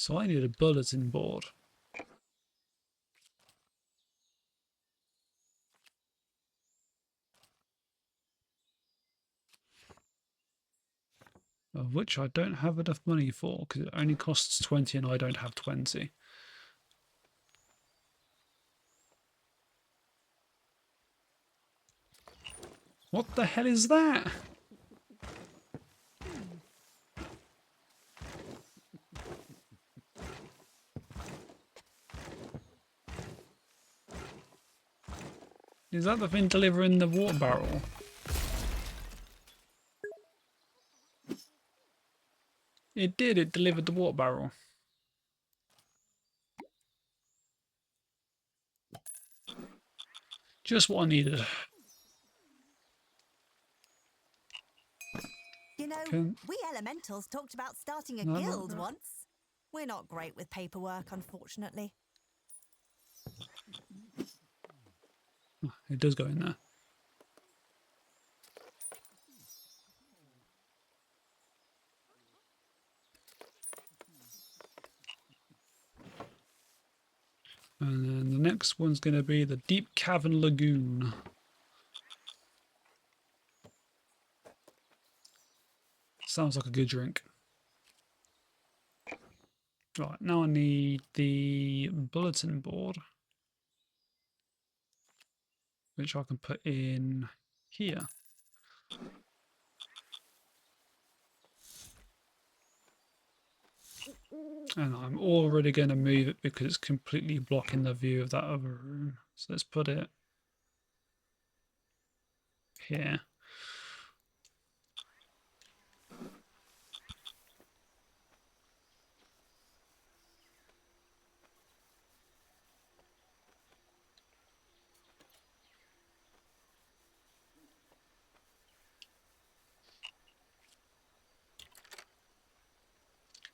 So I need a bulletin board. Of which I don't have enough money for, because it only costs 20 and I don't have 20. What the hell is that? Is that the thing delivering the water barrel? It did, it delivered the water barrel. Just what I needed. You know, Can... we elementals talked about starting a No, guild once. We're not great with paperwork, unfortunately. It does go in there. And then the next one's going to be the Deep Cavern Lagoon. Sounds like a good drink. Right, now I need the bulletin board, which I can put in here. And I'm already going to move it because it's completely blocking the view of that other room. So let's put it here.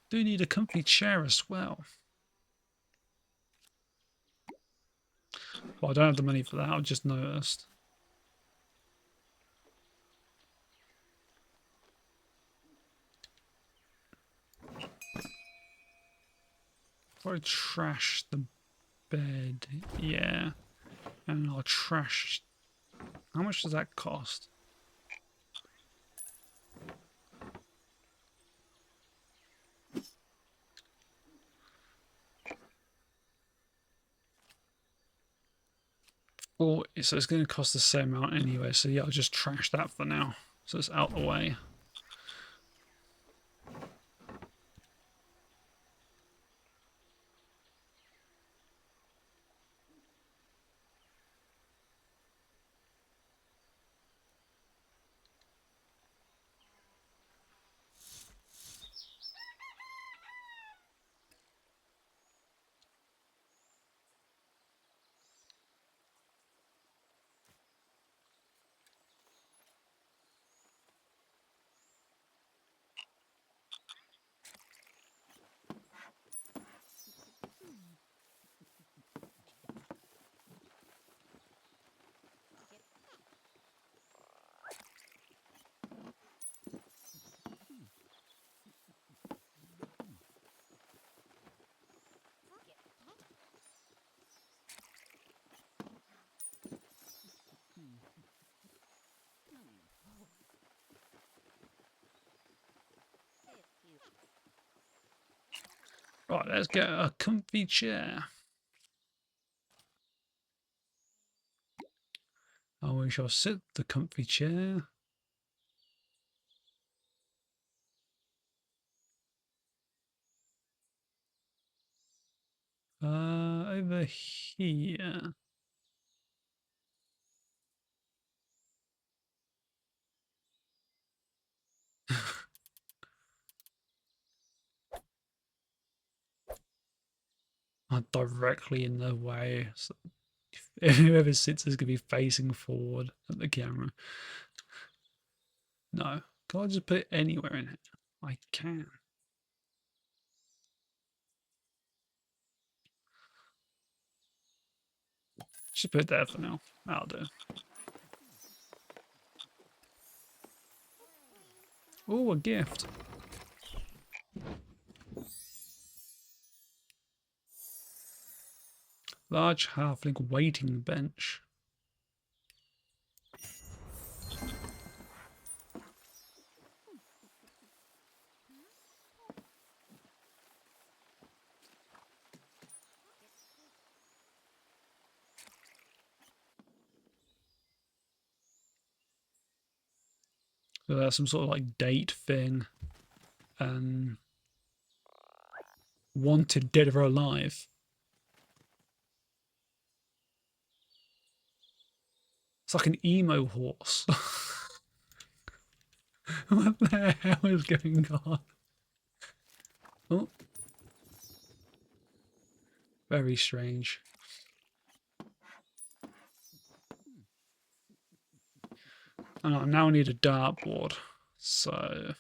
Do need a comfy chair as well. Well, I don't have the money for that, I've just noticed. If I trash the bed, yeah. And I'll trash... How much does that cost? Well, so it's going to cost the same amount anyway, so yeah, I'll just trash that for now. So it's out the way. Right, let's get a comfy chair. And we shall sit the comfy chair. Over here. Not directly in the way. So whoever sits is going to be facing forward at the camera. No. Can I just put it anywhere in it? I can. Just put it there for now. That'll do. Oh, a gift. Large halfling waiting bench. So that's some sort of like date thing. Wanted dead or alive. It's like an emo horse. What the hell is going on? Oh. Very strange. And I now need a dartboard. So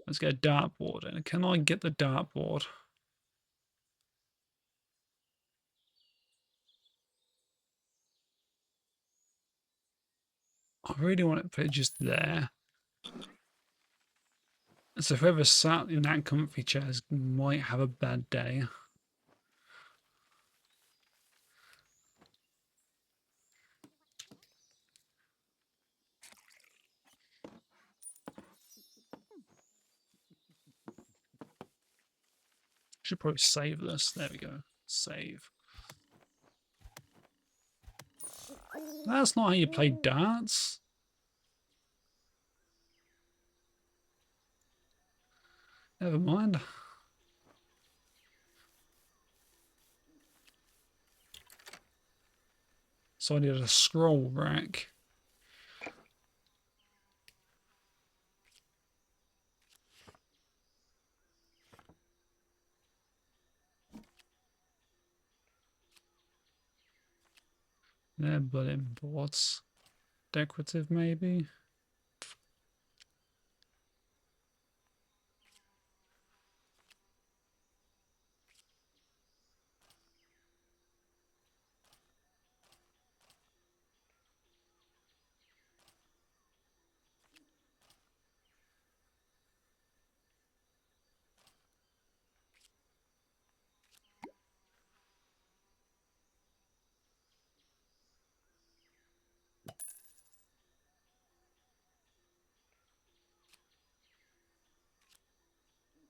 let's get a dartboard. And can I get the dartboard? I really want it put just there. So whoever sat in that comfy chairs might have a bad day. Should probably save this. There we go. Save. That's not how you play darts. Never mind. So I need a scroll rack. They're bulletin boards. Decorative, maybe?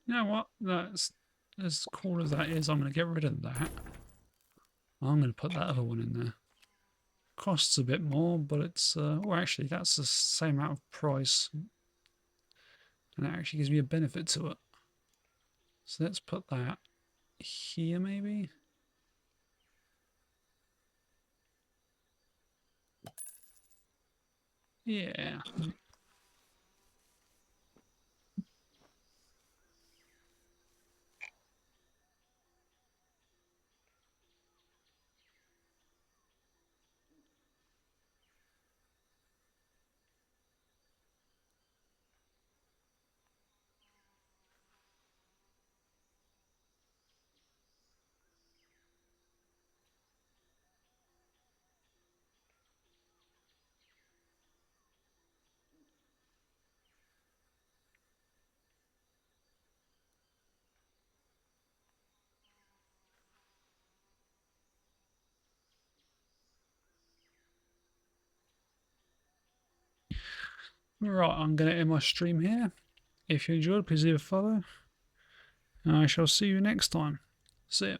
You know what? That's as cool as that is. I'm going to get rid of that. I'm going to put that other one in there. Costs a bit more, but it's well, actually, that's the same amount of price, and it actually gives me a benefit to it. So let's put that here, maybe. Yeah. Right, I'm going to end my stream here. If you enjoyed, please leave a follow. And I shall see you next time. See ya.